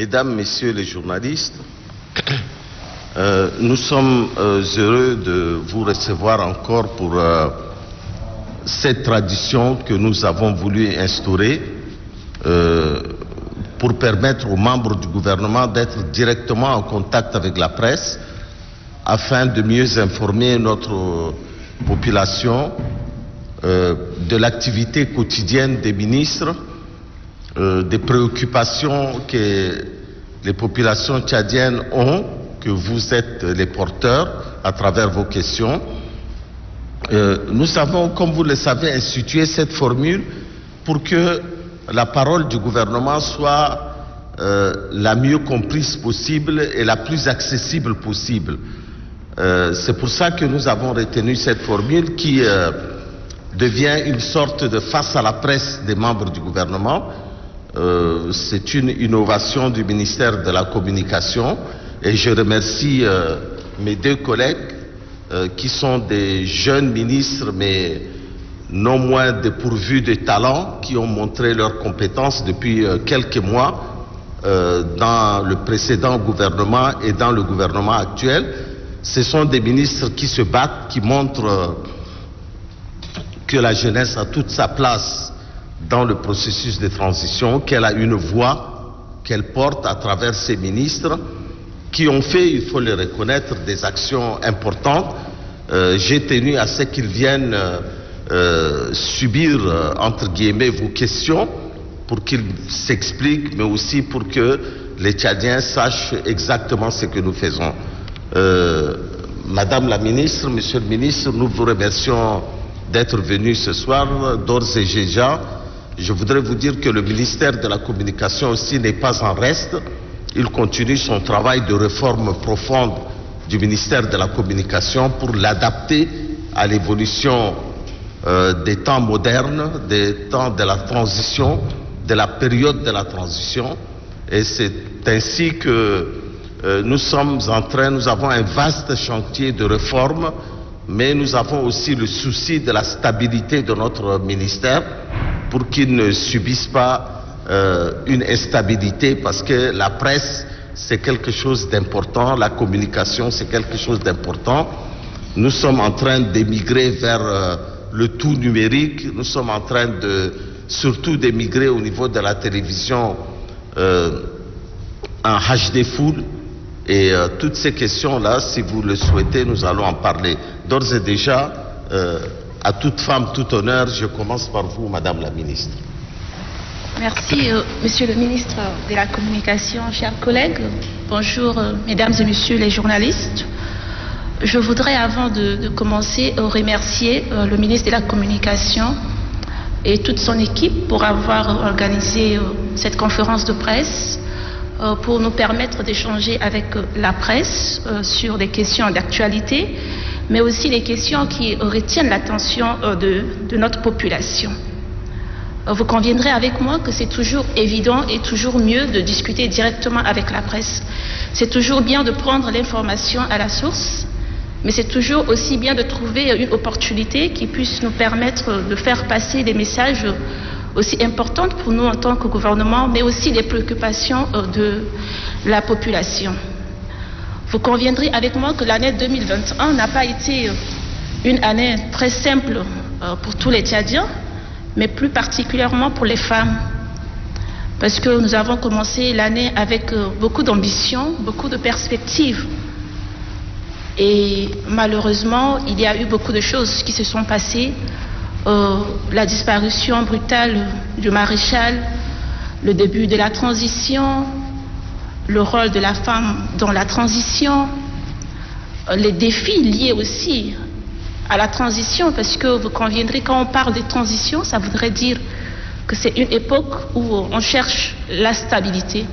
Mesdames, Messieurs les journalistes, nous sommes heureux de vous recevoir encore pour cette tradition que nous avons voulu instaurer pour permettre aux membres du gouvernement d'être directement en contact avec la presse afin de mieux informer notre population de l'activité quotidienne des ministres, des préoccupations que les populations tchadiennes ont, que vous êtes les porteurs à travers vos questions. Nous avons, comme vous le savez, institué cette formule pour que la parole du gouvernement soit la mieux comprise possible et la plus accessible possible. C'est pour ça que nous avons retenu cette formule qui devient une sorte de face à la presse des membres du gouvernement. C'est une innovation du ministère de la Communication et je remercie mes deux collègues qui sont des jeunes ministres mais non moins dépourvus de talent, qui ont montré leurs compétences depuis quelques mois dans le précédent gouvernement et dans le gouvernement actuel. Ce sont des ministres qui se battent, qui montrent que la jeunesse a toute sa place dans le processus de transition, qu'elle a une voix qu'elle porte à travers ces ministres qui ont fait, il faut le reconnaître, des actions importantes. J'ai tenu à ce qu'ils viennent subir, entre guillemets, vos questions pour qu'ils s'expliquent, mais aussi pour que les Tchadiens sachent exactement ce que nous faisons. Madame la ministre, Monsieur le ministre, nous vous remercions d'être venus ce soir. D'ores et déjà, je voudrais vous dire que le ministère de la Communication aussi n'est pas en reste. Il continue son travail de réforme profonde du ministère de la Communication pour l'adapter à l'évolution des temps modernes, des temps de la transition, de la période de la transition. Et c'est ainsi que nous avons un vaste chantier de réforme, mais nous avons aussi le souci de la stabilité de notre ministère pour qu'il ne subisse pas une instabilité, parce que la presse, c'est quelque chose d'important, la communication, c'est quelque chose d'important. Nous sommes en train d'émigrer vers le tout numérique, nous sommes en train surtout d'émigrer au niveau de la télévision en HD full, et toutes ces questions-là, si vous le souhaitez, nous allons en parler. D'ores et déjà, à toute femme, tout honneur, je commence par vous, Madame la ministre. Merci, Monsieur le ministre de la Communication, chers collègues. Bonjour, Mesdames et Messieurs les journalistes. Je voudrais, avant de commencer, remercier le ministre de la Communication et toute son équipe pour avoir organisé cette conférence de presse, pour nous permettre d'échanger avec la presse sur des questions d'actualité, mais aussi les questions qui retiennent l'attention de notre population. Vous conviendrez avec moi que c'est toujours évident et toujours mieux de discuter directement avec la presse. C'est toujours bien de prendre l'information à la source, mais c'est toujours aussi bien de trouver une opportunité qui puisse nous permettre de faire passer des messages aussi importants pour nous en tant que gouvernement, mais aussi les préoccupations de la population. Vous conviendrez avec moi que l'année 2021 n'a pas été une année très simple pour tous les Tchadiens, mais plus particulièrement pour les femmes, parce que nous avons commencé l'année avec beaucoup d'ambition, beaucoup de perspectives. Et malheureusement, il y a eu beaucoup de choses qui se sont passées. La disparition brutale du maréchal, le début de la transition, le rôle de la femme dans la transition, les défis liés aussi à la transition, parce que vous conviendrez, quand on parle de transition, ça voudrait dire que c'est une époque où on cherche la stabilité,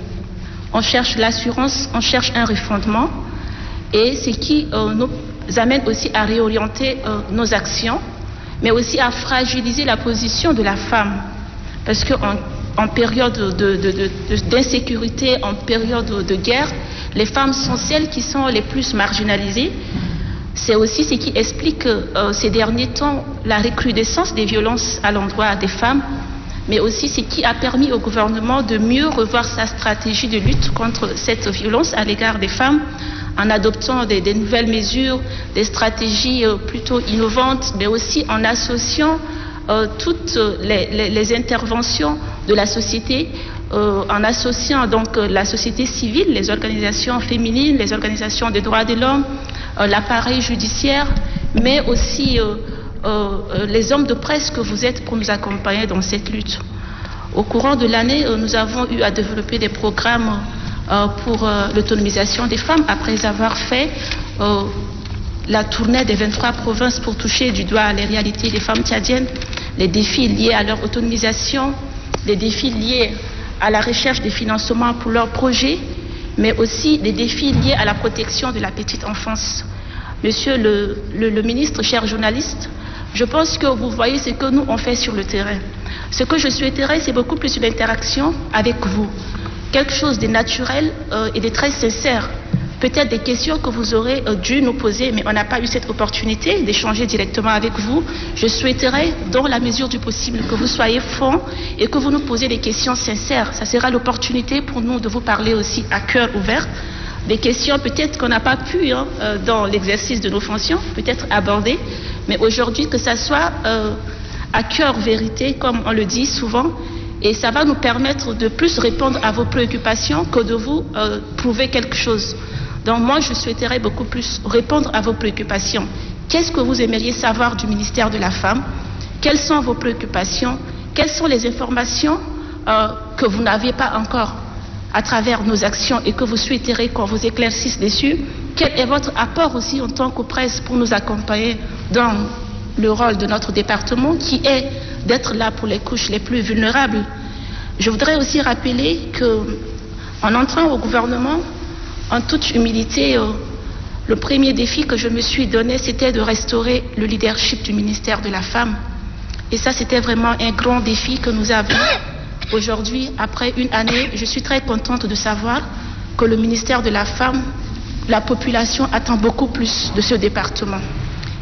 on cherche l'assurance, on cherche un refondement, et ce qui nous amène aussi à réorienter nos actions, mais aussi à fragiliser la position de la femme, parce qu'en période d'insécurité, en période de guerre, les femmes sont celles qui sont les plus marginalisées. C'est aussi ce qui explique ces derniers temps la recrudescence des violences à l'endroit des femmes, mais aussi ce qui a permis au gouvernement de mieux revoir sa stratégie de lutte contre cette violence à l'égard des femmes, en adoptant des nouvelles mesures, des stratégies plutôt innovantes, mais aussi en associant toutes les interventions de la société, en associant donc la société civile, les organisations féminines, les organisations des droits de l'homme, l'appareil judiciaire, mais aussi les hommes de presse que vous êtes pour nous accompagner dans cette lutte. Au courant de l'année, nous avons eu à développer des programmes pour l'autonomisation des femmes, après avoir fait la tournée des 23 provinces pour toucher du doigt les réalités des femmes tchadiennes, les défis liés à leur autonomisation, les défis liés à la recherche des financements pour leurs projets, mais aussi les défis liés à la protection de la petite enfance. Monsieur le ministre, chers journalistes, je pense que vous voyez ce que nous on fait sur le terrain. Ce que je souhaiterais, c'est beaucoup plus une interaction avec vous. Quelque chose de naturel et de très sincère. Peut-être des questions que vous aurez dû nous poser, mais on n'a pas eu cette opportunité d'échanger directement avec vous. Je souhaiterais, dans la mesure du possible, que vous soyez francs et que vous nous posiez des questions sincères. Ça sera l'opportunité pour nous de vous parler aussi à cœur ouvert. Des questions peut-être qu'on n'a pas pu, dans l'exercice de nos fonctions, peut-être aborder, mais aujourd'hui que ça soit à cœur vérité, comme on le dit souvent, et ça va nous permettre de plus répondre à vos préoccupations que de vous prouver quelque chose. Donc moi, je souhaiterais beaucoup plus répondre à vos préoccupations. Qu'est-ce que vous aimeriez savoir du ministère de la Femme? Quelles sont vos préoccupations? Quelles sont les informations que vous n'aviez pas encore à travers nos actions et que vous souhaiterez qu'on vous éclaircisse dessus? Quel est votre apport aussi en tant que presse pour nous accompagner dans le rôle de notre département qui est d'être là pour les couches les plus vulnérables? Je voudrais aussi rappeler qu'en entrant au gouvernement, en toute humilité, le premier défi que je me suis donné, c'était de restaurer le leadership du ministère de la Femme. Et ça, c'était vraiment un grand défi que nous avons. Aujourd'hui, après une année, je suis très contente de savoir que le ministère de la Femme, la population attend beaucoup plus de ce département.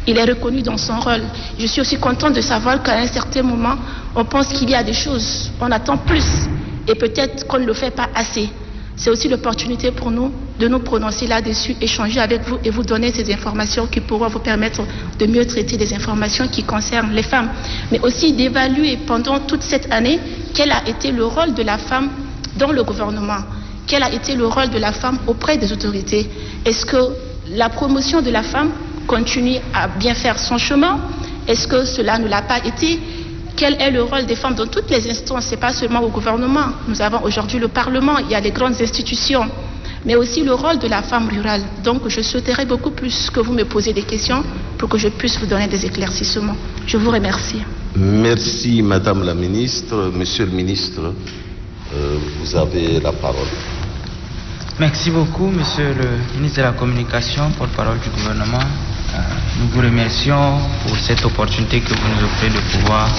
Il est reconnu dans son rôle. Je suis aussi contente de savoir qu'à un certain moment, on pense qu'il y a des choses, on attend plus, et peut-être qu'on ne le fait pas assez. C'est aussi l'opportunité pour nous de nous prononcer là-dessus, échanger avec vous et vous donner ces informations qui pourront vous permettre de mieux traiter les informations qui concernent les femmes, mais aussi d'évaluer pendant toute cette année quel a été le rôle de la femme dans le gouvernement, quel a été le rôle de la femme auprès des autorités. Est-ce que la promotion de la femme continue à bien faire son chemin? Est-ce que cela ne l'a pas été? Quel est le rôle des femmes dans toutes les instances? Ce n'est pas seulement au gouvernement. Nous avons aujourd'hui le Parlement, il y a les grandes institutions, mais aussi le rôle de la femme rurale. Donc je souhaiterais beaucoup plus que vous me posiez des questions pour que je puisse vous donner des éclaircissements. Je vous remercie. Merci Madame la Ministre. Monsieur le Ministre, vous avez la parole. Merci beaucoup Monsieur le Ministre de la Communication, porte-parole du gouvernement. Nous vous remercions pour cette opportunité que vous nous offrez de pouvoir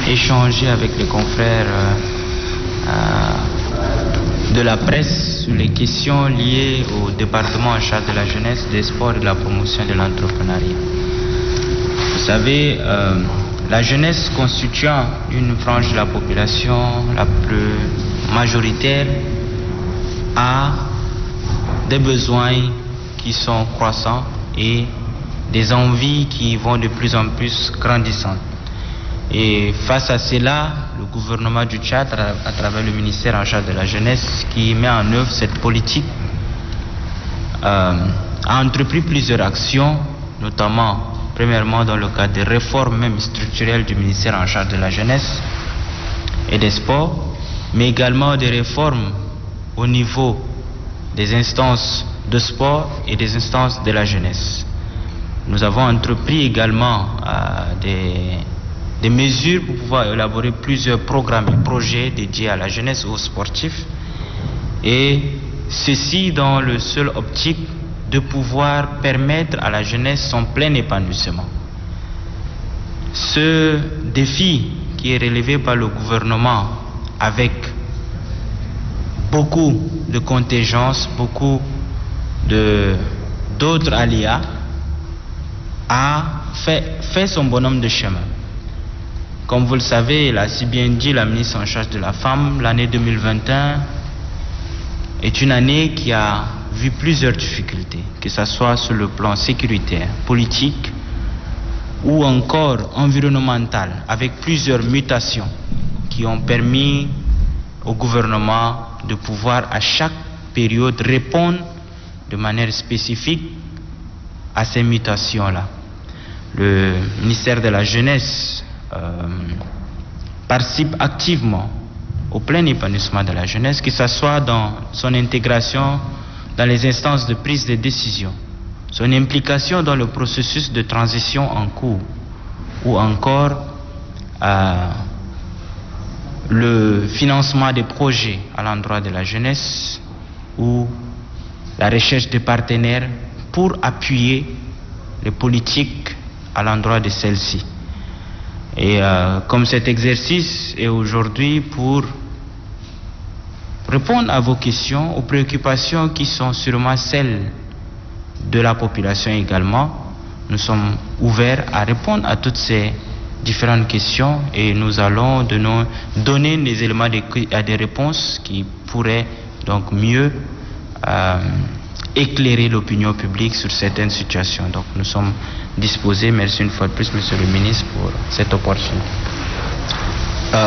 échanger avec les confrères de la presse sur les questions liées au département en charge de la jeunesse, des sports et de la promotion de l'entrepreneuriat. Vous savez, la jeunesse constituant une frange de la population la plus majoritaire a des besoins qui sont croissants et des envies qui vont de plus en plus grandissantes. Et face à cela, le gouvernement du Tchad, à travers le ministère en charge de la jeunesse, qui met en œuvre cette politique, a entrepris plusieurs actions, notamment, premièrement, dans le cadre des réformes même structurelles du ministère en charge de la jeunesse et des sports, mais également des réformes au niveau des instances de sport et des instances de la jeunesse. Nous avons entrepris également des mesures pour pouvoir élaborer plusieurs programmes et projets dédiés à la jeunesse et aux sportifs, et ceci dans le seul optique de pouvoir permettre à la jeunesse son plein épanouissement. Ce défi qui est relevé par le gouvernement avec beaucoup de contingences, beaucoup d'autres aléas, a fait son bonhomme de chemin. Comme vous le savez, l'a si bien dit la ministre en charge de la femme, l'année 2021 est une année qui a vu plusieurs difficultés, que ce soit sur le plan sécuritaire, politique ou encore environnemental, avec plusieurs mutations qui ont permis au gouvernement de pouvoir à chaque période répondre de manière spécifique à ces mutations-là. Le ministère de la Jeunesse participe activement au plein épanouissement de la jeunesse, que ce soit dans son intégration dans les instances de prise de décision, son implication dans le processus de transition en cours, ou encore le financement des projets à l'endroit de la jeunesse, ou la recherche de partenaires pour appuyer les politiques à l'endroit de celles-ci. Et comme cet exercice est aujourd'hui pour répondre à vos questions, aux préoccupations qui sont sûrement celles de la population également, nous sommes ouverts à répondre à toutes ces différentes questions et nous allons donner des éléments à des réponses qui pourraient donc mieux éclairer l'opinion publique sur certaines situations. Donc nous sommes disposés. Merci une fois de plus, Monsieur le ministre, pour cette opportunité.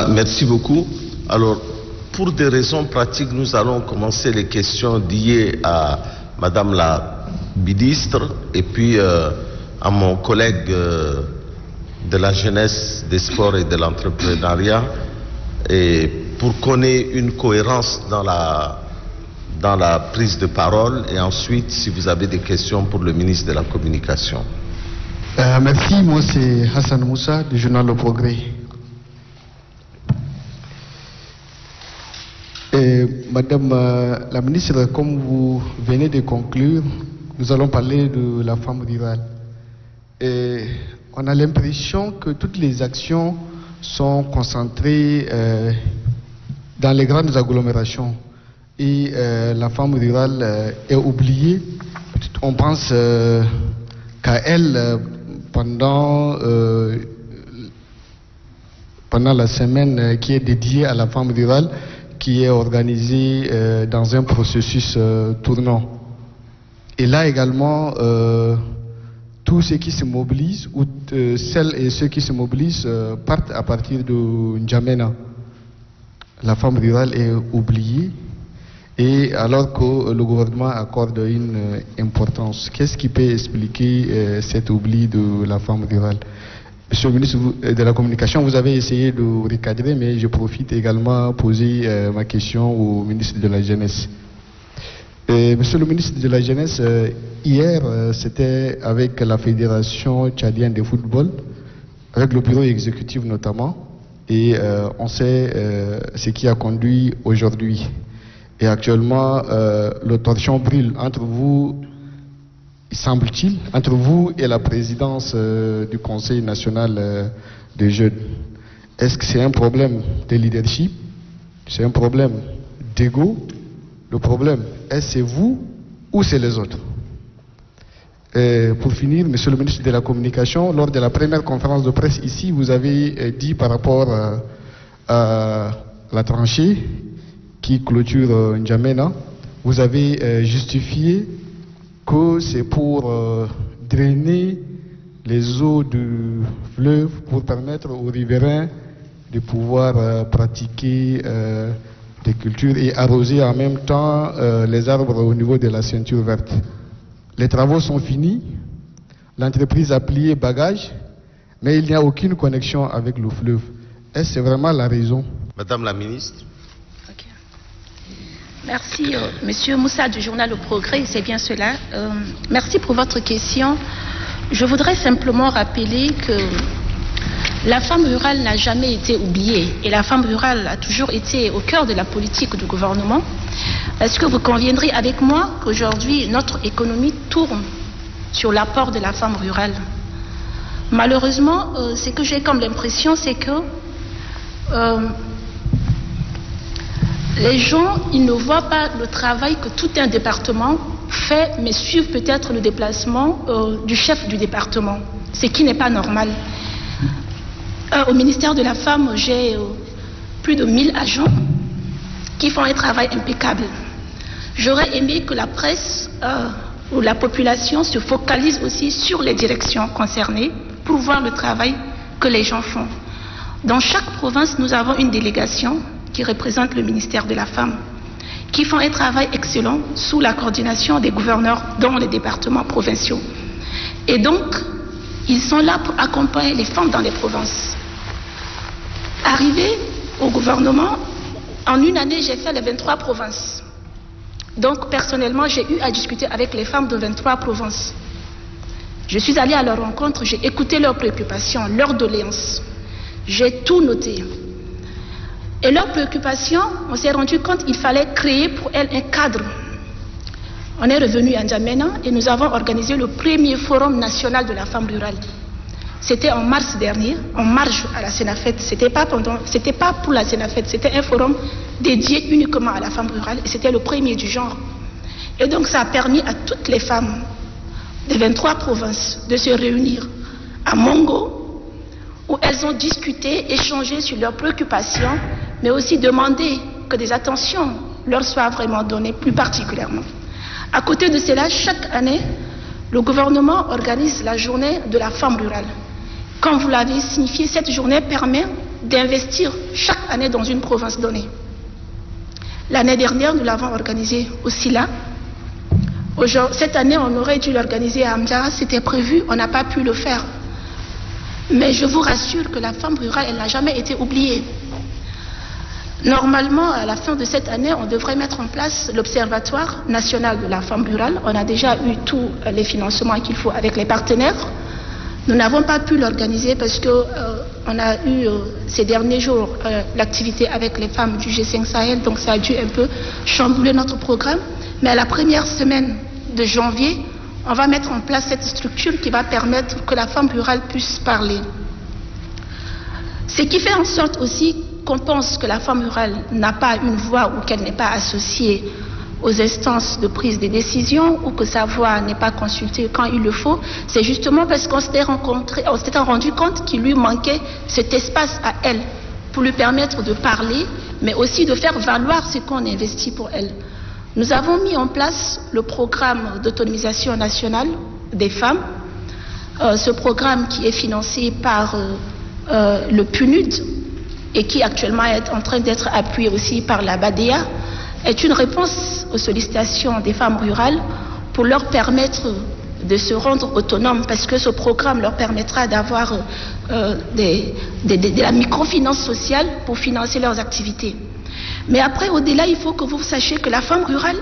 Merci beaucoup. Alors, pour des raisons pratiques, nous allons commencer les questions liées à Madame la ministre et puis à mon collègue de la jeunesse, des sports et de l'entrepreneuriat, et pour qu'on ait une cohérence dans la prise de parole, et ensuite si vous avez des questions pour le ministre de la Communication. Merci, moi c'est Hassan Moussa du journal Le Progrès. Madame la ministre, comme vous venez de conclure, nous allons parler de la femme rurale. Et on a l'impression que toutes les actions sont concentrées dans les grandes agglomérations et la femme rurale est oubliée. On pense qu'à elle pendant la semaine qui est dédiée à la femme rurale, qui est organisée dans un processus tournant. Et là également, tous ceux qui se mobilisent, ou celles et ceux qui se mobilisent, partent à partir de N'Djamena. La femme rurale est oubliée, et alors que le gouvernement accorde une importance. Qu'est-ce qui peut expliquer cet oubli de la femme rurale? Monsieur le ministre de la Communication, vous avez essayé de recadrer, mais je profite également pour poser ma question au ministre de la Jeunesse. Monsieur le ministre de la Jeunesse, hier, c'était avec la Fédération tchadienne de football, avec le bureau exécutif notamment, et on sait ce qui a conduit aujourd'hui. Et actuellement, le torchon brûle entre vous, semble-t-il, entre vous et la présidence du Conseil national des jeunes. Est-ce que c'est un problème de leadership? C'est un problème d'ego? Le problème, est-ce que c'est vous ou c'est les autres? Pour finir, Monsieur le ministre de la Communication, lors de la première conférence de presse ici, vous avez dit par rapport à la tranchée qui clôture N'Djamena, vous avez justifié que c'est pour drainer les eaux du fleuve pour permettre aux riverains de pouvoir pratiquer des cultures et arroser en même temps les arbres au niveau de la ceinture verte. Les travaux sont finis, l'entreprise a plié bagage, mais il n'y a aucune connexion avec le fleuve. Est-ce que c'est vraiment la raison? Madame la ministre. Okay. Merci, Monsieur Moussa du journal Le Progrès, c'est bien cela. Merci pour votre question. Je voudrais simplement rappeler que la femme rurale n'a jamais été oubliée et la femme rurale a toujours été au cœur de la politique du gouvernement. Est-ce que vous conviendrez avec moi qu'aujourd'hui notre économie tourne sur l'apport de la femme rurale? Malheureusement, ce que j'ai comme l'impression, c'est que les gens, ils ne voient pas le travail que tout un département fait, mais suivent peut-être le déplacement du chef du département, ce qui n'est pas normal. Au ministère de la Femme, j'ai plus de 1000 agents qui font un travail impeccable. J'aurais aimé que la presse ou la population se focalise aussi sur les directions concernées pour voir le travail que les gens font. Dans chaque province, nous avons une délégation qui représente le ministère de la Femme, qui font un travail excellent sous la coordination des gouverneurs dans les départements provinciaux. Et donc, ils sont là pour accompagner les femmes dans les provinces. Arrivé au gouvernement, en une année, j'ai fait les 23 provinces. Donc, personnellement, j'ai eu à discuter avec les femmes de 23 provinces. Je suis allée à leur rencontre, j'ai écouté leurs préoccupations, leurs doléances. J'ai tout noté. Et leurs préoccupations, on s'est rendu compte qu'il fallait créer pour elles un cadre. On est revenu à N'Djamena et nous avons organisé le premier forum national de la femme rurale. C'était en mars dernier, en marge à la Sénafed. C'était pas pour la Sénafed, c'était un forum dédié uniquement à la femme rurale et c'était le premier du genre. Et donc ça a permis à toutes les femmes des 23 provinces de se réunir à Mongo, où elles ont discuté, échangé sur leurs préoccupations, mais aussi demandé que des attentions leur soient vraiment données plus particulièrement. À côté de cela, chaque année, le gouvernement organise la journée de la femme rurale. Comme vous l'avez signifié, cette journée permet d'investir chaque année dans une province donnée. L'année dernière, nous l'avons organisée au Sila. Cette année, on aurait dû l'organiser à Amdjara, c'était prévu, on n'a pas pu le faire. Mais je vous rassure que la femme rurale, elle n'a jamais été oubliée. Normalement, à la fin de cette année, on devrait mettre en place l'Observatoire national de la femme rurale. On a déjà eu tous les financements qu'il faut avec les partenaires. Nous n'avons pas pu l'organiser parce qu'on a eu ces derniers jours l'activité avec les femmes du G5 Sahel, donc ça a dû un peu chambouler notre programme. Mais à la première semaine de janvier, on va mettre en place cette structure qui va permettre que la femme rurale puisse parler. Ce qui fait en sorte aussi qu'on pense que la femme rurale n'a pas une voix ou qu'elle n'est pas associée aux instances de prise de décision ou que sa voix n'est pas consultée quand il le faut, c'est justement parce qu'on s'était rendu compte qu'il lui manquait cet espace à elle pour lui permettre de parler, mais aussi de faire valoir ce qu'on investit pour elle. Nous avons mis en place le programme d'autonomisation nationale des femmes, ce programme qui est financé par le PNUD et qui actuellement est en train d'être appuyé aussi par la BADEA, est une réponse aux sollicitations des femmes rurales pour leur permettre de se rendre autonomes, parce que ce programme leur permettra d'avoir de la microfinance sociale pour financer leurs activités. Mais après, au-delà, il faut que vous sachiez que la femme rurale,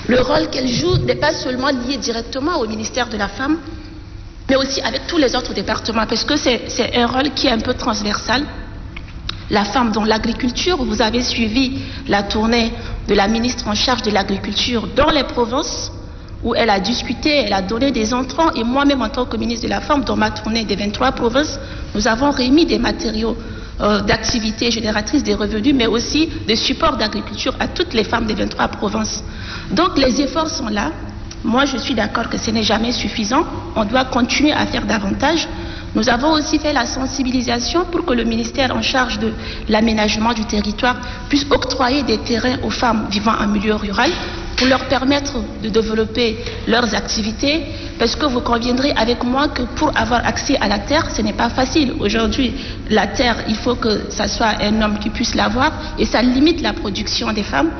le rôle qu'elle joue n'est pas seulement lié directement au ministère de la Femme, mais aussi avec tous les autres départements, parce que c'est un rôle qui est un peu transversal. La femme dans l'agriculture, vous avez suivi la tournée de la ministre en charge de l'agriculture dans les provinces, où elle a discuté, elle a donné des entrants, et moi-même en tant que ministre de la Femme, dans ma tournée des 23 provinces, nous avons remis des matériaux d'activités génératrices des revenus, mais aussi de support d'agriculture à toutes les femmes des 23 provinces. Donc les efforts sont là. Moi, je suis d'accord que ce n'est jamais suffisant. On doit continuer à faire davantage. Nous avons aussi fait la sensibilisation pour que le ministère en charge de l'aménagement du territoire puisse octroyer des terrains aux femmes vivant en milieu rural pour leur permettre de développer leurs activités, parce que vous conviendrez avec moi que pour avoir accès à la terre, ce n'est pas facile. Aujourd'hui, la terre, il faut que ça soit un homme qui puisse l'avoir, et ça limite la production des femmes.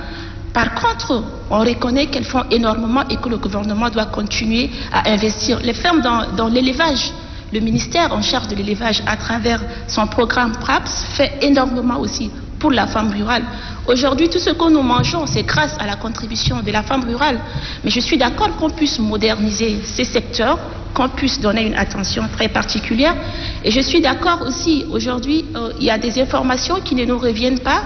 Par contre, on reconnaît qu'elles font énormément et que le gouvernement doit continuer à investir. Les femmes dans l'élevage, le ministère en charge de l'élevage à travers son programme PRAPS fait énormément aussi pour la femme rurale. Aujourd'hui, tout ce que nous mangeons, c'est grâce à la contribution de la femme rurale. Mais je suis d'accord qu'on puisse moderniser ces secteurs, qu'on puisse donner une attention très particulière. Et je suis d'accord aussi, aujourd'hui, il y a des informations qui ne nous reviennent pas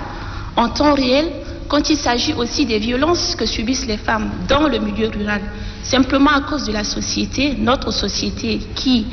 en temps réel quand il s'agit aussi des violences que subissent les femmes dans le milieu rural. Simplement à cause de la société, notre société qui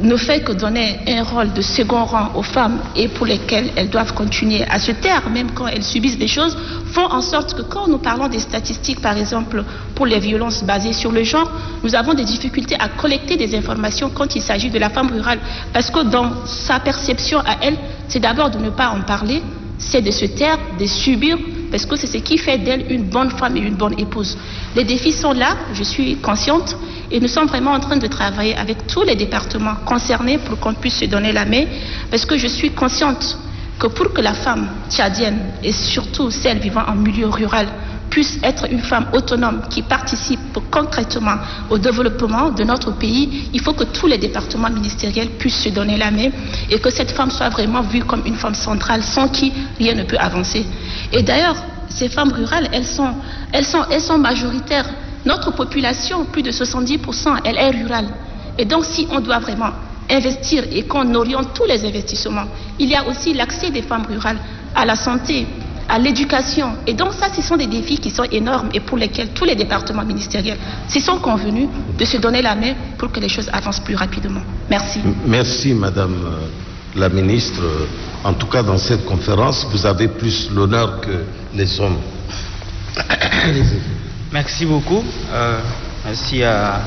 ne fait que donner un rôle de second rang aux femmes et pour lesquelles elles doivent continuer à se taire, même quand elles subissent des choses, font en sorte que quand nous parlons des statistiques, par exemple, pour les violences basées sur le genre, nous avons des difficultés à collecter des informations quand il s'agit de la femme rurale. Parce que dans sa perception à elle, c'est d'abord de ne pas en parler, c'est de se taire, de subir, parce que c'est ce qui fait d'elle une bonne femme et une bonne épouse. Les défis sont là, je suis consciente, et nous sommes vraiment en train de travailler avec tous les départements concernés pour qu'on puisse se donner la main, parce que je suis consciente que pour que la femme tchadienne, et surtout celle vivant en milieu rural, puisse être une femme autonome qui participe concrètement au développement de notre pays, il faut que tous les départements ministériels puissent se donner la main et que cette femme soit vraiment vue comme une femme centrale sans qui rien ne peut avancer. Et d'ailleurs, ces femmes rurales, elles sont majoritaires. Notre population, plus de 70%, elle est rurale. Et donc, si on doit vraiment investir et qu'on oriente tous les investissements, il y a aussi l'accès des femmes rurales à la santé, à l'éducation. Et donc ça, ce sont des défis qui sont énormes et pour lesquels tous les départements ministériels s'y sont convenus de se donner la main pour que les choses avancent plus rapidement. Merci. Merci, Madame la Ministre. En tout cas, dans cette conférence, vous avez plus l'honneur que les hommes. Merci beaucoup. Merci à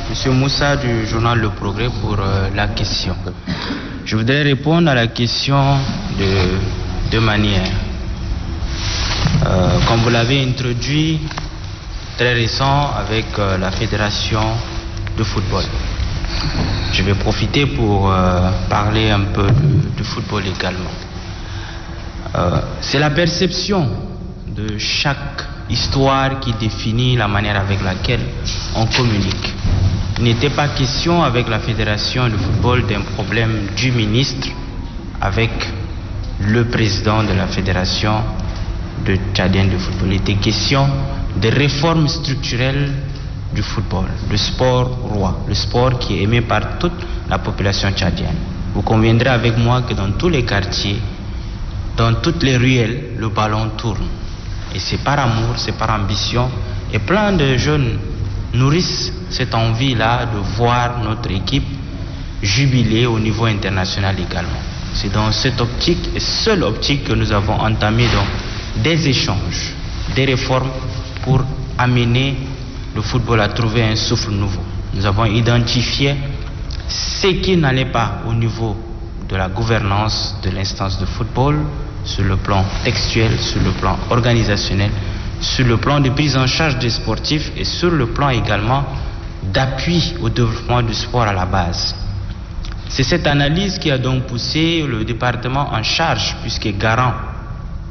M. Moussa du journal Le Progrès pour la question. Je voudrais répondre à la question de deux manières. Comme vous l'avez introduit, très récent avec la Fédération de football. Je vais profiter pour parler un peu de football également. C'est la perception de chaque histoire qui définit la manière avec laquelle on communique. Il n'était pas question avec la Fédération de football d'un problème du ministre avec le président de la Fédération de tchadienne de football. Il était question de réforme structurelle du football, le sport roi, le sport qui est aimé par toute la population tchadienne. Vous conviendrez avec moi que dans tous les quartiers, dans toutes les ruelles, le ballon tourne. Et c'est par amour, c'est par ambition. Et plein de jeunes nourrissent cette envie-là de voir notre équipe jubiler au niveau international également. C'est dans cette optique, et seule optique, que nous avons entamé donc des échanges, des réformes pour amener le football à trouver un souffle nouveau. Nous avons identifié ce qui n'allait pas au niveau de la gouvernance de l'instance de football, sur le plan textuel, sur le plan organisationnel, sur le plan de prise en charge des sportifs et sur le plan également d'appui au développement du sport à la base. C'est cette analyse qui a donc poussé le département en charge, puisqu'il est garant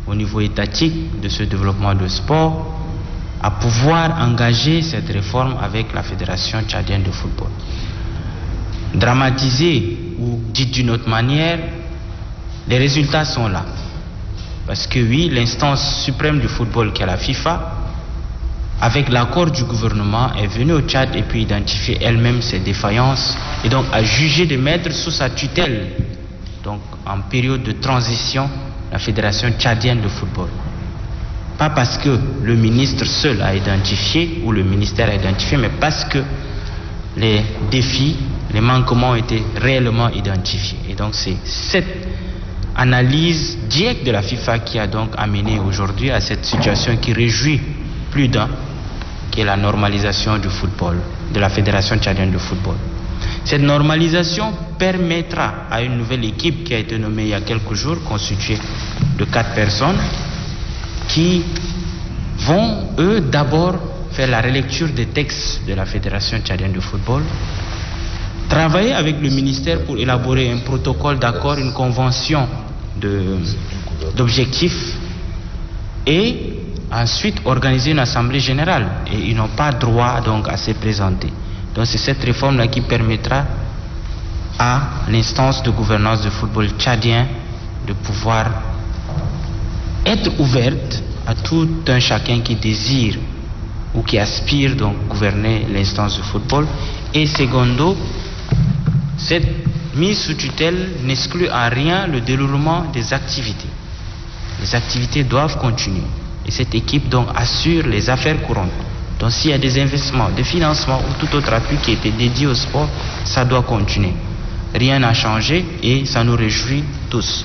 au niveau étatique de ce développement de sport, à pouvoir engager cette réforme avec la Fédération tchadienne de football. Dramatisé ou dit d'une autre manière, les résultats sont là. Parce que oui, l'instance suprême du football qui est la FIFA, avec l'accord du gouvernement, est venue au Tchad et puis identifier elle-même ses défaillances et donc a jugé de mettre sous sa tutelle, donc en période de transition, la Fédération tchadienne de football. Pas parce que le ministre seul a identifié ou le ministère a identifié, mais parce que les défis, les manquements ont été réellement identifiés. Et donc c'est cette analyse directe de la FIFA qui a donc amené aujourd'hui à cette situation qui réjouit plus d'un, qui est la normalisation du football, de la Fédération tchadienne de football. Cette normalisation permettra à une nouvelle équipe qui a été nommée il y a quelques jours, constituée de 4 personnes, qui vont, eux, d'abord faire la relecture des textes de la Fédération tchadienne de football, travailler avec le ministère pour élaborer un protocole d'accord, une convention d'objectifs et ensuite organiser une assemblée générale. Et ils n'ont pas droit donc à se présenter. Donc c'est cette réforme-là qui permettra à l'instance de gouvernance de football tchadien de pouvoir être ouverte à tout un chacun qui désire ou qui aspire donc gouverner l'instance de football. Et secondo, cette mise sous tutelle n'exclut en rien le déroulement des activités. Les activités doivent continuer. Et cette équipe donc assure les affaires courantes. Donc s'il y a des investissements, des financements ou tout autre appui qui était dédié au sport, ça doit continuer. rien n'a changé et ça nous réjouit tous.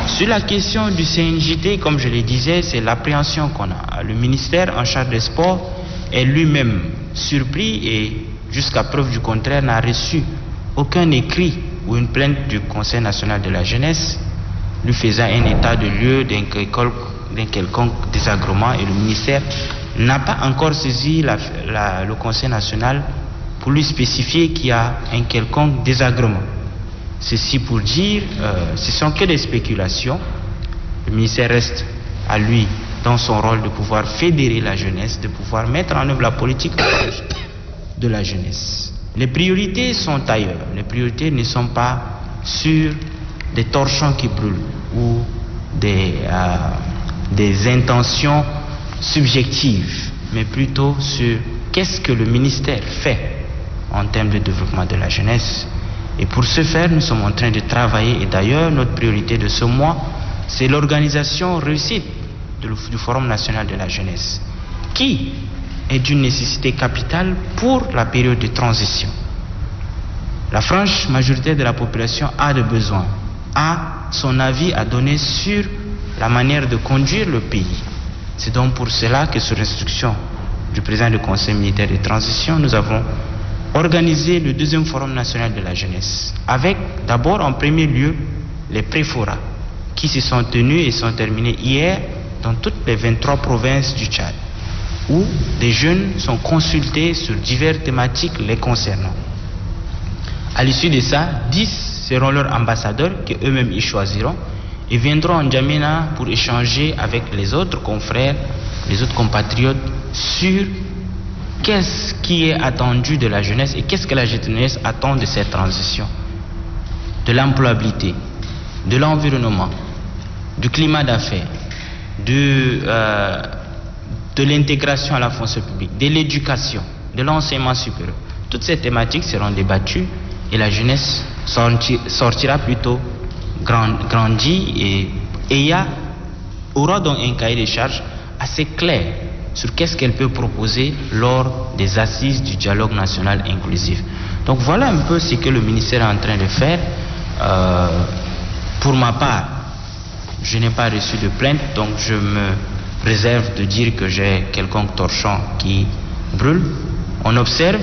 Sur la question du CNJT, comme je le disais, c'est l'appréhension qu'on a. Le ministère en charge des sports est lui-même surpris et jusqu'à preuve du contraire n'a reçu aucun écrit ou une plainte du Conseil national de la jeunesse lui faisant un état de lieu d'un quelconque désagrément, et le ministère n'a pas encore saisi le Conseil national pour lui spécifier qu'il y a un quelconque désagrément. Ceci pour dire, ce ne sont que des spéculations. Le ministère reste à lui dans son rôle de pouvoir fédérer la jeunesse, de pouvoir mettre en œuvre la politique de la jeunesse. Les priorités sont ailleurs. Les priorités ne sont pas sur des torchons qui brûlent ou des intentions subjectives, mais plutôt sur qu'est-ce que le ministère fait en termes de développement de la jeunesse. Et pour ce faire, nous sommes en train de travailler, et d'ailleurs notre priorité de ce mois, c'est l'organisation réussite du Forum national de la jeunesse, qui est d'une nécessité capitale pour la période de transition. La frange majorité de la population a des besoins, a son avis à donner sur la manière de conduire le pays. C'est donc pour cela que, sur instruction du président du Conseil militaire de transition, nous avons organisé le 2e Forum national de la jeunesse, avec d'abord en premier lieu les pré-forats qui se sont tenus et sont terminés hier dans toutes les 23 provinces du Tchad, où des jeunes sont consultés sur diverses thématiques les concernant. À l'issue de ça, 10 seront leurs ambassadeurs que eux-mêmes ils choisiront et viendront en N'Djamena pour échanger avec les autres confrères, les autres compatriotes sur qu'est-ce qui est attendu de la jeunesse et qu'est-ce que la jeunesse attend de cette transition, de l'employabilité, de l'environnement, du climat d'affaires, de l'intégration à la fonction publique, de l'éducation, de l'enseignement supérieur. Toutes ces thématiques seront débattues et la jeunesse sortira plutôt grandie et aura donc un cahier de charges assez clair sur qu'est-ce qu'elle peut proposer lors des assises du dialogue national inclusif. Donc voilà un peu ce que le ministère est en train de faire. Pour ma part, je n'ai pas reçu de plainte, donc je me réserve de dire que j'ai quelconque torchon qui brûle. On observe,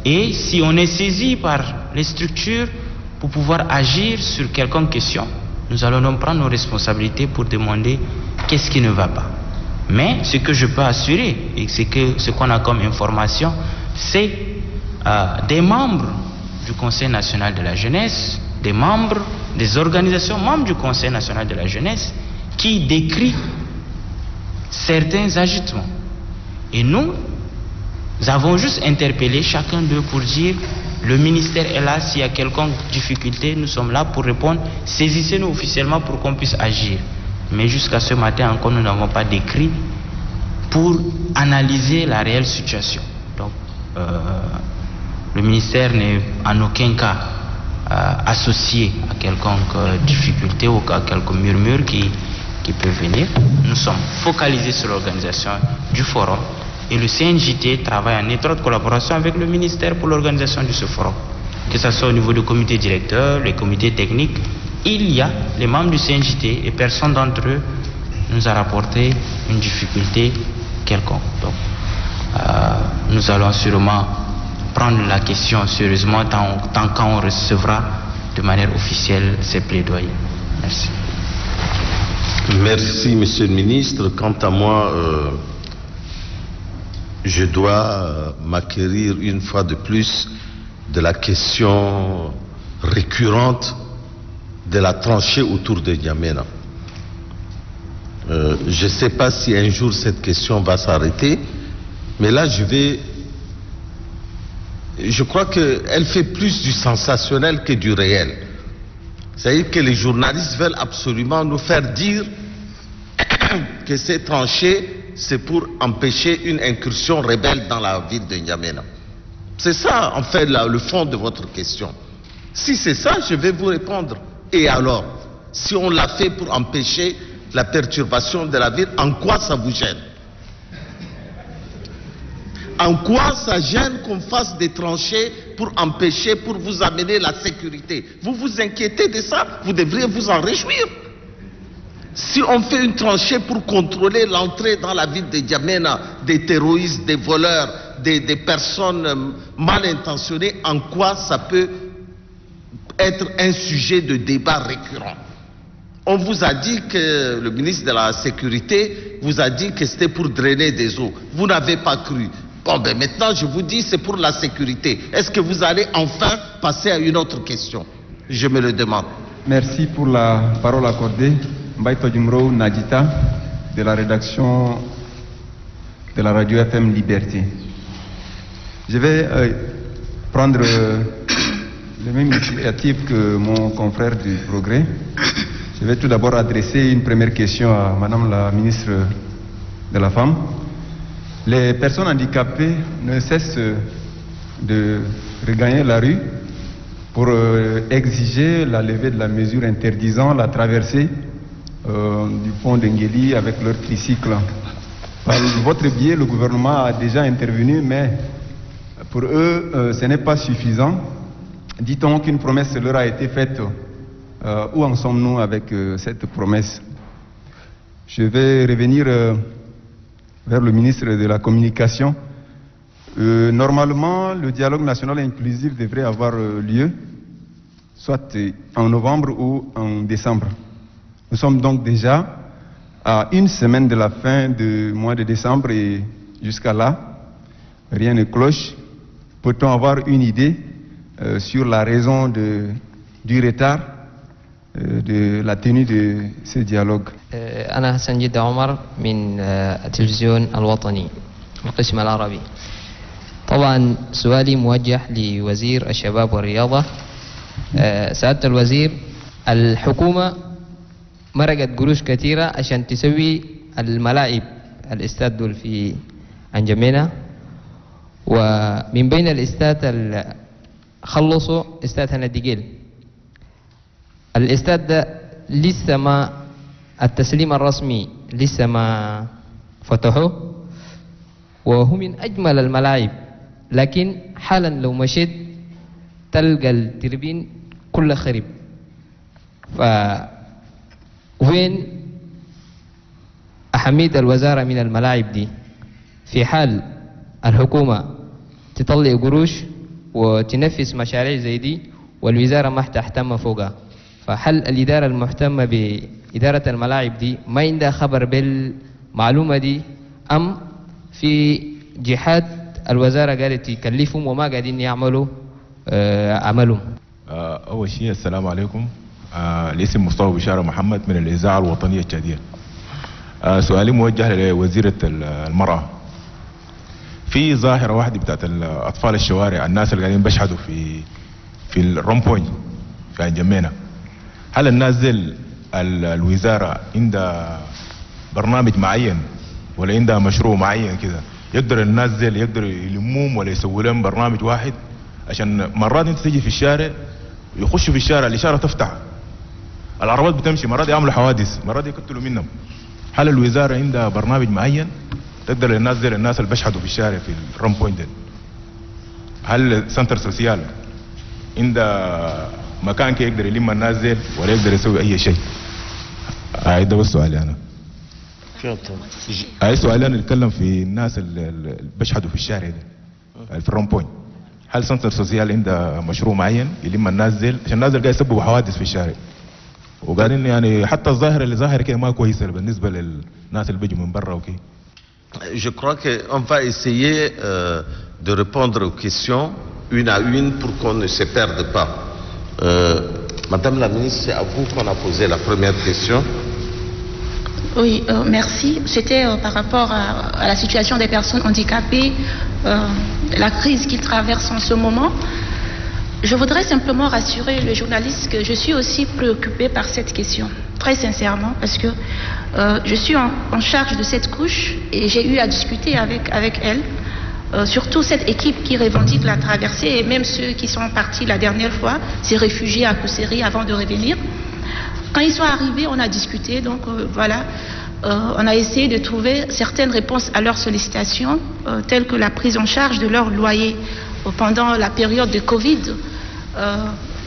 et si on est saisi par les structures pour pouvoir agir sur quelconque question, nous allons donc prendre nos responsabilités pour demander qu'est-ce qui ne va pas. Mais ce que je peux assurer, et ce qu'on a comme information, c'est des membres du Conseil national de la jeunesse, des membres des organisations membres du Conseil national de la jeunesse, qui décrivent certains agissements. Et nous avons juste interpellé chacun d'eux pour dire le ministère est là, s'il y a quelconque difficulté, nous sommes là pour répondre, saisissez-nous officiellement pour qu'on puisse agir. Mais jusqu'à ce matin encore, nous n'avons pas d'écrit pour analyser la réelle situation. Donc, le ministère n'est en aucun cas associé à quelconque difficulté ou à quelques murmures qui peuvent venir. Nous sommes focalisés sur l'organisation du forum et le CNJT travaille en étroite collaboration avec le ministère pour l'organisation de ce forum. Que ce soit au niveau du comité directeur, les comités techniques, il y a les membres du CNJT et personne d'entre eux nous a rapporté une difficulté quelconque. Donc, nous allons sûrement prendre la question sérieusement tant qu'on recevra de manière officielle ces plaidoyers. Merci. Merci, Monsieur le Ministre. Quant à moi, je dois m'acquérir une fois de plus de la question récurrente de la tranchée autour de N'Djamena. Je ne sais pas si un jour cette question va s'arrêter, mais là je crois qu'elle fait plus du sensationnel que du réel. C'est-à-dire que les journalistes veulent absolument nous faire dire que ces tranchées, c'est pour empêcher une incursion rebelle dans la ville de N'Djamena. C'est ça, en fait, le fond de votre question. Si c'est ça, je vais vous répondre. Et alors, si on l'a fait pour empêcher la perturbation de la ville, en quoi ça vous gêne? En quoi ça gêne qu'on fasse des tranchées pour empêcher, pour vous amener la sécurité? Vous vous inquiétez de ça? Vous devriez vous en réjouir. Si on fait une tranchée pour contrôler l'entrée dans la ville de N'Djamena des terroristes, des voleurs, des personnes mal intentionnées, en quoi ça peut être un sujet de débat récurrent? On vous a dit que le ministre de la Sécurité vous a dit que c'était pour drainer des eaux. Vous n'avez pas cru. Bon, ben maintenant, je vous dis, c'est pour la sécurité. Est-ce que vous allez enfin passer à une autre question? Je me le demande. Merci pour la parole accordée. Mbaïto Djumro Nadita, de la rédaction de la radio FM Liberté. Je vais prendre la même initiative que mon confrère du Progrès. Je vais tout d'abord adresser une première question à Madame la ministre de la Femme. Les personnes handicapées ne cessent de regagner la rue pour exiger la levée de la mesure interdisant la traversée du pont d'Engeli avec leur tricycle. Par votre biais, le gouvernement a déjà intervenu, mais pour eux, ce n'est pas suffisant. Dit-on qu'une promesse leur a été faite. Où en sommes-nous avec cette promesse? Je vais revenir vers le ministre de la Communication. Normalement, le dialogue national inclusif devrait avoir lieu, soit en novembre ou en décembre. Nous sommes donc déjà à une semaine de la fin du mois de décembre et jusqu'à là, rien ne cloche. Peut-on avoir une idée sur la raison du retard de la tenue de ce dialogue? أنا حسن جد عمر من التلفزيون الوطني القسم العربي. طبعا سؤالي موجه لوزير الشباب والرياضة. سعادة الوزير، الحكومة مرقت قروش كثيرة عشان تسوي الملاعب الاستاد دول في أنجمينا، ومن بين الاستاد خلصوا استاد هنديجيل. الاستاد ده لسه ما التسليم الرسمي لسه ما فتحوه، وهو من أجمل الملاعب، لكن حالا لو مشيت تلقى التربين كله خرب. وين أهمية الوزارة من الملاعب دي في حال الحكومة تطلع قروش وتنفذ مشاريع زي دي والوزارة ما تهتم فوقها؟ فهل الإدارة المهتمة بإدارة الملاعب دي ما عندها خبر بالمعلومة دي، أم في جهات الوزارة قاعدة تكلفهم وما قاعدين يعملوا عملهم؟ أول شيء السلام عليكم. الاسم مصطفى بشارة محمد من الإذاعة الوطنية التشادية. سؤالي موجه لوزيرة المرأة. في ظاهرة واحدة بتاعت أطفال الشوارع، الناس اللي قاعدين بيشحدوا في الرمبوين في أنجمينا. هل الناس دي الوزارة عندها برنامج معين ولا عندها مشروع معين كده يقدر الناس دي يقدروا يلموهم ولا يسووا لهم برنامج واحد؟ عشان مرات انت تيجي في الشارع يخشوا في الشارع، الإشارة تفتح، العربات بتمشي، مرات يعملوا حوادث، مرات يقتلوا منهم. هل الوزارة عندها برنامج معين تقدر الناس دي، الناس اللي بيشحدوا في الشارع في الرام بوينت؟ هل سنتر سوسيال عندها مكان كي يقدر يلم الناس دي ولا يقدر يسوي أي شيء؟ ده بس سؤالي أنا. أي سؤالي أنا نتكلم في الناس اللي بيشحدوا في الشارع دي في الرام بوينت. هل سنتر سوسيال عنده مشروع معين يلم الناس دي؟ عشان الناس اللي قاعد يسببوا حوادث في الشارع وقاعدين يعني حتى الظاهره اللي ظاهره كده ما كويسه بالنسبه للناس اللي بيجوا من برا وكده. Je crois qu'on va essayer de répondre aux questions une à une pour qu'on ne se perde pas. Madame la ministre, c'est à vous qu'on a posé la première question. Oui, merci. C'était par rapport à la situation des personnes handicapées, la crise qu'ils traversent en ce moment. Je voudrais simplement rassurer les journalistes que je suis aussi préoccupée par cette question, très sincèrement, parce que je suis en charge de cette couche et j'ai eu à discuter avec elle, surtout cette équipe qui revendique la traversée et même ceux qui sont partis la dernière fois, ces réfugiés à Kousséri avant de revenir. Quand ils sont arrivés, on a discuté, donc voilà. on a essayé de trouver certaines réponses à leurs sollicitations, telles que la prise en charge de leur loyer pendant la période de Covid,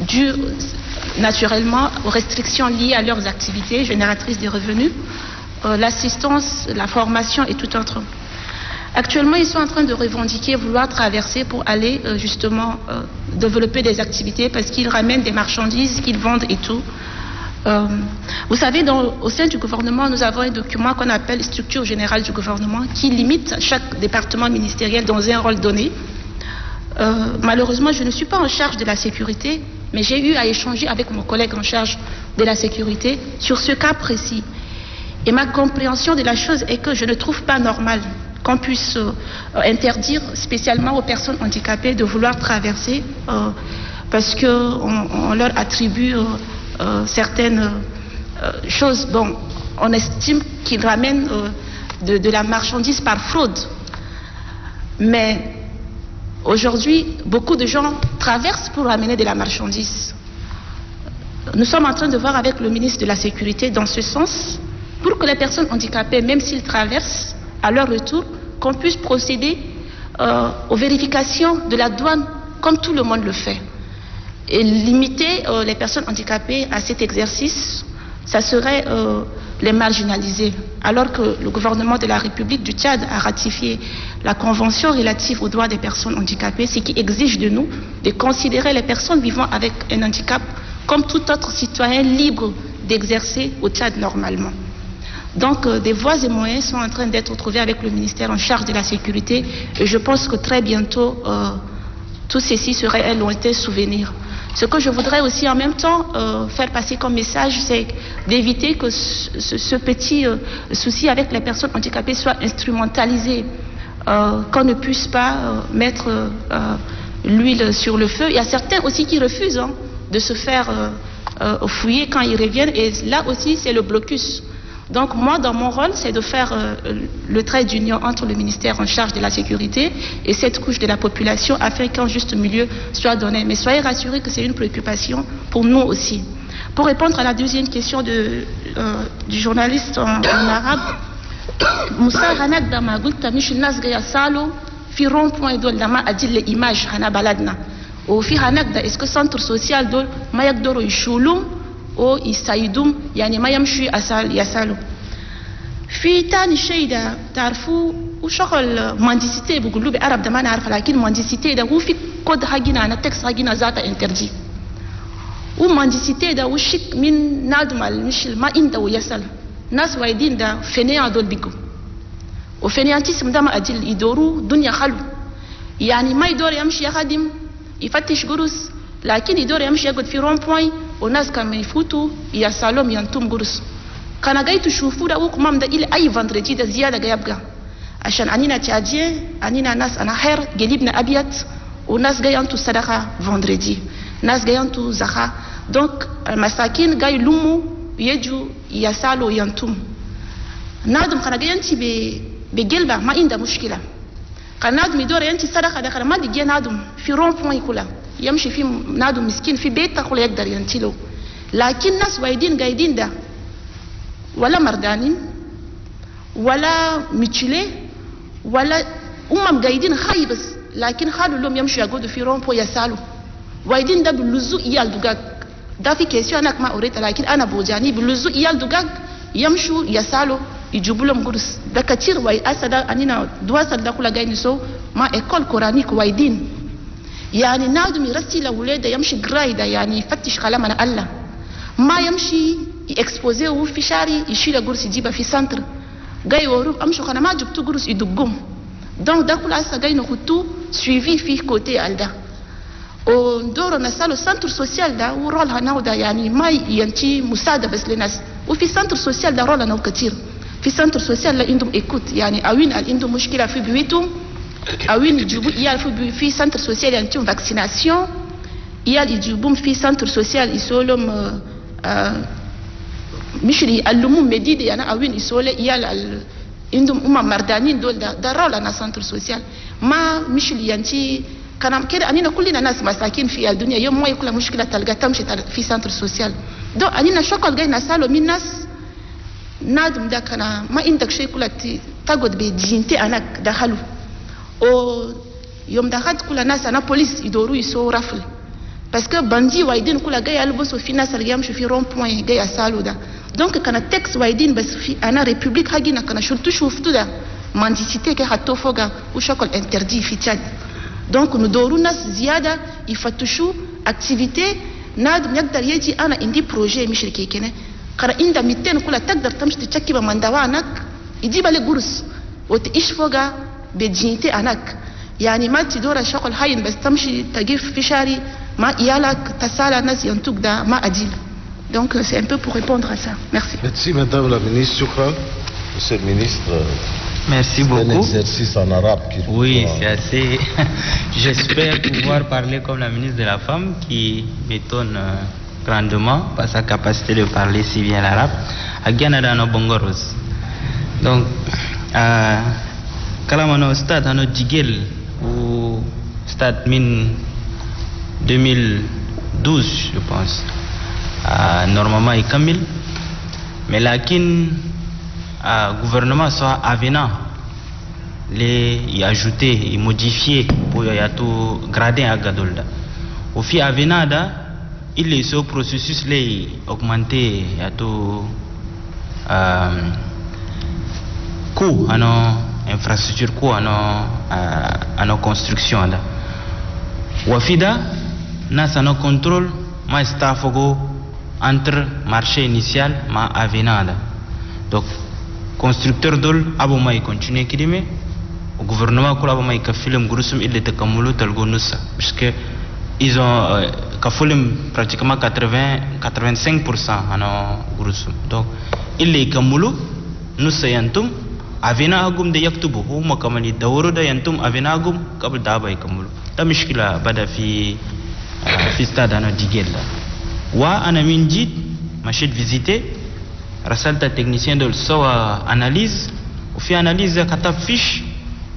due naturellement aux restrictions liées à leurs activités génératrices de revenus, l'assistance, la formation et tout autre. Actuellement, ils sont en train de revendiquer, vouloir traverser pour aller justement développer des activités parce qu'ils ramènent des marchandises qu'ils vendent et tout. Vous savez, au sein du gouvernement, nous avons un document qu'on appelle structure générale du gouvernement qui limite chaque département ministériel dans un rôle donné. Malheureusement, je ne suis pas en charge de la sécurité, mais j'ai eu à échanger avec mon collègue en charge de la sécurité sur ce cas précis. Et ma compréhension de la chose est que je ne trouve pas normal qu'on puisse interdire spécialement aux personnes handicapées de vouloir traverser parce qu'on leur attribue certaines choses. Bon, on estime qu'ils ramènent de la marchandise par fraude. Mais aujourd'hui, beaucoup de gens traversent pour ramener de la marchandise. Nous sommes en train de voir avec le ministre de la Sécurité dans ce sens pour que les personnes handicapées, même s'ils traversent, à leur retour, qu'on puisse procéder aux vérifications de la douane comme tout le monde le fait. Et limiter les personnes handicapées à cet exercice, ça serait les marginaliser. Alors que le gouvernement de la République du Tchad a ratifié la convention relative aux droits des personnes handicapées, ce qui exige de nous de considérer les personnes vivant avec un handicap comme tout autre citoyen libre d'exercer au Tchad normalement. Donc, des voies et moyens sont en train d'être trouvés avec le ministère en charge de la sécurité et je pense que très bientôt, tout ceci serait un lointain souvenir. Ce que je voudrais aussi en même temps faire passer comme message, c'est d'éviter que ce petit souci avec les personnes handicapées soit instrumentalisé, qu'on ne puisse pas mettre l'huile sur le feu. Il y a certains aussi qui refusent de se faire fouiller quand ils reviennent et là aussi c'est le blocus. Donc moi, dans mon rôle, c'est de faire le trait d'union entre le ministère en charge de la sécurité et cette couche de la population afin qu'un juste milieu soit donné. Mais soyez rassurés que c'est une préoccupation pour nous aussi. Pour répondre à la deuxième question du journaliste en arabe, Moussa Hanak Dama Gulta Michel Nasgaya Salo, fi rond-point dol Dama a dit les images Hana Baladna. Au fi Hanak da, est-ce que centre social dol Mayak Doro Ishulum او يسايدوم يعني ما يمشي يسالوا في تاني شيء ده تعرفوا وشغل مهندسيتي بيقولوا بعرب ده ما نعرف لكن مهندسيتي ده هو في كود حقنا انا تكس حقنا ذاته انترجي ومهندسيتي ده وشك من نادمال مش ما عنده ويسال ناس وايدين ده فنيا دول بيجو وفنيانتيسم ده ما اجل يدوروا دنيا خلو يعني ما يدور يمشي يخدم يفتش جروس لكن يدور يمشي يقعد في رون بوين والناس كانوا يفوتوا يا سالوم ينتم جرس كان جاي تشوفوا ده وكمان ده إلى أي فندرجي ده زيادة جاي يبقى عشان أنينا تاجي أنينا ناس أنا خير جلبنا أبيض وناس جاي أنتو صدقة فندرجي ناس جاي أنتو زخا دونك المساكين جاي لومو يجوا يسالوا ينتم نادم كان جاي أنتي بجلبة ما عنده مشكلة كان نادم يدور أنتي صدقة ده كان ما بيجي نادم في رون بوين كلها يمشي في نادو مسكين في بيت تقول يقدر ينتلو لكن ناس وايدين قايدين ده ولا مردانين ولا متشلي ولا قايدين خايبس لكن خالوا لهم يمشوا يقعدوا في رومبو يسالوا وايدين ده باللزوق يال دقاق ده في كيسيو انا ما قريت لكن انا بوجاني باللزوق يال دقاق يمشوا يسالوا يجيبوا لهم قرص ده كتير واي اسدا انينا دواسل ده كلها قايدين سو ما ايكول قرانيك وايدين يعني نادم يرسي لولاده يمشي قرايده يعني يفتش كلامنا الله ما يمشي يكسبوزيه في شاري يشيل قرص يجيبها في سنتر جاي وروب امشوا انا ما جبت قرص يدقهم دونك ده كل اسا جاي نخطو سويفي في كوتي الدا وندور نسالو سنتر سوسيال ده ورولها نودا يعني ما ينتي مساعده بس للناس وفي سنتر سوسيال ده رولها نو كتير في سنتر سوسيال لا عندهم ايكوت يعني اوين عندهم مشكله في بيوتهم اوين يجيبوا يال في سنتر سوسيال ينتيهم فاكسيناسيون يال يجيبوهم في سنتر سوسيال يسولهم مش يعلموهم مديد يعني اوين يسول يال عندهم مردانين دول ده رولا نا سنتر سوسيال ما مش ينتي كلام كده اننا كلنا ناس مساكين في الدنيا يوم ما يكون مشكله تلقى تمشي في سنتر سوسيال دو اننا شكل جاي نسالو من ناس nadum da kana ma indak shay kula ti tagod be jinte anak da halu o yom da hat kula nasa na police idoru iso rafle parce que bandi waidin kula gay albo so fina sargam fi rond point gay asaluda donc kana texte waidin bas fi ana république hagina kana shultu shuftu da mendicité ke hatto foga ou chakol interdit fi Tchad donc nous doru nas ziyada ifatushu activité nadum yakdar yeji ana indi projet mishirke kene kara inda mitten kula taqdar tamshi tchakki ba mandawanak ijiba le gurs وتعيش فوقها بجينتي أناك يعني ما تدور شغل هاين بس تمشي تقف في شاري ما إيالك تسالى ناس ينتوك ده ما أديل donc c'est un peu pour répondre à ça merci. Merci madame la ministre. Shukran monsieur le ministre. Merci beaucoup. C'est un exercice en arabe qui oui c'est assez j'espère pouvoir parler comme la ministre de la femme qui m'étonne grandement par sa capacité de parler si bien l'arabe Agiana dano bongoros donc kalamano stade hano jigel ou stade min 2012 je pense normalement il kamil mais lakin gouvernement soit avenant les y ajouter y modifier pour y a tout gradé à gadolda au fi avenada il est ce processus les augmenter y a tout coût à nos infrastructures coût à nos constructions là wafida na ça nos contrôle ma stafogo entre marché initial ma avenada donc constructeur dol abo may continuer kidime au gouvernement ko abo may ka film grusum il était kamulu talgo nusa parce que ils ont kafulim pratiquement 85% ano grusum donc il est kamulu nusa yantum avena agum de yaktubu huma kamani dawro da yantum avena agum qabl daba yakamulu la mishkila bada fi stade ano digella wa ana min jit machid visiter rasalta technicien de sawa analyse ou fi analyse kata fiche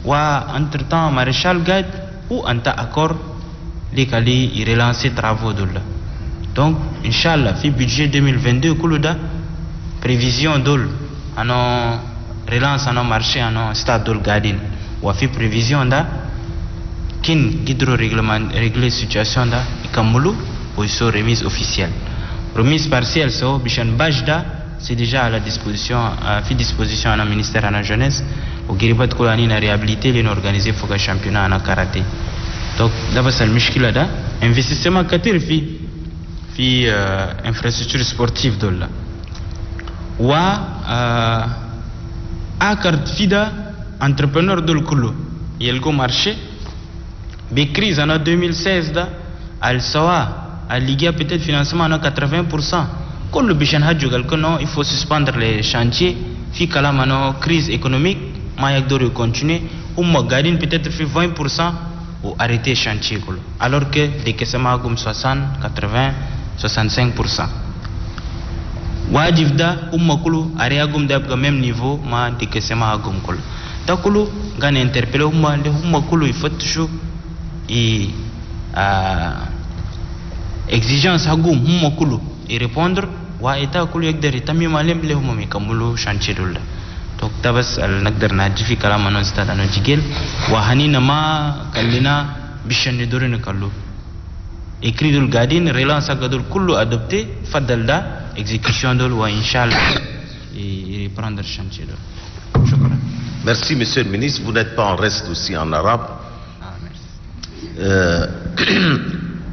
wa entre temps maréchal guide ou anta accord les kali i relancer travaux de là donc inchallah fi budget 2022 kuluda prévision dol ano relance ano marché ano stade dol gadin wa fi prévision da kin gidro règlement régler situation da ikamulu ou so remise officielle remise partielle so bishan bajda c'est déjà à la disposition fi disposition à la ministère à la jeunesse au giribat kolani na réhabiliter les organiser foga championnat en karaté donc d'abord c'est le mishkila da investissement katir fi infrastructure sportive dolla wa akard fida entrepreneur dol kullu yelgo marché be crise en 2016 da al sawa à Ligue peut-être financement à 80%. Quand le Bichan Hadjougal, il faut suspendre les chantiers, fi kalamano crise économique, mayak doit continuer, ou magadin peut-être fait 20% ou arrêter chantier. Alors que des caissements comme 60, 80, 65%. Wajivda, ou makulu, areagum d'abga même niveau, ma des caissements agum kol. Takulu, gan interpellé, ou makulu, il faut toujours, et exigence hagum humma kulu et répondre wa eta kulu yakdari tammi malem le humma mi kamulu chantier dolla donc tabas al nagdar na jifi kala manon stade no jigel wa hanina ma kallina bishan dorina kallu écrit dul gadin relance gadul kullu adopté fadalda exécution dol wa inchallah et reprendre chantier dol shukran. Merci monsieur le ministre, vous n'êtes pas en reste aussi en arabe. Merci.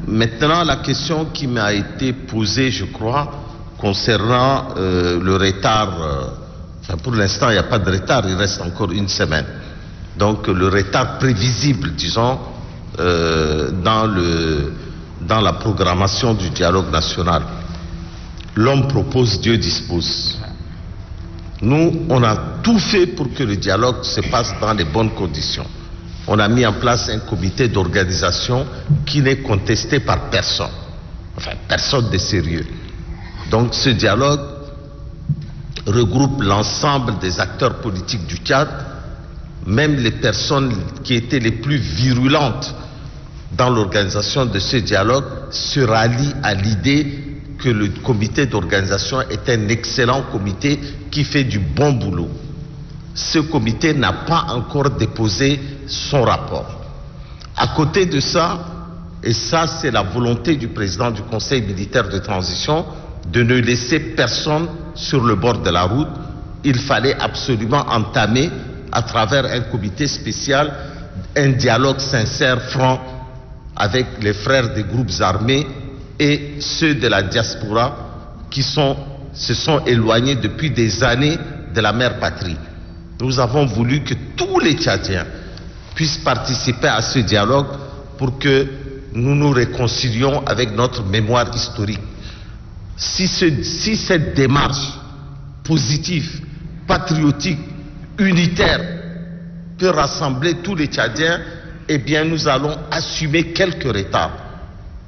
Maintenant, la question qui m'a été posée, je crois, concernant le retard, pour l'instant, il n'y a pas de retard, il reste encore une semaine. Donc, le retard prévisible, disons, dans la programmation du dialogue national. L'homme propose, Dieu dispose. Nous, on a tout fait pour que le dialogue se passe dans les bonnes conditions. On a mis en place un comité d'organisation qui n'est contesté par personne. Enfin, personne de sérieux. Donc ce dialogue regroupe l'ensemble des acteurs politiques du Tchad, même les personnes qui étaient les plus virulentes dans l'organisation de ce dialogue se rallient à l'idée que le comité d'organisation est un excellent comité qui fait du bon boulot. Ce comité n'a pas encore déposé son rapport. À côté de ça, et ça c'est la volonté du président du Conseil militaire de transition, de ne laisser personne sur le bord de la route, il fallait absolument entamer, à travers un comité spécial, un dialogue sincère, franc, avec les frères des groupes armés et ceux de la diaspora qui se sont éloignés depuis des années de la mère patrie. Nous avons voulu que tous les Tchadiens puissent participer à ce dialogue pour que nous nous réconcilions avec notre mémoire historique. Si cette démarche positive, patriotique, unitaire peut rassembler tous les Tchadiens, eh bien nous allons assumer quelques retards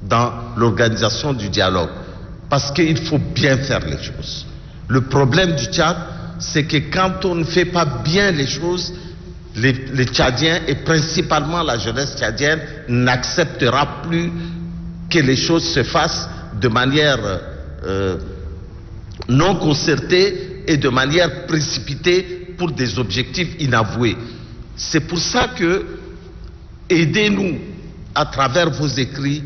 dans l'organisation du dialogue. Parce qu'il faut bien faire les choses. Le problème du Tchad, c'est que quand on ne fait pas bien les choses, les Tchadiens et principalement la jeunesse tchadienne n'acceptera plus que les choses se fassent de manière non concertée et de manière précipitée pour des objectifs inavoués. C'est pour ça que aidez-nous à travers vos écrits,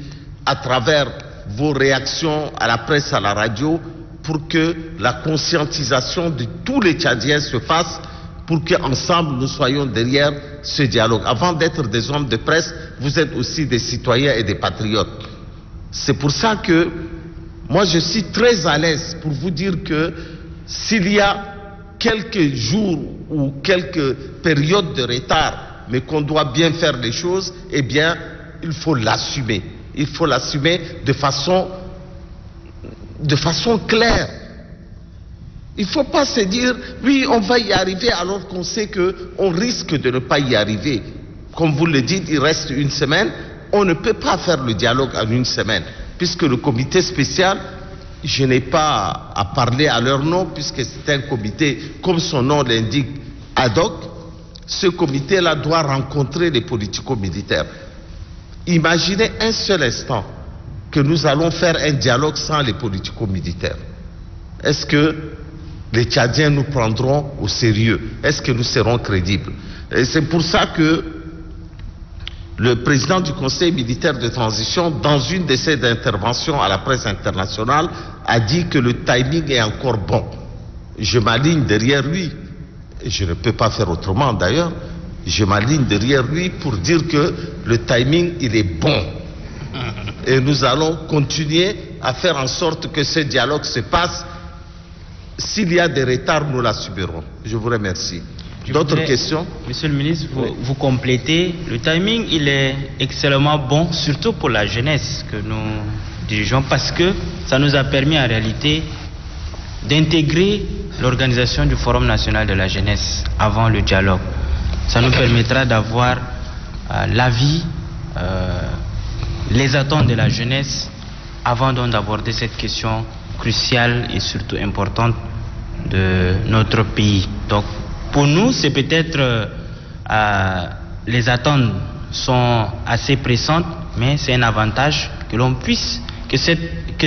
à travers vos réactions à la presse, à la radio, pour que la conscientisation de tous les Tchadiens se fasse, pour qu'ensemble nous soyons derrière ce dialogue. Avant d'être des hommes de presse, vous êtes aussi des citoyens et des patriotes. C'est pour ça que moi je suis très à l'aise pour vous dire que s'il y a quelques jours ou quelques périodes de retard, mais qu'on doit bien faire les choses, eh bien il faut l'assumer. Il faut l'assumer de façon claire. Il ne faut pas se dire, oui, on va y arriver alors qu'on sait qu'on risque de ne pas y arriver. Comme vous le dites, il reste une semaine. On ne peut pas faire le dialogue en une semaine, puisque le comité spécial, je n'ai pas à parler à leur nom, puisque c'est un comité, comme son nom l'indique, ad hoc. Ce comité-là doit rencontrer les politico-militaires. Imaginez un seul instant que nous allons faire un dialogue sans les politico-militaires. Est-ce que les Tchadiens nous prendront au sérieux? Est-ce que nous serons crédibles? Et c'est pour ça que le président du Conseil militaire de transition, dans une de ses interventions à la presse internationale, a dit que le timing est encore bon. Je m'aligne derrière lui. Et je ne peux pas faire autrement d'ailleurs. Je m'aligne derrière lui pour dire que le timing, il est bon. Et nous allons continuer à faire en sorte que ce dialogue se passe. S'il y a des retards, nous l'assumerons. Je vous remercie. D'autres questions? Monsieur le ministre, vous complétez. Le timing, il est excellemment bon, surtout pour la jeunesse que nous dirigeons, parce que ça nous a permis en réalité d'intégrer l'organisation du Forum national de la jeunesse avant le dialogue. Ça nous permettra d'avoir l'avis, les attentes de la jeunesse avant donc d'aborder cette question cruciale et surtout importante de notre pays. Donc pour nous, c'est peut-être les attentes sont assez pressantes, mais c'est un avantage que l'on puisse, que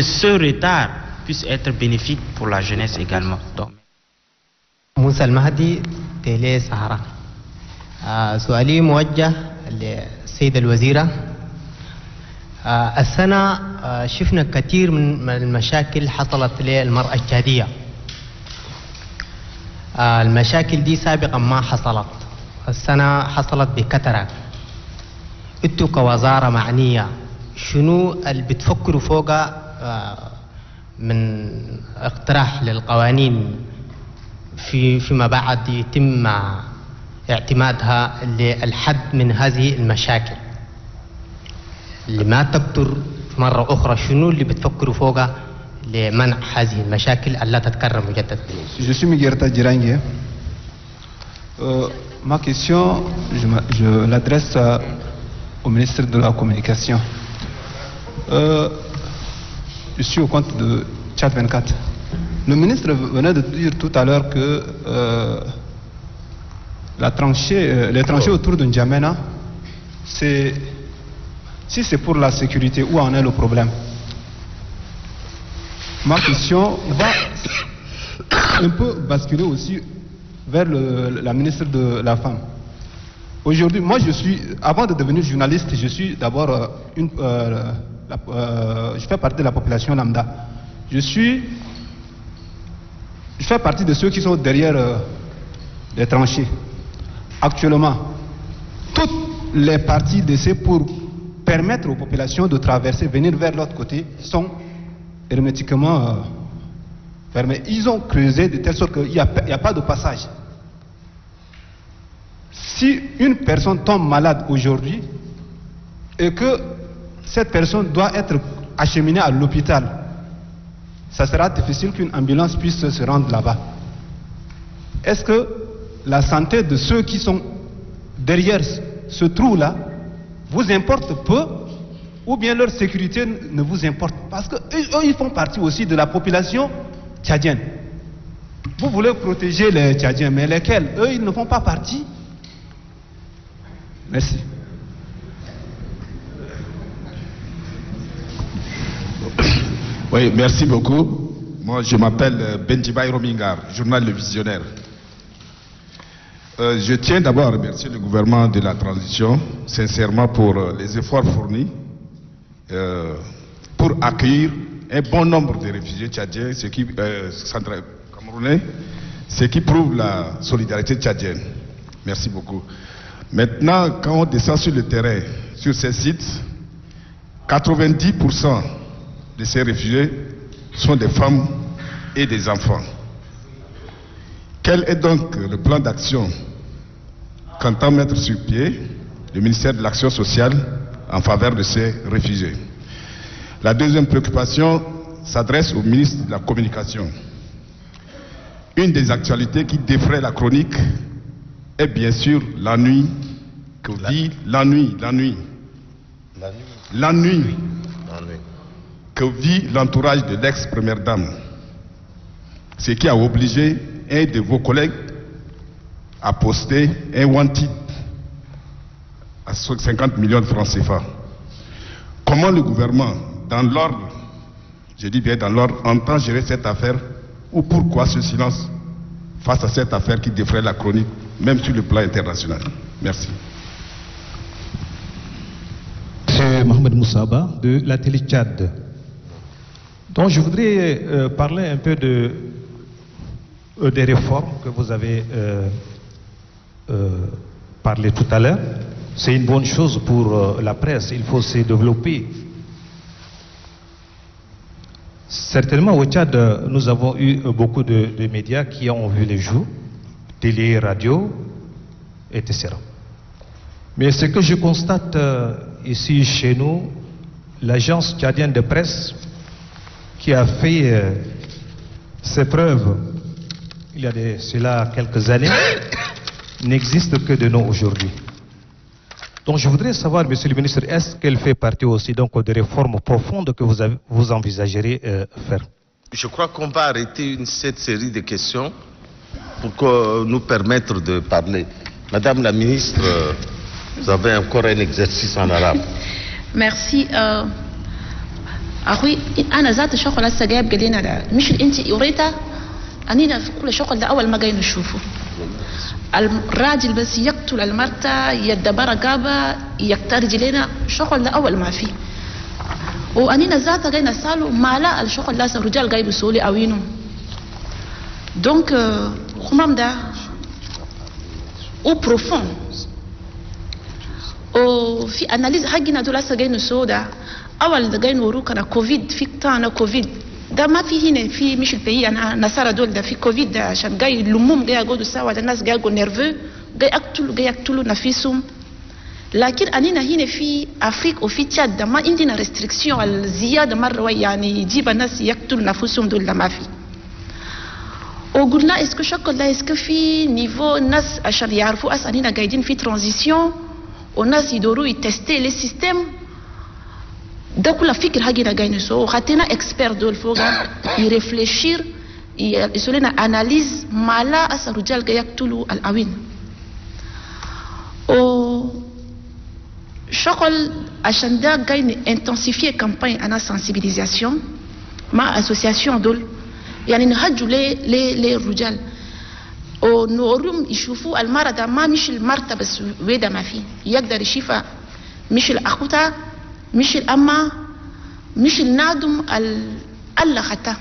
ce retard puisse être bénéfique pour la jeunesse également. Donc. موسى المهدي تيلي سهرة. سؤالي موجه للسيدة الوزيرة. السنة شفنا كثير من المشاكل حصلت للمرأة التشادية. المشاكل دي سابقا ما حصلت، السنة حصلت بكثرة. انتوا كوزارة معنية شنو اللي بتفكروا فوقها من اقتراح للقوانين فيما بعد يتم اعتمادها للحد من هذه المشاكل اللي ما تكتر مرة أخرى؟ شنو اللي بتفكروا فوقها لمنع هذه المشاكل ألا تتكرر مجددا؟ Je suis Miguerta Djirangue. Ma question, je l'adresse au ministre de la Communication. Je suis au compte de Tchad 24. Le ministre venait de dire tout à l'heure que les tranchées autour de N'Djamena, si c'est pour la sécurité, où en est le problème? ma question va un peu basculer aussi vers la ministre de la Femme. Aujourd'hui, moi avant de devenir journaliste, je suis d'abord je fais partie de la population lambda. Je fais partie de ceux qui sont derrière les tranchées. Actuellement, toutes les parties d'essai pour permettre aux populations de traverser, venir vers l'autre côté, sont hermétiquement fermées. Ils ont creusé de telle sorte qu'il n'y a pas de passage. Si une personne tombe malade aujourd'hui et que cette personne doit être acheminée à l'hôpital, ça sera difficile qu'une ambulance puisse se rendre là-bas. Est-ce que la santé de ceux qui sont derrière ce trou-là vous importe peu, ou bien leur sécurité ne vous importe? Parce qu'eux, ils font partie aussi de la population tchadienne. Vous voulez protéger les Tchadiens, mais lesquels? Eux, ils ne font pas partie. Merci. Oui, merci beaucoup. Moi, je m'appelle Benjibaï Romingar, journal Le Visionnaire. Je tiens d'abord à remercier le gouvernement de la transition, sincèrement, pour les efforts fournis pour accueillir un bon nombre de réfugiés tchadiens, camerounais, ce qui prouve la solidarité tchadienne. Merci beaucoup. Maintenant, quand on descend sur le terrain, sur ces sites, 90% de ces réfugiés sont des femmes et des enfants. Quel est donc le plan d'action qu'entend mettre sur pied le ministère de l'Action sociale en faveur de ces réfugiés? La deuxième préoccupation s'adresse au ministre de la Communication. Une des actualités qui défraie la chronique est bien sûr l'ennui que vit l'entourage de l'ex-première dame. Ce qui a obligé un de vos collègues à poster un wanted à 50 millions de francs CFA. Comment le gouvernement, dans l'ordre, je dis bien dans l'ordre, entend gérer cette affaire, ou pourquoi ce silence face à cette affaire qui défraie la chronique, même sur le plan international? Merci. C'est Mohamed Moussaba de la télé Tchad. Donc je voudrais parler un peu des réformes que vous avez parlé tout à l'heure. C'est une bonne chose pour la presse, il faut se développer. Certainement au Tchad, nous avons eu beaucoup de médias qui ont vu les jours, télé, radio, etc. Mais ce que je constate ici chez nous, l'agence tchadienne de presse qui a fait ses preuves il y a cela quelques années, n'existe que de nous aujourd'hui. Donc je voudrais savoir, Monsieur le ministre, est-ce qu'elle fait partie aussi donc des réformes profondes que vous envisagerez faire? Je crois qu'on va arrêter cette série de questions pour nous permettre de parler. Madame la ministre, vous avez encore un exercice en arabe. Merci. أخوي أنا ذات الشغل لسه جايب قلينا ده مش أنت يوريتا أنينا في كل شغل ده أول ما جاي نشوفه الراجل بس يقتل المرأة يدبر رقابة يقتل رجلينا شغل ده أول ما فيه وأنينا ذات جاي نسأله ما لا الشغل ده الرجال جاي بسولي أوينه دونك خمام ده أو بروفون وفي أناليز حقنا دول لسه جاي نسوده أول ده جاي نوروك أنا كوفيد في قطعنا كوفيد ده ما في هنا في مش البيئة أنا نصارى دول ده في كوفيد ده عشان جاي اللموم جاي يقعدوا سوا ده الناس جاي يقعدوا نيرفو جاي يقتلوا نفسهم لكن أنينا هنا في أفريقيا وفي تشاد ده ما عندنا ريستريكسيون الزيادة مرة يعني يجيب الناس يقتلوا نفسهم دول ده ما في وقلنا اسكو شكل ده اسكو في نيفو الناس عشان يعرفوا أنينا قاعدين في ترانزيسيون والناس يدوروا يتستي لي سيستم ده كل فكر هاجينا جاي نسوي وخدنا اكسبير دول فوقا يرفليشير يسوي لنا اناليز ما لا اثر الرجال جاي يقتلوا الاوين و شغل عشان ده جاي انتنسيفي كامباني انا سنسيبيليزاسيون ma association dول يعني نهجوا للرجال ونورهم يشوفوا المرأة ده ما مش المرأة بس ويدا ما فيه يقدر يشوفها مش الأخوتا مش الأمة مش النادم الله خطا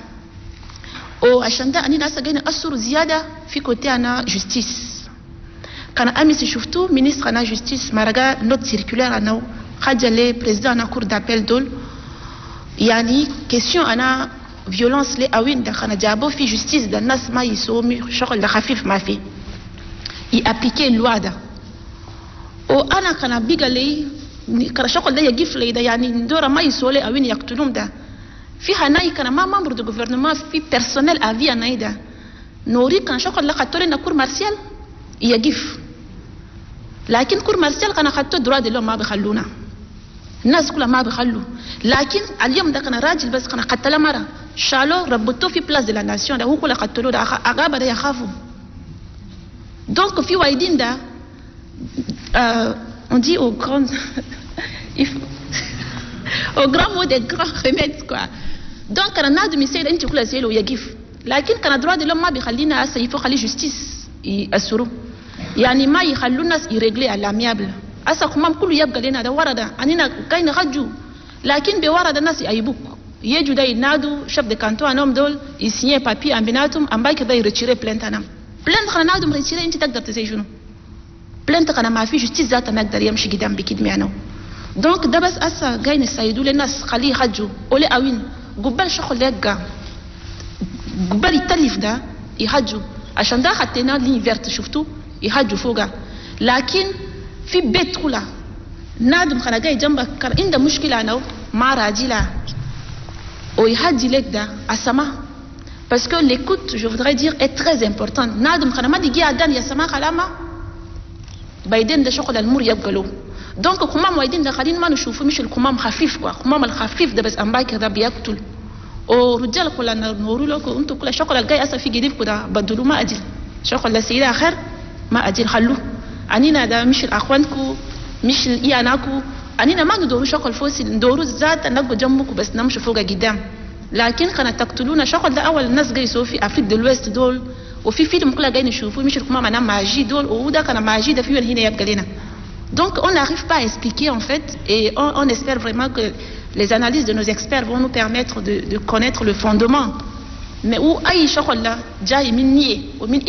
وعشان ده أنا ناس جايين أثروا زيادة في كوتي أنا جستيس كان أمس شفتو مينيستر أنا جستيس مرقا نوت سيركولير أنا خرج لي بريزيدان أنا كور دابيل دول يعني كيسيون أنا فيولانس لي أوين ده كان جابو في جستيس ده الناس ما يسومي شغل ده خفيف ما في يأبليكي اللوا ده وأنا كان بيجا لي كان شغل ده يجيف لي ده يعني ندورة ما يسولي أوين يقتلون ده في هناي كان ما ممبر دو غوفرنمان في بيرسونيل افي هناي ده نوري كان شغل لقتلنا كور مارسيال يجيف لكن كور مارسيال كان خدتو دروا دي ما بيخلونا الناس كلها ما بيخلوا لكن اليوم ده كان راجل بس كان قتل مرة شالو ربطوه في بلاس دي لا ناسيون ده هو كله قتلوه ده أغابة ده يخافوا دونك في وايدين ده on dit au grand au grand mot des grands remèdes quoi donc كان نادم يسير انت كلها سيلو يجيف لكن كان دروا دي ما بيخلينا هسه يفو خلي جوستيس يأسروا يعني ما يخلوا الناس يرجلي على الاميابل هسه كمان كله يبقى لنا ده ورا ده اننا كاين خجو لكن بورا ده الناس يعيبوك يجوا ده ينادوا شاف دي كانتو انهم دول يسيني بابي ام بيناتهم ام بايك ده يريتشيري بلانت انا بلانت خلينا نادم ريتشيري انت تقدر تسوي شنو بلانت كان ما في جوستيس ذاتها ما يقدر يمشي قدام بكيد معنا دونك ده بس هسه جايين يسايدوا للناس خليه يخجوا ولا اوين قبل شغل لقى قبل يتلف ده يهجوا عشان ده حطينا لين فيرت شفتوا يهجوا فوقها لكن في بيت كلها نادم خنا جاي جنبك كان عنده مشكله انا مع راجلها ويهدي لك ده السماء parce que l'écoute je voudrais dire est très importante نادم خنا ما دي عدان يا سماء كلامه بايدين ده شغل المور يبقى له دونك كمام وايدين ده خلينا ما نشوفه مش الكمام خفيف كوا كمام الخفيف ده بس امبايك ده بيقتل ورجال كلنا نورو لكم انتم كل شغل الجاي اسا في جديد كده بدلوا ما اجل شغل السيده اخر ما اجل خلوه انينا ده مش الاخوانكم مش اياناكو انينا ما ندورو شغل فوسيل ندورو ذات نقو جنبكم بس نمشي فوق قدام لكن كانت تقتلونا شغل ده اول الناس جاي يسووا في افريقيا الويست دول وفي فيلم كلها جايين يشوفوا مش الكمام انا ماجي دول وده كان ماجي ده في هنا يبقى لنا donc on n'arrive pas à expliquer en fait et on espère vraiment que les analyses de nos experts vont nous permettre de connaître le fondement mais où اي شغل لا جاي من نيه ومن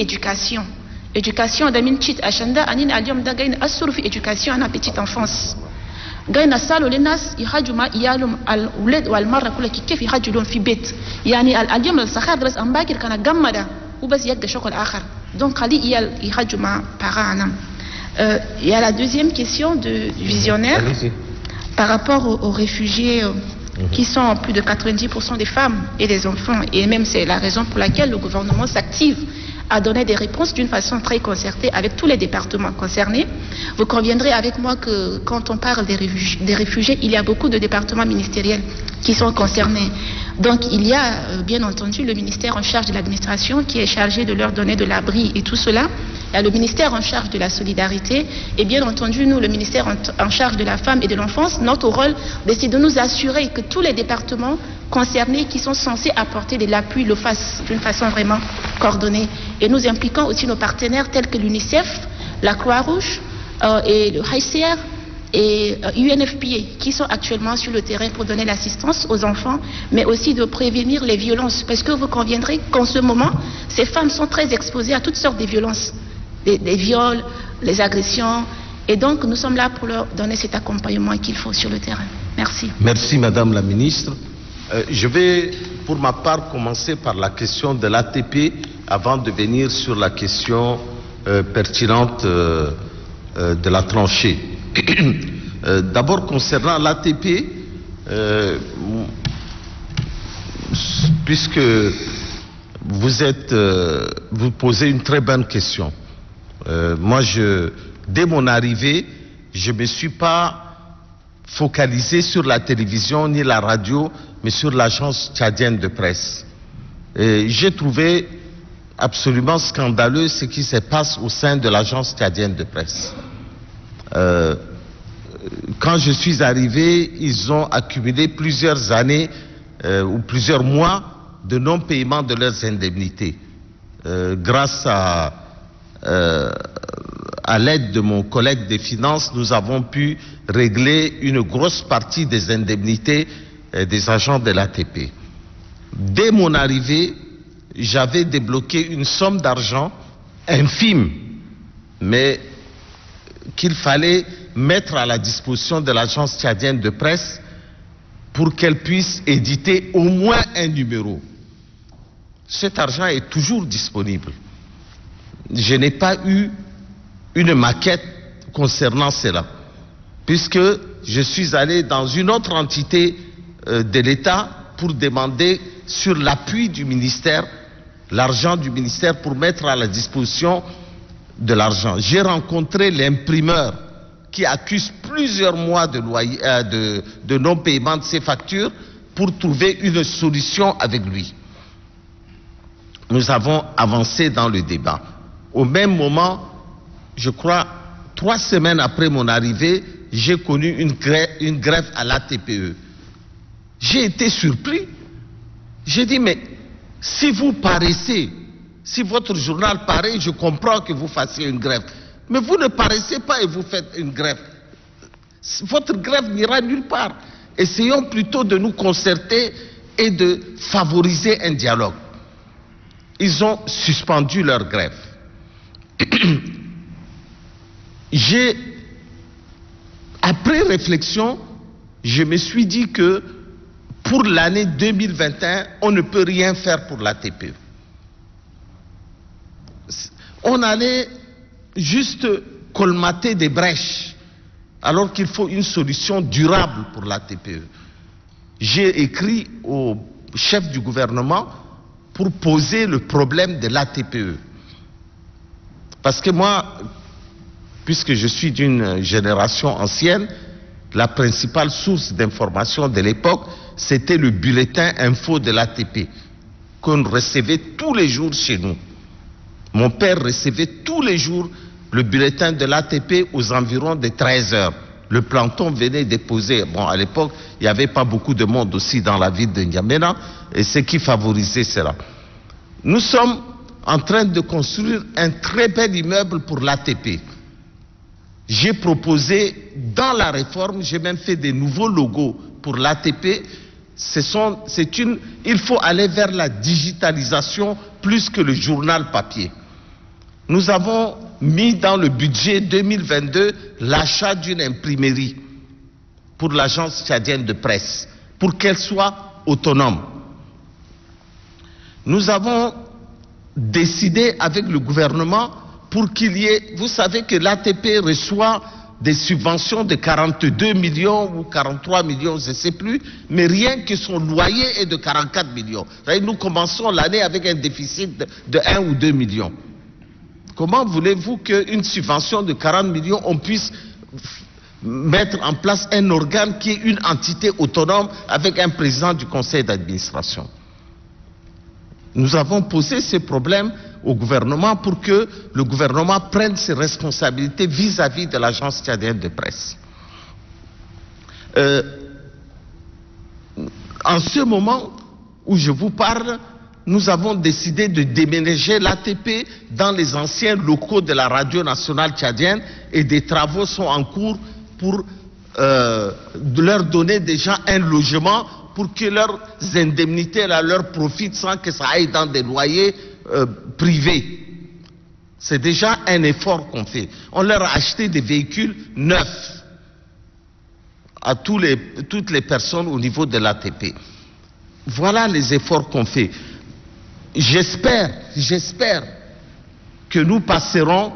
éducation ده من تشيت عشان ده اننا اليوم ده جايين نأثروا في éducation انا petite enfance جايين نسالوا للناس يحاجوا ما ايالهم الاولاد والمره كلها كيف يحاجوا لهم في بيت يعني اليوم الصخار ده بس امباكر كان جمده وبس يلقى شغل اخر donc خلي ايال يحاجوا مع parents il y a la deuxième question de visionnaire par rapport aux réfugiés qui sont plus de 90% des femmes et des enfants et même c'est la raison pour laquelle le gouvernement s'active à donner des réponses d'une façon très concertée avec tous les départements concernés. Vous conviendrez avec moi que quand on parle des réfugiés, il y a beaucoup de départements ministériels qui sont concernés. Donc il y a bien entendu le ministère en charge de l'administration qui est chargé de leur donner de l'abri et tout cela. Il y a le ministère en charge de la solidarité et bien entendu nous, le ministère en charge de la femme et de l'enfance, notre rôle c'est de nous assurer que tous les départements concernés qui sont censés apporter de l'appui le fassent d'une façon vraiment coordonnée. Et nous impliquons aussi nos partenaires tels que l'UNICEF, la Croix-Rouge et le HCR et UNFPA qui sont actuellement sur le terrain pour donner l'assistance aux enfants, mais aussi de prévenir les violences. Parce que vous conviendrez qu'en ce moment, ces femmes sont très exposées à toutes sortes de violences, des viols, les agressions. Et donc, nous sommes là pour leur donner cet accompagnement qu'il faut sur le terrain. Merci. Merci, Madame la Ministre. Je vais, pour ma part, commencer par la question de l'ATP avant de venir sur la question pertinente de la tranchée. D'abord, concernant l'ATP, puisque vous posez une très bonne question. Moi, dès mon arrivée, je ne me suis pas focalisé sur la télévision ni la radio, mais sur l'agence tchadienne de presse. J'ai trouvé absolument scandaleux ce qui se passe au sein de l'agence tchadienne de presse. Quand je suis arrivé, ils ont accumulé plusieurs années ou plusieurs mois de non-paiement de leurs indemnités. Grâce à l'aide de mon collègue des finances, nous avons pu régler une grosse partie des indemnités des agents de l'ATP. Dès mon arrivée, j'avais débloqué une somme d'argent infime, mais qu'il fallait mettre à la disposition de l'agence tchadienne de presse pour qu'elle puisse éditer au moins un numéro. Cet argent est toujours disponible. Je n'ai pas eu une maquette concernant cela, puisque je suis allé dans une autre entité de l'État pour demander sur l'appui du ministère, l'argent du ministère pour mettre à la disposition de l'argent. J'ai rencontré l'imprimeur qui accuse plusieurs mois de non-paiement de ses factures pour trouver une solution avec lui. Nous avons avancé dans le débat. Au même moment, je crois, 3 semaines après mon arrivée, j'ai connu une grève à l'ATPE. J'ai été surpris. J'ai dit, mais si vous paraissez, si votre journal paraît, je comprends que vous fassiez une grève. Mais vous ne paraissez pas et vous faites une grève. Votre grève n'ira nulle part. Essayons plutôt de nous concerter et de favoriser un dialogue. Ils ont suspendu leur grève. Après réflexion, je me suis dit que pour l'année 2021, on ne peut rien faire pour l'ATPE. On allait juste colmater des brèches, alors qu'il faut une solution durable pour l'ATPE. J'ai écrit au chef du gouvernement pour poser le problème de l'ATPE. Parce que moi, puisque je suis d'une génération ancienne, la principale source d'information de l'époque, c'était le bulletin info de l'ATP, qu'on recevait tous les jours chez nous. Mon père recevait tous les jours le bulletin de l'ATP aux environs de 13 heures. Le planton venait déposer. Bon, à l'époque, il n'y avait pas beaucoup de monde aussi dans la ville de N'Djamena, et ce qui favorisait cela. Nous sommes en train de construire un très bel immeuble pour l'ATP. J'ai proposé, dans la réforme, j'ai même fait des nouveaux logos pour l'ATP. Il faut aller vers la digitalisation plus que le journal papier. Nous avons mis dans le budget 2022 l'achat d'une imprimerie pour l'agence tchadienne de presse, pour qu'elle soit autonome. Nous avons décidé avec le gouvernement pour qu'il y ait... Vous savez que l'ATP reçoit des subventions de 42 millions ou 43 millions, je ne sais plus, mais rien que son loyer est de 44 millions. Nous commençons l'année avec un déficit de 1 ou 2 millions. Comment voulez-vous qu'une subvention de 40 millions, on puisse mettre en place un organe qui est une entité autonome avec un président du conseil d'administration? Nous avons posé ces problèmes au gouvernement pour que le gouvernement prenne ses responsabilités vis-à-vis de l'agence tchadienne de presse. En ce moment où je vous parle, nous avons décidé de déménager l'ATP dans les anciens locaux de la radio nationale tchadienne et des travaux sont en cours pour leur donner déjà un logement pour que leurs indemnités leur profitent sans que ça aille dans des loyers privés. C'est déjà un effort qu'on fait. On leur a acheté des véhicules neufs à toutes les personnes au niveau de l'ATP. Voilà les efforts qu'on fait. J'espère que nous passerons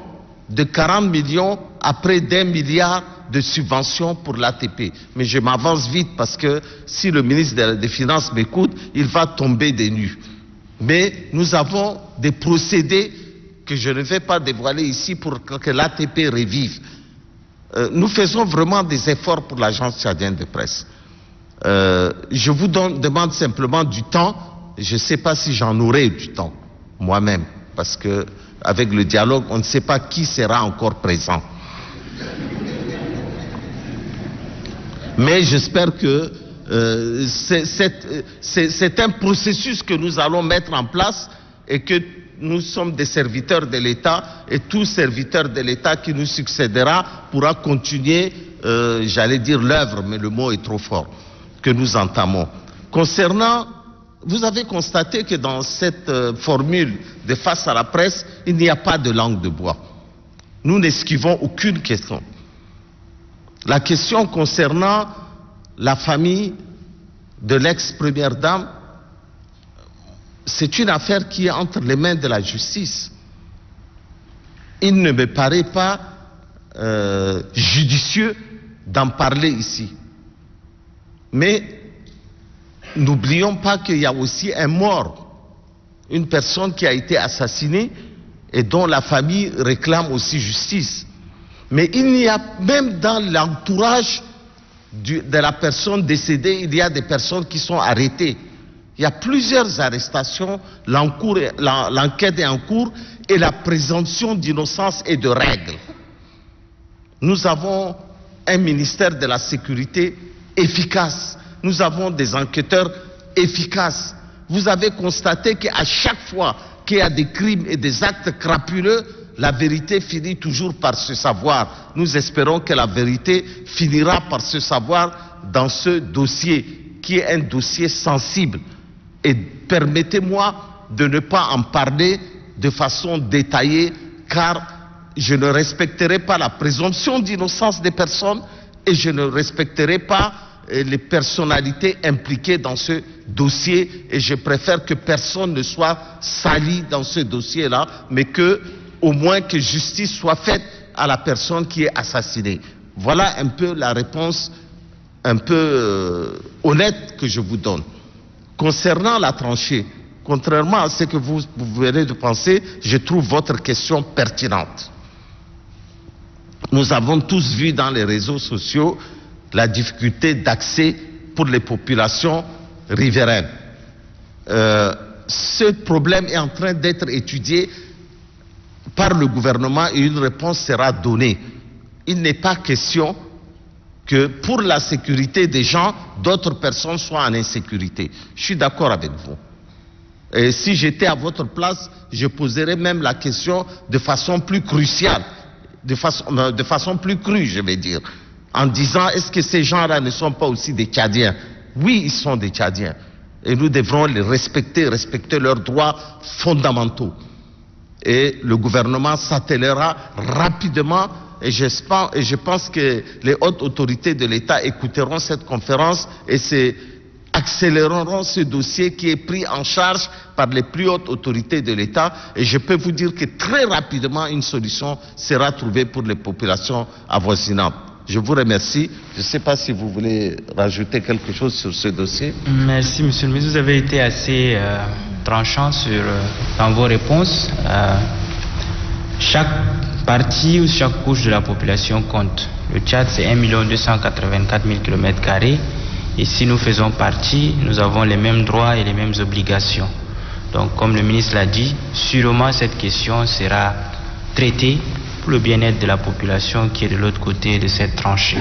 de 40 millions à près d'1 milliard de subventions pour l'ATP. Mais je m'avance vite parce que si le ministre des Finances m'écoute, il va tomber des nues. Mais nous avons des procédés que je ne vais pas dévoiler ici pour que l'ATP revive. Nous faisons vraiment des efforts pour l'agence tchadienne de presse. Je vous demande simplement du temps. Je ne sais pas si j'en aurai du temps, moi-même, parce que avec le dialogue, on ne sait pas qui sera encore présent. Mais j'espère que C'est un processus que nous allons mettre en place et que nous sommes des serviteurs de l'État et tout serviteur de l'État qui nous succédera pourra continuer, j'allais dire l'œuvre, mais le mot est trop fort, que nous entamons. Concernant, vous avez constaté que dans cette formule de face à la presse, il n'y a pas de langue de bois. Nous n'esquivons aucune question. La question concernant la famille de l'ex-première dame, c'est une affaire qui est entre les mains de la justice. Il ne me paraît pas judicieux d'en parler ici. Mais n'oublions pas qu'il y a aussi un mort, une personne qui a été assassinée et dont la famille réclame aussi justice. Mais il y a même dans l'entourage de la personne décédée, il y a des personnes qui sont arrêtées. Il y a plusieurs arrestations, l'enquête est en cours et la présomption d'innocence est de règle. Nous avons un ministère de la sécurité efficace. Nous avons des enquêteurs efficaces. Vous avez constaté qu'à chaque fois qu'il y a des crimes et des actes crapuleux, la vérité finit toujours par se savoir. Nous espérons que la vérité finira par se savoir dans ce dossier, qui est un dossier sensible. Et permettez-moi de ne pas en parler de façon détaillée, car je ne respecterai pas la présomption d'innocence des personnes et je ne respecterai pas les personnalités impliquées dans ce dossier, et je préfère que personne ne soit sali dans ce dossier-là, mais que au moins que justice soit faite à la personne qui est assassinée. Voilà un peu la réponse un peu honnête que je vous donne. Concernant la tranchée, contrairement à ce que vous venez de penser, je trouve votre question pertinente. Nous avons tous vu dans les réseaux sociaux la difficulté d'accès pour les populations riveraines. Ce problème est en train d'être étudié par le gouvernement et une réponse sera donnée. Il n'est pas question que pour la sécurité des gens, d'autres personnes soient en insécurité. Je suis d'accord avec vous. Et si j'étais à votre place, je poserais même la question de façon plus cruciale, de façon plus crue, je vais dire, en disant, est-ce que ces gens-là ne sont pas aussi des Tchadiens? Oui, ils sont des Tchadiens. Et nous devrons les respecter leurs droits fondamentaux. Et le gouvernement s'attellera rapidement, et je pense que les hautes autorités de l'État écouteront cette conférence et accéléreront ce dossier qui est pris en charge par les plus hautes autorités de l'État. Et je peux vous dire que très rapidement, une solution sera trouvée pour les populations avoisinantes. Je vous remercie. Je ne sais pas si vous voulez rajouter quelque chose sur ce dossier. Merci, monsieur le ministre. Vous avez été assez tranchant dans vos réponses. Chaque partie ou chaque couche de la population compte. Le Tchad, c'est 1 284 000 km². Et si nous faisons partie, nous avons les mêmes droits et les mêmes obligations. Donc, comme le ministre l'a dit, sûrement cette question sera traitée pour le bien-être de la population qui est de l'autre côté de cette tranchée.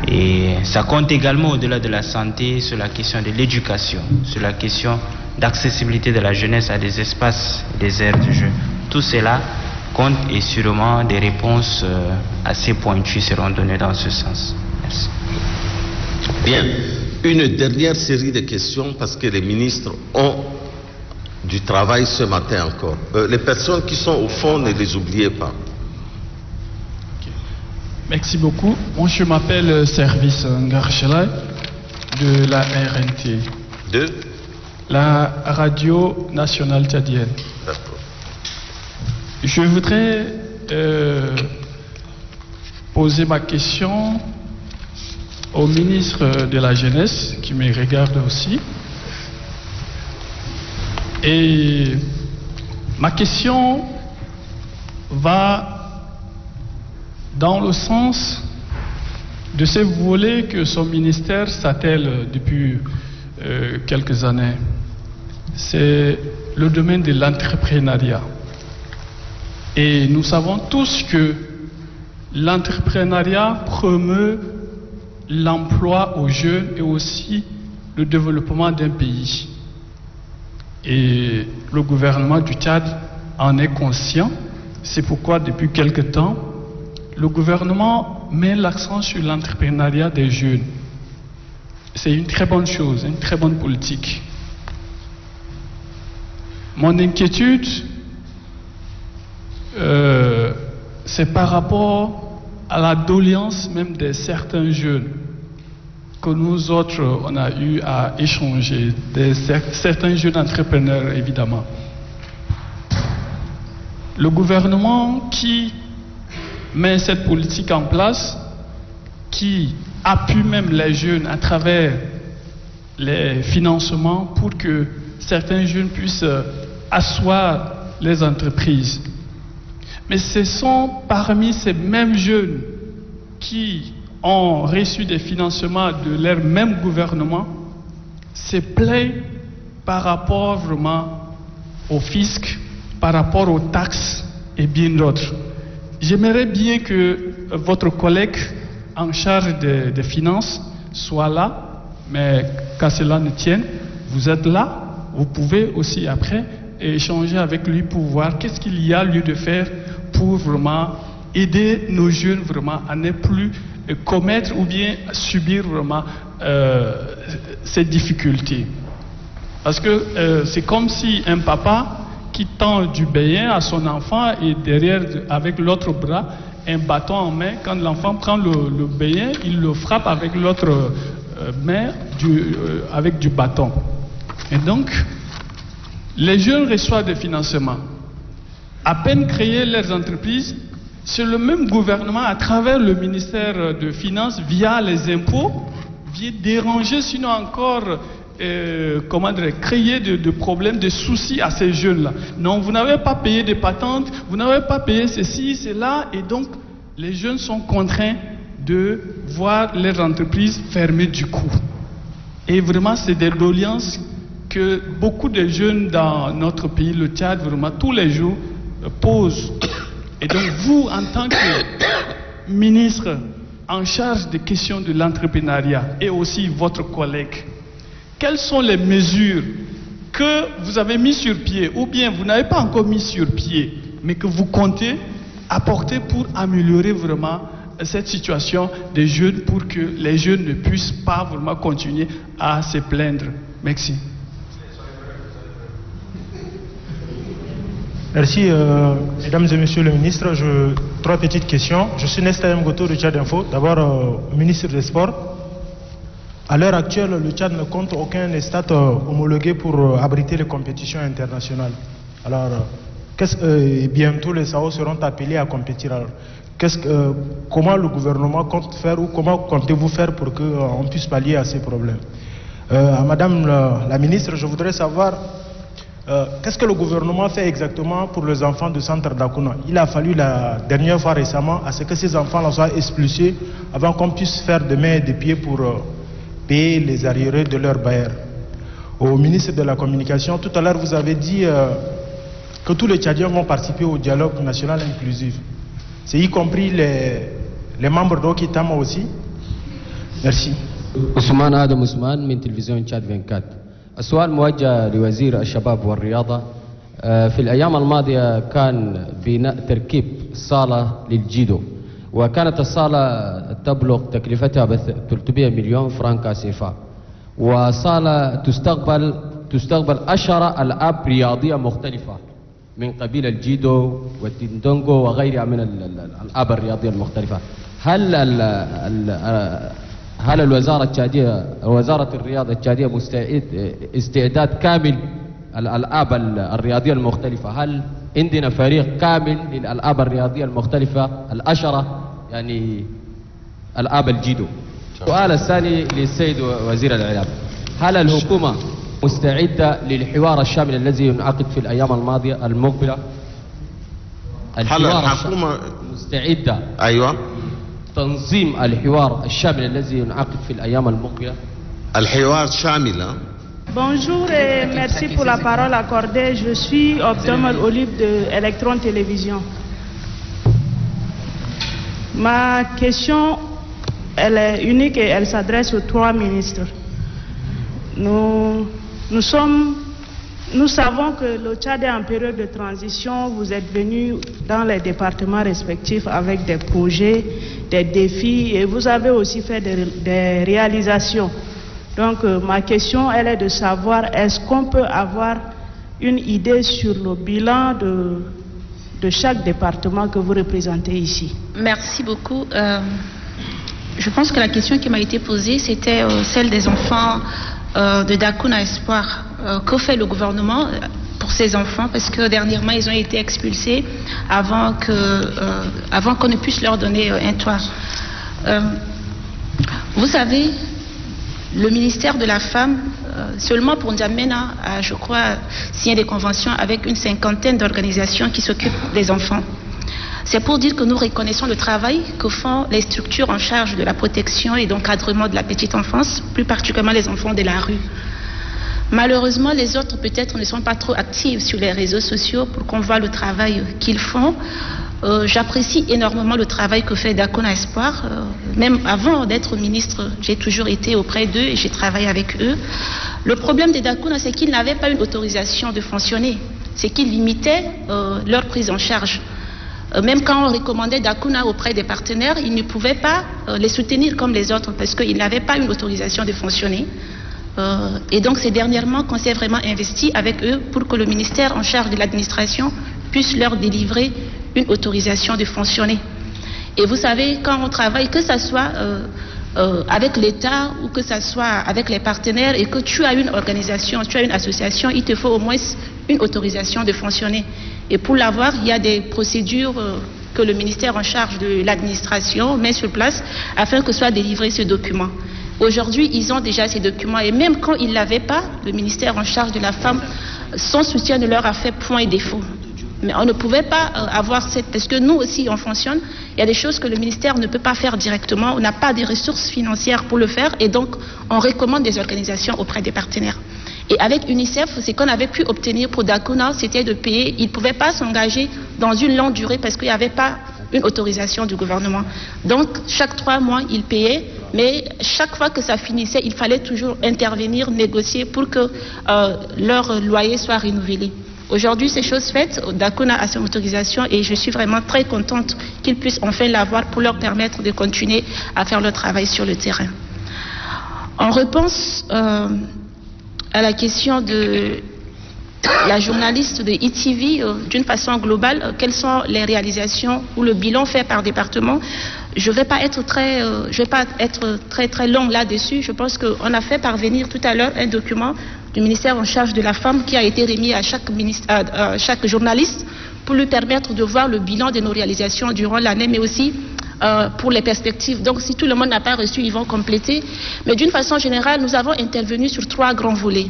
Et ça compte également, au-delà de la santé, sur la question de l'éducation, sur la question d'accessibilité de la jeunesse à des espaces, des aires de jeu. Tout cela compte et sûrement des réponses assez pointues seront données dans ce sens. Merci. Bien. Une dernière série de questions parce que les ministres ont du travail ce matin encore. Les personnes qui sont au fond, ne les oubliez pas. Merci beaucoup. Moi, je m'appelle Service Ngarchelay de la RNT. De la Radio Nationale Tchadienne. D'accord. Je voudrais poser ma question au ministre de la Jeunesse, qui me regarde aussi. Et ma question va dans le sens de ce volet que son ministère s'attelle depuis quelques années. C'est le domaine de l'entrepreneuriat. Et nous savons tous que l'entrepreneuriat promeut l'emploi aux jeunes et aussi le développement d'un pays. Et le gouvernement du Tchad en est conscient. C'est pourquoi, depuis quelque temps, le gouvernement met l'accent sur l'entrepreneuriat des jeunes. C'est une très bonne chose, une très bonne politique. Mon inquiétude, c'est par rapport à la doléance même de certains jeunes que nous autres, on a eu à échanger, certains jeunes entrepreneurs évidemment. Le gouvernement qui met cette politique en place, qui appuie même les jeunes à travers les financements pour que certains jeunes puissent asseoir les entreprises. Mais ce sont parmi ces mêmes jeunes qui ont reçu des financements de leur même gouvernement, se plaignent par rapport vraiment au fisc, par rapport aux taxes et bien d'autres. J'aimerais bien que votre collègue en charge des finances soit là, mais qu'à cela ne tienne, vous êtes là, vous pouvez aussi après échanger avec lui pour voir qu'est-ce qu'il y a lieu de faire pour vraiment aider nos jeunes vraiment à ne plus commettre ou bien subir vraiment ces difficultés. Parce que c'est comme si un papa qui tend du béguin à son enfant et derrière, avec l'autre bras, un bâton en main. Quand l'enfant prend le béguin, il le frappe avec l'autre main avec du bâton. Et donc, les jeunes reçoivent des financements. À peine créer leurs entreprises, c'est le même gouvernement, à travers le ministère de Finances, via les impôts, vient déranger, sinon encore créer de problèmes, de soucis à ces jeunes-là. Non, vous n'avez pas payé des patentes, vous n'avez pas payé ceci, cela, et donc les jeunes sont contraints de voir leurs entreprises fermer du coup. Et vraiment, c'est des doléances que beaucoup de jeunes dans notre pays, le Tchad, vraiment tous les jours, posent. Et donc vous, en tant que ministre en charge des questions de l'entrepreneuriat et aussi votre collègue, quelles sont les mesures que vous avez mis sur pied ou bien vous n'avez pas encore mis sur pied, mais que vous comptez apporter pour améliorer vraiment cette situation des jeunes pour que les jeunes ne puissent pas vraiment continuer à se plaindre? Merci. Merci, mesdames et messieurs les ministres. Trois petites questions. Je suis Nesta Mgoto de Tchad Info. D'abord, ministre des Sports. À l'heure actuelle, le Tchad ne compte aucun stade homologué pour abriter les compétitions internationales. Alors, bientôt les SAO seront appelés à compétir. Alors, comment le gouvernement compte faire ou comment comptez-vous faire pour qu'on puisse pallier à ces problèmes? À Madame la ministre, je voudrais savoir qu'est-ce que le gouvernement fait exactement pour les enfants du centre d'Akuna? Il a fallu la dernière fois récemment à ce que ces enfants-là soient expulsés avant qu'on puisse faire de main et de pieds pour payer les arriérés de leurs bailleurs. Au ministre de la Communication, tout à l'heure vous avez dit que tous les Tchadiens vont participer au dialogue national inclusif. C'est y compris les membres d'Okitama aussi? Merci. عثمان آدم عثمان من تلفزيون تشاد 24. السؤال موجه لوزير الشباب والرياضة. في الأيام الماضية كان بناء تركيب صالة للجيدو، وكانت الصالة تبلغ تكلفتها ب 300 مليون فرنك سيفا، وصالة تستقبل 10 ألعاب رياضية مختلفة من قبيل الجيدو والتندونغو وغيرها من الألعاب الرياضية المختلفة. هل الوزارة التشادية وزارة الرياضة التشادية استعداد كامل الألعاب الرياضية المختلفة؟ هل عندنا فريق كامل للألعاب الرياضية المختلفة 10 يعني ألعاب الجيدو؟ السؤال الثاني للسيد وزير الإعلام، هل الحكومة مستعدة للحوار الشامل الذي ينعقد في الأيام الماضية المقبلة؟ هل الحكومة مستعدة أيوة تنظيم الحوار الشامل الذي ينعقد في الأيام المقبلة؟ الحوار شامل. Bonjour et merci pour la parole accordée. Je suis Obdomel Olive de Electron Télévision. Ma question, elle est unique et elle s'adresse aux 3 ministres. nous savons que le Tchad est en période de transition. Vous êtes venus dans les départements respectifs avec des projets, des défis, et vous avez aussi fait des réalisations. Donc ma question, elle est de savoir, est-ce qu'on peut avoir une idée sur le bilan de chaque département que vous représentez ici? Merci beaucoup. Je pense que la question qui m'a été posée, c'était celle des enfants de Dakuna Espoir. Que fait le gouvernement pour ces enfants? Parce que dernièrement, ils ont été expulsés avant qu'on ne puisse leur donner un toit. Vous savez, le ministère de la Femme, seulement pour N'Djamena, a, je crois, signé des conventions avec une 50aine d'organisations qui s'occupent des enfants. C'est pour dire que nous reconnaissons le travail que font les structures en charge de la protection et d'encadrement de la petite enfance, plus particulièrement les enfants de la rue. Malheureusement, les autres peut-être ne sont pas trop actifs sur les réseaux sociaux pour qu'on voit le travail qu'ils font. J'apprécie énormément le travail que fait Dakuna Espoir. Même avant d'être ministre, j'ai toujours été auprès d'eux et j'ai travaillé avec eux. Le problème de Dakuna, c'est qu'ils n'avaient pas une autorisation de fonctionner. C'est qu'ils limitaient leur prise en charge. Même quand on recommandait Dakuna auprès des partenaires, ils ne pouvaient pas les soutenir comme les autres parce qu'ils n'avaient pas une autorisation de fonctionner. Et donc c'est dernièrement qu'on s'est vraiment investi avec eux pour que le ministère en charge de l'administration puisse leur délivrer une autorisation de fonctionner. Et vous savez, quand on travaille, que ce soit avec l'État ou que ce soit avec les partenaires et que tu as une organisation, tu as une association, il te faut au moins une autorisation de fonctionner. Et pour l'avoir, il y a des procédures que le ministère en charge de l'administration met sur place afin que soit délivré ce document. Aujourd'hui, ils ont déjà ces documents et même quand ils ne l'avaient pas, le ministère en charge de la femme, son soutien ne leur a fait point et défaut. Mais on ne pouvait pas avoir cette... Parce que nous aussi, on fonctionne. Il y a des choses que le ministère ne peut pas faire directement. On n'a pas des ressources financières pour le faire. Et donc, on recommande des organisations auprès des partenaires. Et avec UNICEF, ce qu'on avait pu obtenir pour Dakuna, c'était de payer. Ils ne pouvaient pas s'engager dans une longue durée parce qu'il n'y avait pas une autorisation du gouvernement. Donc, chaque 3 mois, ils payaient. Mais chaque fois que ça finissait, il fallait toujours intervenir, négocier pour que leur loyer soit renouvelé. Aujourd'hui, ces choses faites, Dakuna a son autorisation et je suis vraiment très contente qu'ils puissent enfin l'avoir pour leur permettre de continuer à faire leur travail sur le terrain. En réponse à la question de la journaliste de ITV, d'une façon globale, quelles sont les réalisations ou le bilan fait par département? Je ne vais pas être très long là-dessus. Je pense qu'on a fait parvenir tout à l'heure un document du ministère en charge de la femme qui a été remis à chaque journaliste pour lui permettre de voir le bilan de nos réalisations durant l'année, mais aussi pour les perspectives. Donc si tout le monde n'a pas reçu, ils vont compléter. Mais d'une façon générale, nous avons intervenu sur 3 grands volets.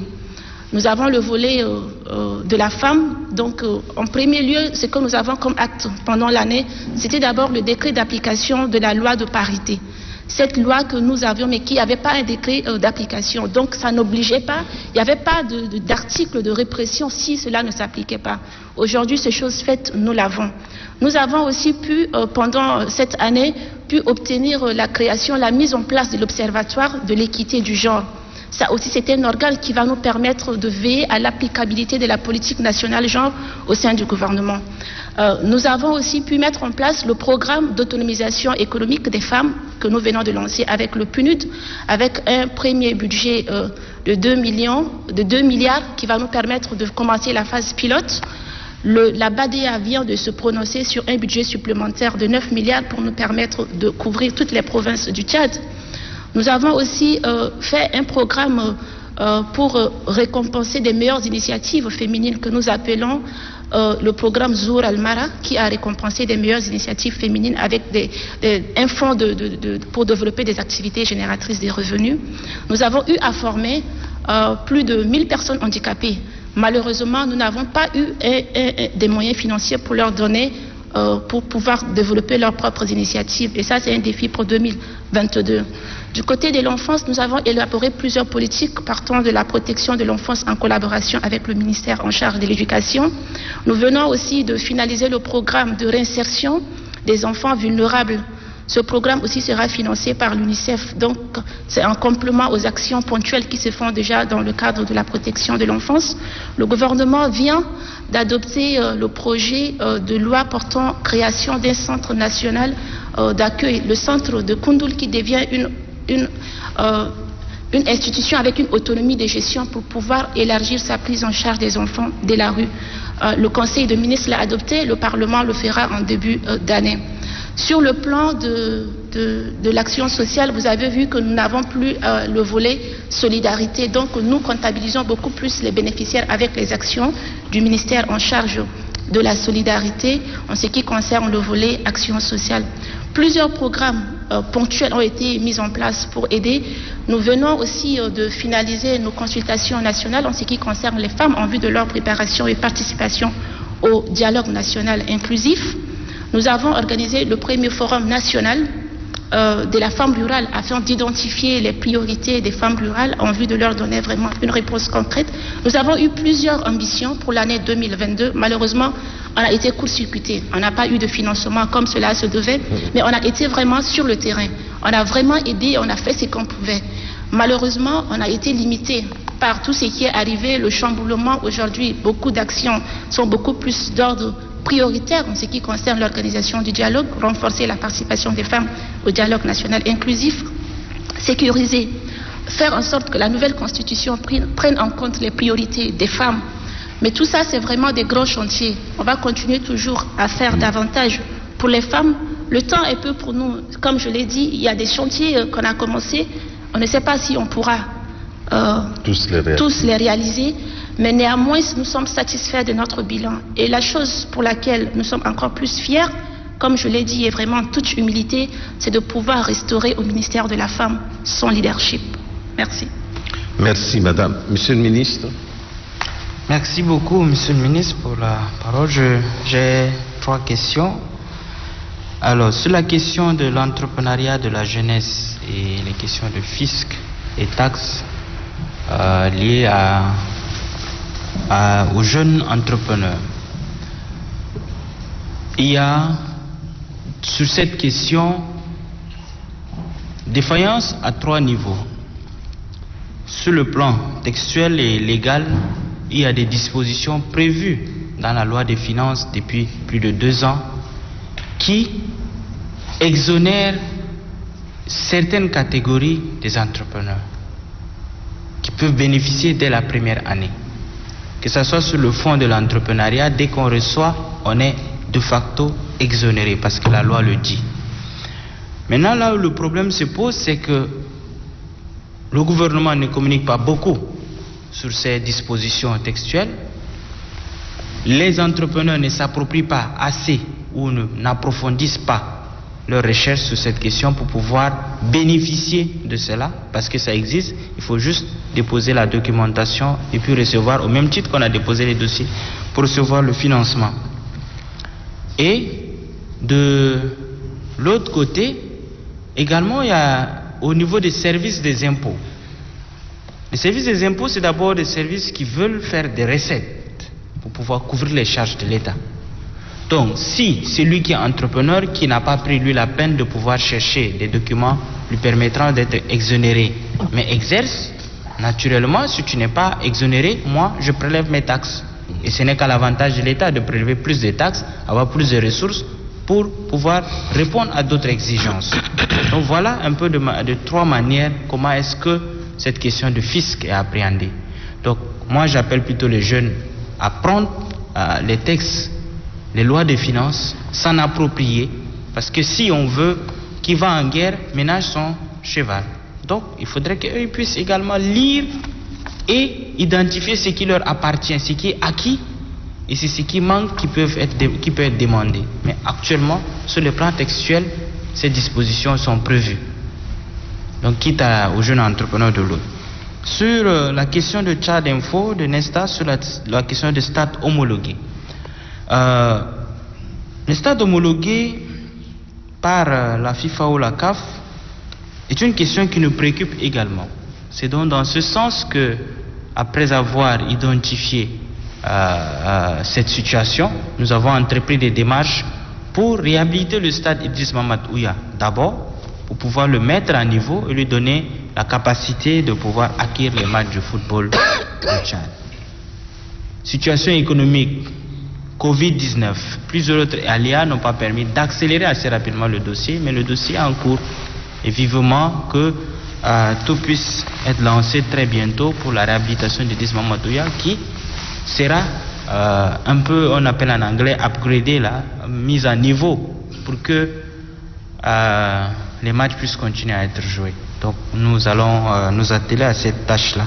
Nous avons le volet de la femme. Donc, en premier lieu, ce que nous avons comme acte pendant l'année, c'était d'abord le décret d'application de la loi de parité. Cette loi que nous avions, mais qui n'avait pas un décret d'application. Donc, ça n'obligeait pas, il n'y avait pas d'article de répression si cela ne s'appliquait pas. Aujourd'hui, ces choses faites, nous l'avons. Nous avons aussi pu, pendant cette année, obtenir la création, la mise en place de l'Observatoire de l'équité du genre. Ça aussi, c'est un organe qui va nous permettre de veiller à l'applicabilité de la politique nationale genre au sein du gouvernement. Nous avons aussi pu mettre en place le programme d'autonomisation économique des femmes que nous venons de lancer avec le PNUD, avec un premier budget de 2 milliards qui va nous permettre de commencer la phase pilote. La BADEA vient de se prononcer sur un budget supplémentaire de 9 milliards pour nous permettre de couvrir toutes les provinces du Tchad. Nous avons aussi fait un programme pour récompenser des meilleures initiatives féminines que nous appelons le programme Zour Al-Mara, qui a récompensé des meilleures initiatives féminines avec un fonds pour développer des activités génératrices de revenus. Nous avons eu à former plus de 1000 personnes handicapées. Malheureusement, nous n'avons pas eu des moyens financiers pour leur donner pour pouvoir développer leurs propres initiatives. Et ça, c'est un défi pour 2022. Du côté de l'enfance, nous avons élaboré plusieurs politiques partant de la protection de l'enfance en collaboration avec le ministère en charge de l'éducation. Nous venons aussi de finaliser le programme de réinsertion des enfants vulnérables Ce programme aussi sera financé par l'UNICEF. Donc, c'est un complément aux actions ponctuelles qui se font déjà dans le cadre de la protection de l'enfance. Le gouvernement vient d'adopter le projet de loi portant création d'un centre national d'accueil, le centre de Koundoul, qui devient une institution avec une autonomie de gestion pour pouvoir élargir sa prise en charge des enfants de la rue. Le Conseil de ministres l'a adopté, le Parlement le fera en début d'année. Sur le plan de l'action sociale, vous avez vu que nous n'avons plus le volet solidarité, donc nous comptabilisons beaucoup plus les bénéficiaires avec les actions du ministère en charge de la solidarité en ce qui concerne le volet action sociale. Plusieurs programmes ponctuels ont été mis en place pour aider. Nous venons aussi de finaliser nos consultations nationales en ce qui concerne les femmes en vue de leur préparation et participation au dialogue national inclusif. Nous avons organisé le premier forum national de la femme rurale afin d'identifier les priorités des femmes rurales en vue de leur donner vraiment une réponse concrète. Nous avons eu plusieurs ambitions pour l'année 2022. Malheureusement, on a été court-circuité. On n'a pas eu de financement comme cela se devait, mais on a été vraiment sur le terrain. On a vraiment aidé, on a fait ce qu'on pouvait. Malheureusement, on a été limité par tout ce qui est arrivé, le chamboulement. Aujourd'hui, beaucoup d'actions sont beaucoup plus d'ordre prioritaire en ce qui concerne l'organisation du dialogue, renforcer la participation des femmes au dialogue national inclusif, sécuriser, faire en sorte que la nouvelle constitution prenne en compte les priorités des femmes. Mais tout ça, c'est vraiment des grands chantiers. On va continuer toujours à faire davantage pour les femmes. Le temps est peu pour nous. Comme je l'ai dit, il y a des chantiers qu'on a commencés. On ne sait pas si on pourra tous les réaliser. Mais néanmoins, nous sommes satisfaits de notre bilan. Et la chose pour laquelle nous sommes encore plus fiers, comme je l'ai dit, et vraiment toute humilité, c'est de pouvoir restaurer au ministère de la Femme son leadership. Merci. Merci, madame. Monsieur le ministre. Merci beaucoup, monsieur le ministre, pour la parole. J'ai 3 questions. Alors, sur la question de l'entrepreneuriat de la jeunesse et les questions de fisc et taxes liées aux jeunes entrepreneurs. Il y a sur cette question défaillance à 3 niveaux. Sur le plan textuel et légal, il y a des dispositions prévues dans la loi des finances depuis plus de 2 ans qui exonèrent certaines catégories des entrepreneurs qui peuvent bénéficier dès la première année. Que ce soit sur le fonds de l'entrepreneuriat, dès qu'on reçoit, on est de facto exonéré parce que la loi le dit. Maintenant, là où le problème se pose, c'est que le gouvernement ne communique pas beaucoup sur ces dispositions textuelles. Les entrepreneurs ne s'approprient pas assez ou n'approfondissent pas leurs recherches sur cette question pour pouvoir bénéficier de cela, parce que ça existe. Il faut juste déposer la documentation et puis recevoir, au même titre qu'on a déposé les dossiers, pour recevoir le financement. Et de l'autre côté, également, il y a au niveau des services des impôts. Les services des impôts, c'est d'abord des services qui veulent faire des recettes pour pouvoir couvrir les charges de l'État. Donc, si celui qui est entrepreneur, qui n'a pas pris lui la peine de pouvoir chercher des documents lui permettant d'être exonéré, mais exerce, naturellement, si tu n'es pas exonéré, moi, je prélève mes taxes. Et ce n'est qu'à l'avantage de l'État de prélever plus de taxes, avoir plus de ressources pour pouvoir répondre à d'autres exigences. Donc voilà un peu de 3 manières comment est-ce que cette question de fisc est appréhendée. Donc moi j'appelle plutôt les jeunes à prendre les textes, les lois de finances, s'en approprier, parce que si on veut qui va en guerre ménage son cheval. Donc il faudrait qu'eux puissent également lire et identifier ce qui leur appartient, ce qui est acquis, et c'est ce qui manque qui peut être demandé. Mais actuellement, sur le plan textuel, ces dispositions sont prévues. Donc quitte aux jeunes entrepreneurs de l'autre. Sur la question de Tchad Info, de Nesta, sur la question de stade homologué. Le stade homologué par la FIFA ou la CAF est une question qui nous préoccupe également. C'est donc dans ce sens que, après avoir identifié cette situation, nous avons entrepris des démarches pour réhabiliter le stade Idriss Mamad Ouya. D'abord, pour pouvoir le mettre à niveau et lui donner la capacité de pouvoir acquérir les matchs de football au Tchad. Situation économique, Covid-19, plusieurs autres aléas n'ont pas permis d'accélérer assez rapidement le dossier, mais le dossier est en cours et vivement que tout puisse être lancé très bientôt pour la réhabilitation d'Idriss Mamad Ouya qui sera un peu, on appelle en anglais, upgradé, là, mise à niveau pour que les matchs puissent continuer à être joués. Donc nous allons nous atteler à cette tâche-là.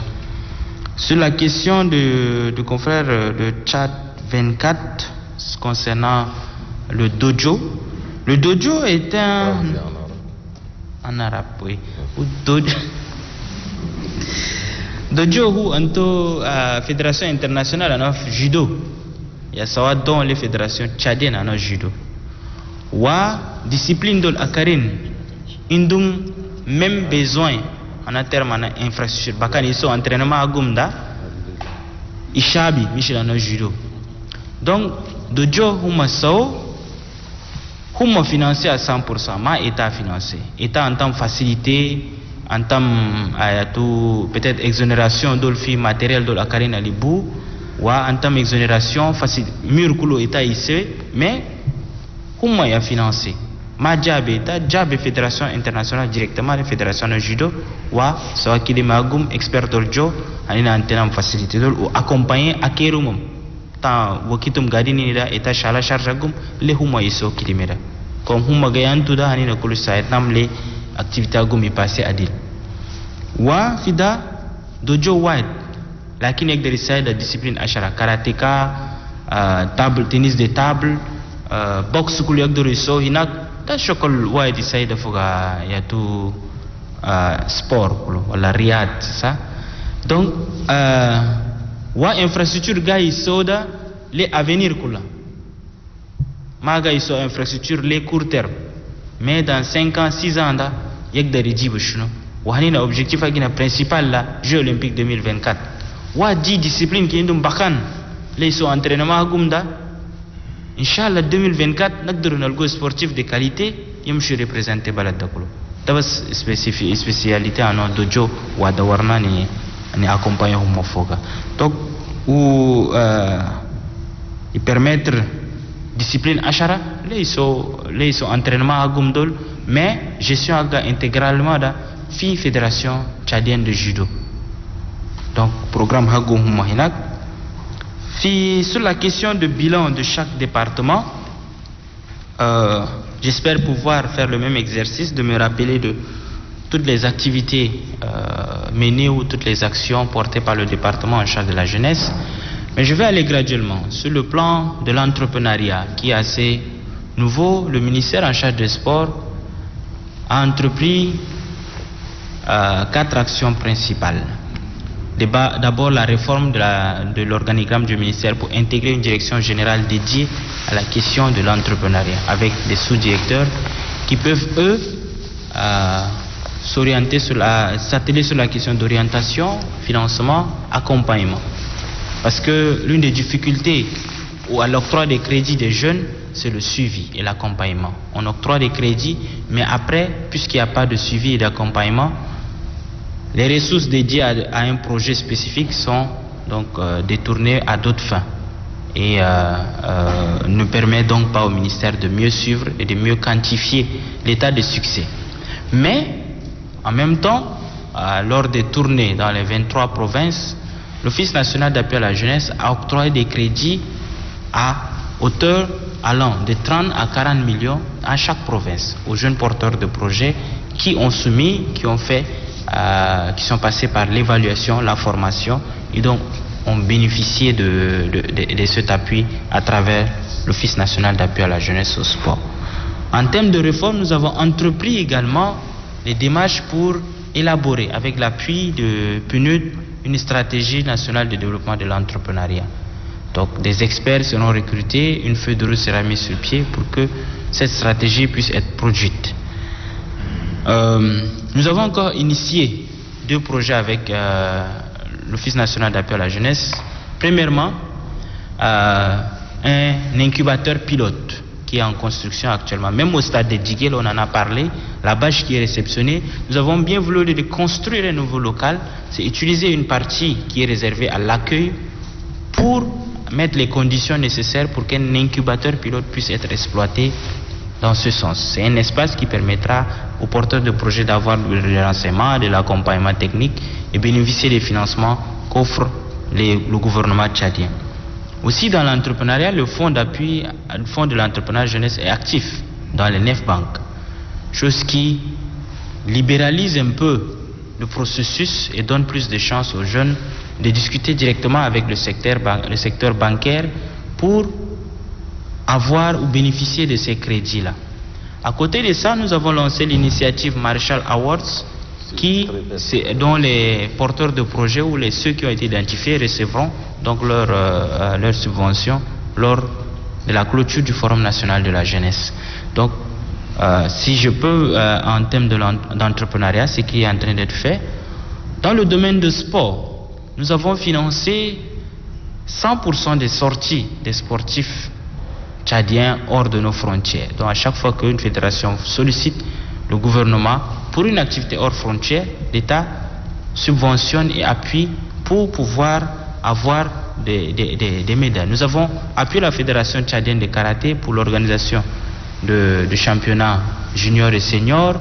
Sur la question du confrère de Tchad 24 concernant le dojo. Le dojo est un... En arabe, oui. Dojo ou anto fédération internationale en judo. Il y a ça dans les fédérations tchadiennes en judo. Wa discipline de l'akarin indum même besoin en termes d'infrastructure. Bakan ils sont entraînement à Gumda, Ishabi, Michel en judo. Donc dojo huma sao huma financé à 100%, ma état financé. État en tant facilité, en tant peut-être exonération d'olfi matériel de la carine à l'ibou, ou en tant exonération facile mur kulo état ici, mais comment y a financé? Ma job état, job fédération internationale directement la fédération de judo, ou soit qui est magum expert d'oljo, en tant facilité ou accompagner à kérumum. Tant wakitum gadini da état chala charge gum les huma iso kilimera. Comme huma gayantu da hanina kulu saet nam les activité gumi passé à dire. Wa fida dojo wide lakini ek dari saya da discipline ashara karateka, table tennis de table, box kulu ek dari so hinak ta shokol wide saya da fuga yaitu sport kulu wala riad ça. Donc wa infrastructure gai soda les avenir kula. Maga iso infrastructure les court terme. Mais dans 5 ans, 6 ans, il y a des régimes. Il y a un objectif principal, là, Jeux olympiques 2024. Il y a 10 disciplines qui sont bakan. Les sont entraînement à Gumda. Inch'Allah, 2024, nous avons un sportif de qualité. Il y a représenté Balad Dakolo. C'est une spécialité en dojo ou à Dawarna ni accompagné homofoga. Donc, ils permettent discipline achara, les sont entraînement à Gumdol, mais gestion intégralement da fi fédération tchadienne de judo. Donc programme Hagoum Mohinak. Sur la question de bilan de chaque département, j'espère pouvoir faire le même exercice de me rappeler de toutes les activités menées ou toutes les actions portées par le département en charge de la jeunesse. Mais je vais aller graduellement. Sur le plan de l'entrepreneuriat, qui est assez nouveau, le ministère en charge des sports a entrepris 4 actions principales. D'abord, la réforme de l'organigramme du ministère pour intégrer une direction générale dédiée à la question de l'entrepreneuriat, avec des sous-directeurs qui peuvent, eux, s'atteler sur la question d'orientation, financement, accompagnement. Parce que l'une des difficultés à l'octroi des crédits des jeunes, c'est le suivi et l'accompagnement. On octroie des crédits, mais après, puisqu'il n'y a pas de suivi et d'accompagnement, les ressources dédiées à un projet spécifique sont donc détournées à d'autres fins et ne permet donc pas au ministère de mieux suivre et de mieux quantifier l'état de succès. Mais, en même temps, lors des tournées dans les 23 provinces, l'Office national d'appui à la jeunesse a octroyé des crédits à hauteur allant de 30 à 40 millions à chaque province aux jeunes porteurs de projets qui ont soumis, qui sont passés par l'évaluation, la formation et donc ont bénéficié de cet appui à travers l'Office national d'appui à la jeunesse au sport. En termes de réforme, nous avons entrepris également les démarches pour élaborer avec l'appui de PNUD une stratégie nationale de développement de l'entrepreneuriat. Donc des experts seront recrutés, une feuille de route sera mise sur pied pour que cette stratégie puisse être produite. Nous avons encore initié 2 projets avec l'Office national d'appui à la jeunesse. Premièrement, un incubateur pilote qui est en construction actuellement. Même au stade de Diguel, on en a parlé, la bâche qui est réceptionnée, nous avons bien voulu de construire un nouveau local, c'est utiliser une partie qui est réservée à l'accueil pour mettre les conditions nécessaires pour qu'un incubateur pilote puisse être exploité dans ce sens. C'est un espace qui permettra aux porteurs de projets d'avoir du renseignement, de l'accompagnement technique et bénéficier des financements qu'offre le gouvernement tchadien. Aussi dans l'entrepreneuriat, le fonds d'appui, le fonds de l'entrepreneuriat jeunesse est actif dans les 9 banques, chose qui libéralise un peu le processus et donne plus de chances aux jeunes de discuter directement avec le secteur bancaire pour avoir ou bénéficier de ces crédits-là. À côté de ça, nous avons lancé l'initiative Marshall Awards, dont les porteurs de projets ou ceux qui ont été identifiés recevront donc leur subvention lors de la clôture du Forum national de la jeunesse. Donc, si je peux, en termes d'entrepreneuriat, ce qui est en train d'être fait, dans le domaine de sport, nous avons financé 100% des sorties des sportifs tchadiens hors de nos frontières. Donc à chaque fois qu'une fédération sollicite le gouvernement pour une activité hors frontières, l'État subventionne et appuie pour pouvoir avoir des médailles. Nous avons appuyé la Fédération tchadienne de karaté pour l'organisation de championnats juniors et seniors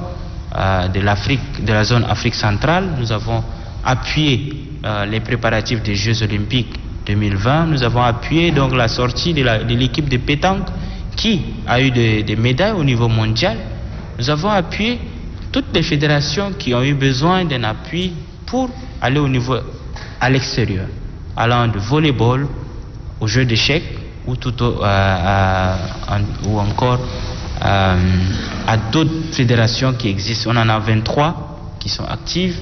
de la zone Afrique centrale. Nous avons appuyé les préparatifs des Jeux olympiques 2020. Nous avons appuyé donc la sortie de l'équipe de pétanque qui a eu des médailles au niveau mondial. Nous avons appuyé toutes les fédérations qui ont eu besoin d'un appui pour aller au niveau à l'extérieur, allant de volleyball au jeu d'échecs ou encore à d'autres fédérations qui existent. On en a 23 qui sont actives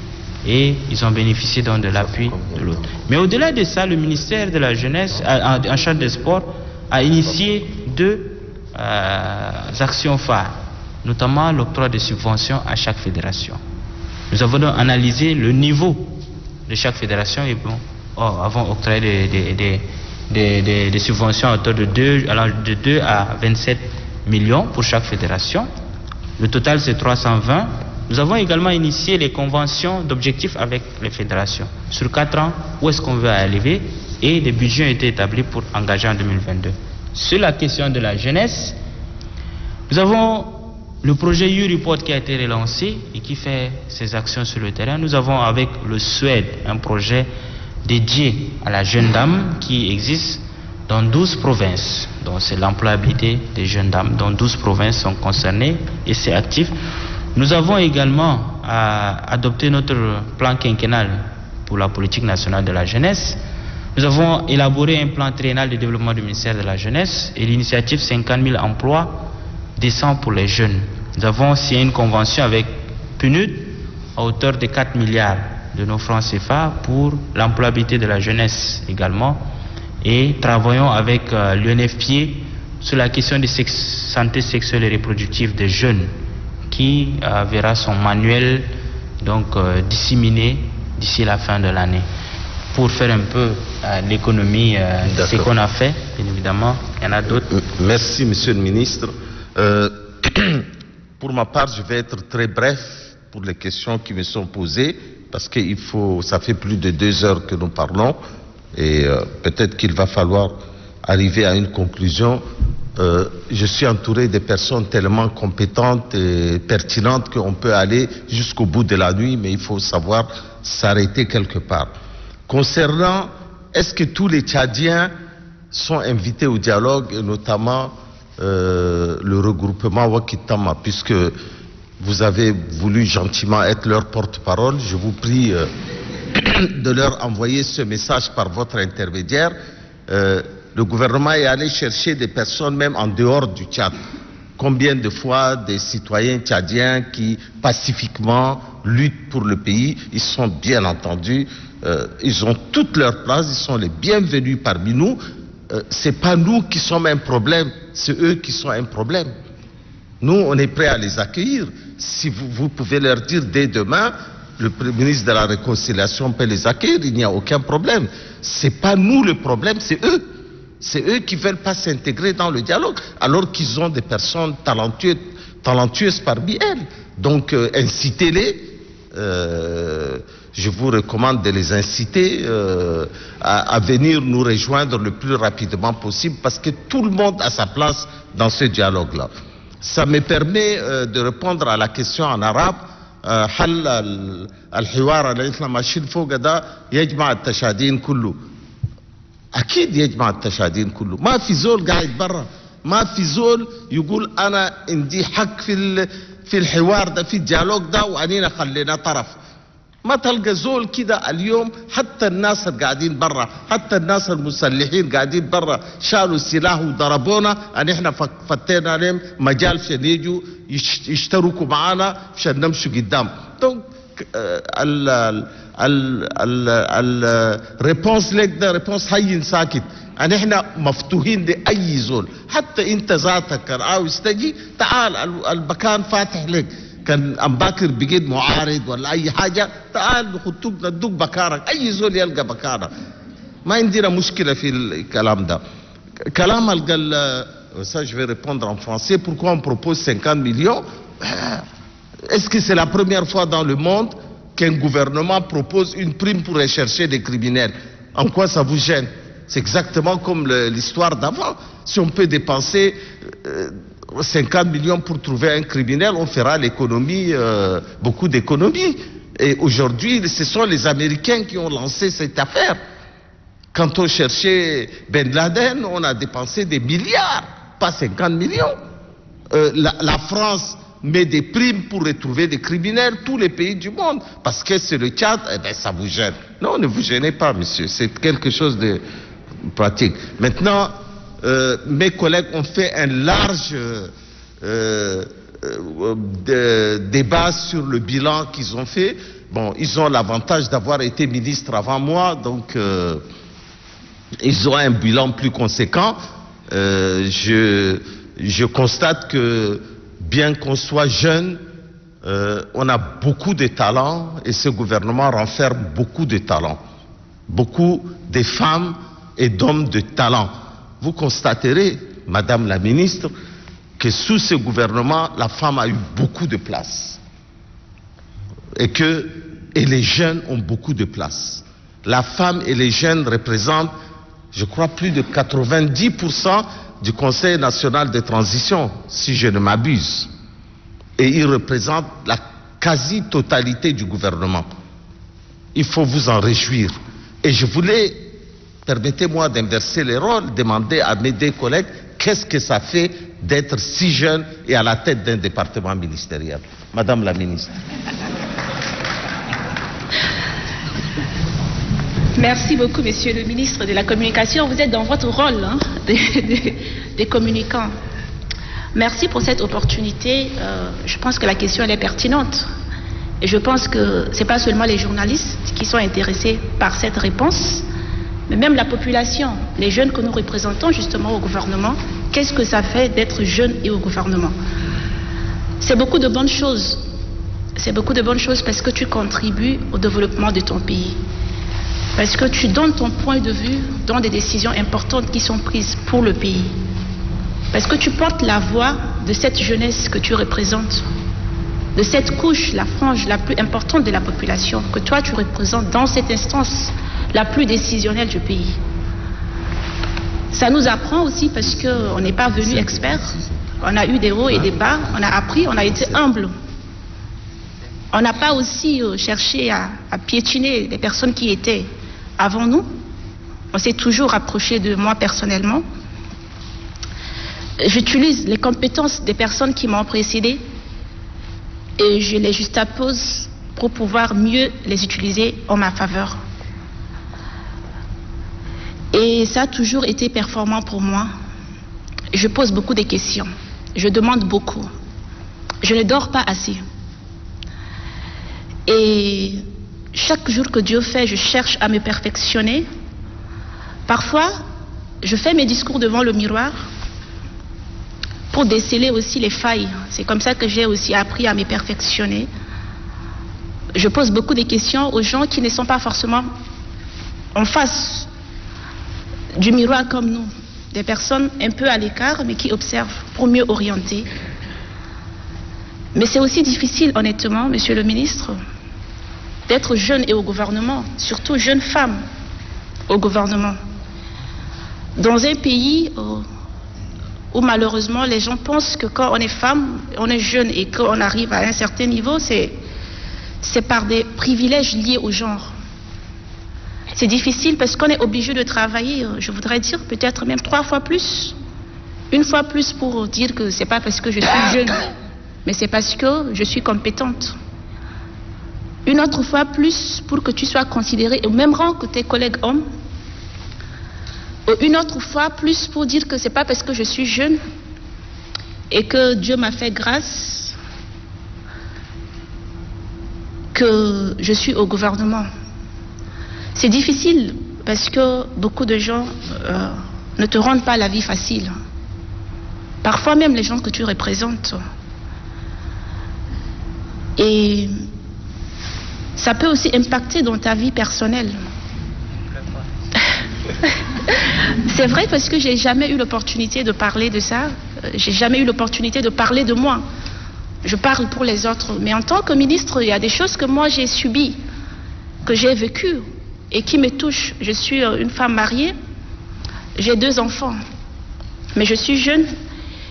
et ils ont bénéficié donc de l'appui de l'autre. Mais au-delà de ça, le ministère de la Jeunesse, en charge des sports, a initié 2 actions phares, notamment l'octroi de subventions à chaque fédération. Nous avons donc analysé le niveau de chaque fédération et avons octroyé des subventions à hauteur de 2 à 27 millions pour chaque fédération. Le total, c'est 320. Nous avons également initié les conventions d'objectifs avec les fédérations. Sur 4 ans, où est-ce qu'on veut arriver, et des budgets ont été établis pour engager en 2022. Sur la question de la jeunesse, nous avons le projet U-Report qui a été relancé et qui fait ses actions sur le terrain. Nous avons avec le Suède un projet dédié à la jeune dame qui existe dans 12 provinces. Donc c'est l'employabilité des jeunes dames. Dans 12 provinces sont concernées et c'est actif. Nous avons également adopté notre plan quinquennal pour la politique nationale de la jeunesse. Nous avons élaboré un plan triennal de développement du ministère de la jeunesse et l'initiative 50 000 emplois décents pour les jeunes. Nous avons signé une convention avec PNUD à hauteur de 4 milliards de nos francs CFA pour l'employabilité de la jeunesse également. Et travaillons avec l'UNFPA sur la question de santé sexuelle et reproductive des jeunes, qui verra son manuel donc disséminé d'ici la fin de l'année. Pour faire un peu l'économie de ce qu'on a fait, bien évidemment, il y en a d'autres. Merci, Monsieur le Ministre. Pour ma part, je vais être très bref pour les questions qui me sont posées, parce que ça fait plus de 2 heures que nous parlons, et peut-être qu'il va falloir arriver à une conclusion. Je suis entouré de personnes tellement compétentes et pertinentes qu'on peut aller jusqu'au bout de la nuit, mais il faut savoir s'arrêter quelque part. Concernant, est-ce que tous les Tchadiens sont invités au dialogue, et notamment le regroupement Wakitama, puisque vous avez voulu gentiment être leur porte-parole, je vous prie de leur envoyer ce message par votre intermédiaire. Le gouvernement est allé chercher des personnes même en dehors du Tchad. Combien de fois des citoyens tchadiens qui pacifiquement luttent pour le pays, ils sont bien entendus, ils ont toute leur place, ils sont les bienvenus parmi nous. C'est pas nous qui sommes un problème, c'est eux qui sont un problème. Nous, on est prêts à les accueillir. Si vous pouvez leur dire dès demain, le ministre de la Réconciliation peut les accueillir, il n'y a aucun problème. C'est pas nous le problème, c'est eux. C'est eux qui ne veulent pas s'intégrer dans le dialogue, alors qu'ils ont des personnes talentueuses parmi elles. Donc, incitez-les. Je vous recommande de les inciter à venir nous rejoindre le plus rapidement possible, parce que tout le monde a sa place dans ce dialogue-là. Ça me permet de répondre à la question en arabe. حل الحوار اللي احنا ماشيين فوق ده يجمع التشادين كله. اكيد يجمع التشادين كله. ما في زول قاعد برا، ما في زول يقول انا عندي حق في الحوار ده، في الديالوج ده، وانينا خلينا طرف. ما تلقى زول كده اليوم. حتى الناس القاعدين برا، حتى الناس المسلحين قاعدين برا شالوا السلاح وضربونا، ان احنا فتينا لهم مجال عشان يجوا يشتركوا معانا عشان نمشوا قدام. دونك الريبونس لك ده ريبونس حي ساكت، ان احنا مفتوحين لاي زول. حتى انت ذاتك كان عاوز تجي تعال، المكان فاتح لك. كان أمباكر بجد معارض ولا أي حاجة، تعال نخطوك ندوك بكارك، أي زول يلقى بكارك. ما عندنا مشكلة في الكلام ده. كلام قال ça je vais répondre en français. Pourquoi on propose 50 millions? Est-ce que c'est la première fois dans le monde qu'un gouvernement propose une prime pour rechercher des criminels? En quoi ça vous gêne? C'est exactement comme l'histoire d'avant. Si on peut dépenser 50 millions pour trouver un criminel, on fera l'économie, beaucoup d'économies. Et aujourd'hui, ce sont les Américains qui ont lancé cette affaire. Quand on cherchait Ben Laden, on a dépensé des milliards, pas 50 millions. La France met des primes pour retrouver des criminels, tous les pays du monde, parce que c'est le Tchad, eh ben ça vous gêne. Non, ne vous gênez pas, monsieur, c'est quelque chose de pratique. Maintenant, mes collègues ont fait un large débat sur le bilan qu'ils ont fait. Bon, ils ont l'avantage d'avoir été ministres avant moi, donc ils ont un bilan plus conséquent. Je constate que bien qu'on soit jeune, on a beaucoup de talents, et ce gouvernement renferme beaucoup de talents. Beaucoup de femmes et d'hommes de talent. Vous constaterez, Madame la Ministre, que sous ce gouvernement, la femme a eu beaucoup de place. Et les jeunes ont beaucoup de place. La femme et les jeunes représentent, je crois, plus de 90% du Conseil national de transition, si je ne m'abuse. Et ils représentent la quasi-totalité du gouvernement. Il faut vous en réjouir. Et je voulais, permettez-moi d'inverser les rôles, demander à mes deux collègues qu'est-ce que ça fait d'être si jeune et à la tête d'un département ministériel. Madame la ministre. Merci beaucoup, monsieur le ministre de la Communication. Vous êtes dans votre rôle des communicants. Merci pour cette opportunité. Je pense que la question elle est pertinente. Et je pense que ce n'est pas seulement les journalistes qui sont intéressés par cette réponse, mais même la population, les jeunes que nous représentons justement au gouvernement. Qu'est-ce que ça fait d'être jeune et au gouvernement? C'est beaucoup de bonnes choses. C'est beaucoup de bonnes choses parce que tu contribues au développement de ton pays. Parce que tu donnes ton point de vue dans des décisions importantes qui sont prises pour le pays. Parce que tu portes la voix de cette jeunesse que tu représentes, de cette couche, la frange la plus importante de la population, que toi tu représentes dans cette instance la plus décisionnelle du pays. Ça nous apprend aussi parce qu'on n'est pas venu expert, on a eu des hauts et des bas, on a appris, on a été humble. On n'a pas aussi cherché à piétiner les personnes qui étaient avant nous. On s'est toujours rapproché de moi personnellement. J'utilise les compétences des personnes qui m'ont précédé et je les juxtapose pour pouvoir mieux les utiliser en ma faveur. Et ça a toujours été performant pour moi. Je pose beaucoup de questions. Je demande beaucoup. Je ne dors pas assez. Et chaque jour que Dieu fait, je cherche à me perfectionner. Parfois, je fais mes discours devant le miroir pour déceler aussi les failles. C'est comme ça que j'ai aussi appris à me perfectionner. Je pose beaucoup de questions aux gens qui ne sont pas forcément en face du miroir comme nous. des personnes un peu à l'écart, mais qui observent pour mieux orienter. Mais c'est aussi difficile, honnêtement, Monsieur le ministre, d'être jeune et au gouvernement, surtout jeune femme au gouvernement. Dans un pays où malheureusement les gens pensent que quand on est femme, on est jeune et qu'on arrive à un certain niveau, c'est par des privilèges liés au genre. C'est difficile parce qu'on est obligé de travailler, je voudrais dire, peut-être même 3 fois plus. Une fois plus pour dire que c'est pas parce que je suis jeune, mais c'est parce que je suis compétente. Une autre fois plus pour que tu sois considérée au même rang que tes collègues hommes. Une autre fois plus pour dire que c'est pas parce que je suis jeune et que Dieu m'a fait grâce que je suis au gouvernement. C'est difficile parce que beaucoup de gens ne te rendent pas la vie facile. Parfois même les gens que tu représentes. Et ça peut aussi impacter dans ta vie personnelle. C'est vrai parce que j'ai jamais eu l'opportunité de parler de ça. J'ai jamais eu l'opportunité de parler de moi. Je parle pour les autres. Mais en tant que ministre, il y a des choses que moi j'ai subies, que j'ai vécues et qui me touchent. Je suis une femme mariée. J'ai 2 enfants. Mais je suis jeune.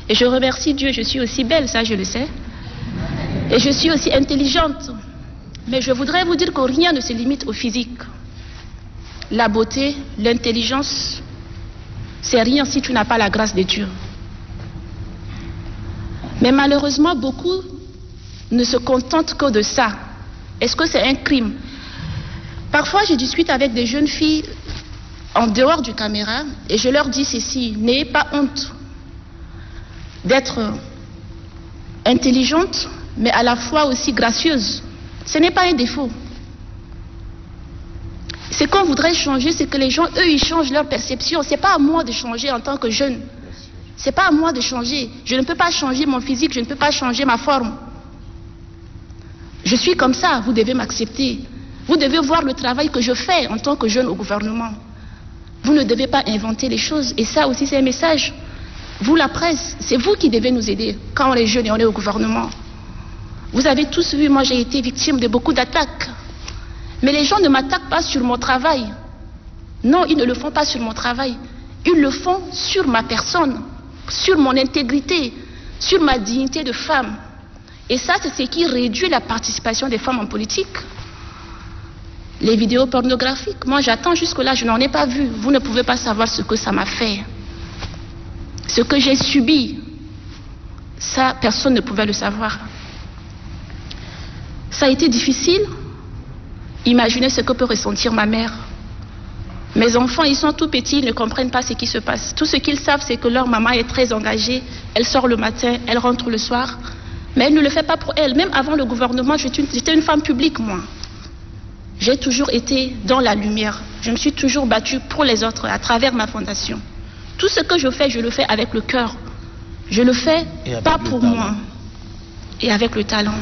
Et je remercie Dieu. Je suis aussi belle, ça je le sais. Et je suis aussi intelligente. Mais je voudrais vous dire que rien ne se limite au physique. La beauté, l'intelligence, c'est rien si tu n'as pas la grâce de Dieu. Mais malheureusement, beaucoup ne se contentent que de ça. Est-ce que c'est un crime? Parfois, je discute avec des jeunes filles en dehors du caméra et je leur dis ceci: n'ayez pas honte d'être intelligente, mais à la fois aussi gracieuse. Ce n'est pas un défaut. Ce qu'on voudrait changer, c'est que les gens, eux, ils changent leur perception. Ce n'est pas à moi de changer en tant que jeune. Ce n'est pas à moi de changer. Je ne peux pas changer mon physique, je ne peux pas changer ma forme. Je suis comme ça, vous devez m'accepter. Vous devez voir le travail que je fais en tant que jeune au gouvernement. Vous ne devez pas inventer les choses. Et ça aussi, c'est un message. Vous, la presse, c'est vous qui devez nous aider quand on est jeune et on est au gouvernement. Vous avez tous vu, moi j'ai été victime de beaucoup d'attaques. Mais les gens ne m'attaquent pas sur mon travail. Non, ils ne le font pas sur mon travail. Ils le font sur ma personne, sur mon intégrité, sur ma dignité de femme. Et ça, c'est ce qui réduit la participation des femmes en politique. Les vidéos pornographiques, moi j'attends jusque-là, je n'en ai pas vu. Vous ne pouvez pas savoir ce que ça m'a fait. Ce que j'ai subi, ça, personne ne pouvait le savoir. Ça a été difficile. Imaginez ce que peut ressentir ma mère. Mes enfants, ils sont tout petits, ils ne comprennent pas ce qui se passe. Tout ce qu'ils savent, c'est que leur maman est très engagée. Elle sort le matin, elle rentre le soir. Mais elle ne le fait pas pour elle. Même avant le gouvernement, j'étais une femme publique, moi. J'ai toujours été dans la lumière. Je me suis toujours battue pour les autres à travers ma fondation. Tout ce que je fais, je le fais avec le cœur. Je le fais pas pour moi. Et avec le talent.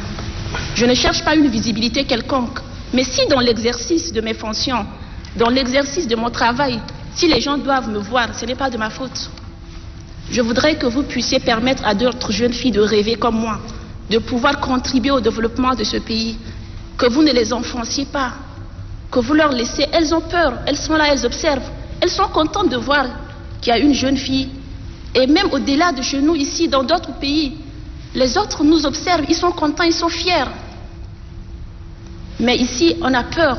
Je ne cherche pas une visibilité quelconque. Mais si dans l'exercice de mes fonctions, dans l'exercice de mon travail, si les gens doivent me voir, ce n'est pas de ma faute. Je voudrais que vous puissiez permettre à d'autres jeunes filles de rêver comme moi, de pouvoir contribuer au développement de ce pays, que vous ne les enfonciez pas, que vous leur laissez. Elles ont peur, elles sont là, elles observent. Elles sont contentes de voir qu'il y a une jeune fille. Et même au-delà de chez nous, ici, dans d'autres pays, les autres nous observent, ils sont contents, ils sont fiers. Mais ici, on a peur.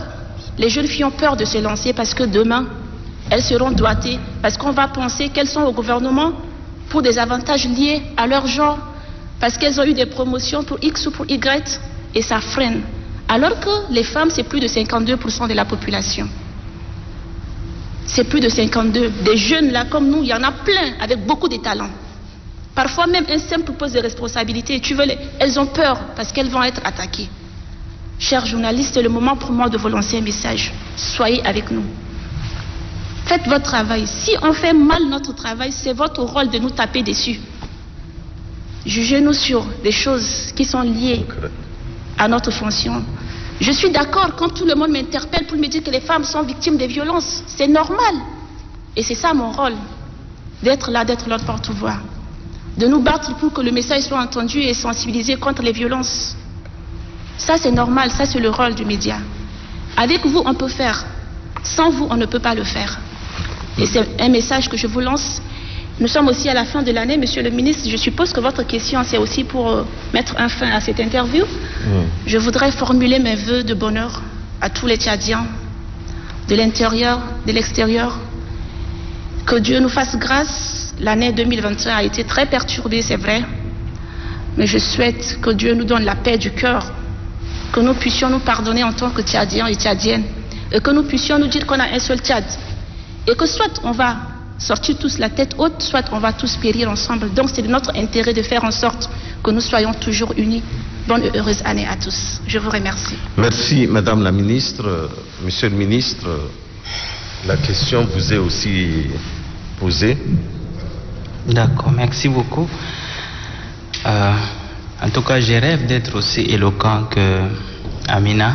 Les jeunes filles ont peur de se lancer parce que demain, elles seront doigtées, parce qu'on va penser qu'elles sont au gouvernement pour des avantages liés à leur genre, parce qu'elles ont eu des promotions pour X ou pour Y, et ça freine. Alors que les femmes, c'est plus de 52% de la population. C'est plus de 52. Des jeunes là comme nous, il y en a plein avec beaucoup de talents. Parfois même un simple poste de responsabilité, elles ont peur parce qu'elles vont être attaquées. Chers journalistes, c'est le moment pour moi de vous lancer un message. Soyez avec nous. Faites votre travail. Si on fait mal notre travail, c'est votre rôle de nous taper dessus. Jugez-nous sur des choses qui sont liées à notre fonction. Je suis d'accord quand tout le monde m'interpelle pour me dire que les femmes sont victimes de violences. C'est normal. Et c'est ça mon rôle. d'être là, d'être notre porte-voix, de nous battre pour que le message soit entendu et sensibilisé contre les violences. Ça, c'est normal, ça, c'est le rôle du média. Avec vous, on peut faire. Sans vous, on ne peut pas le faire. Et c'est un message que je vous lance. Nous sommes aussi à la fin de l'année, Monsieur le ministre. Je suppose que votre question, c'est aussi pour mettre un fin à cette interview. Je voudrais formuler mes vœux de bonheur à tous les Tchadiens, de l'intérieur, de l'extérieur. Que Dieu nous fasse grâce. L'année 2021 a été très perturbée, c'est vrai. Mais je souhaite que Dieu nous donne la paix du cœur. Que nous puissions nous pardonner en tant que Tchadiens et Tchadiennes. Et que nous puissions nous dire qu'on a un seul Tchad. Et que soit on va sortir tous la tête haute, soit on va tous périr ensemble. Donc c'est de notre intérêt de faire en sorte que nous soyons toujours unis. Bonne et heureuse année à tous. Je vous remercie. Merci Madame la Ministre. Monsieur le Ministre, la question vous est aussi posée. D'accord, merci beaucoup. En tout cas, je rêve d'être aussi éloquent que Amina.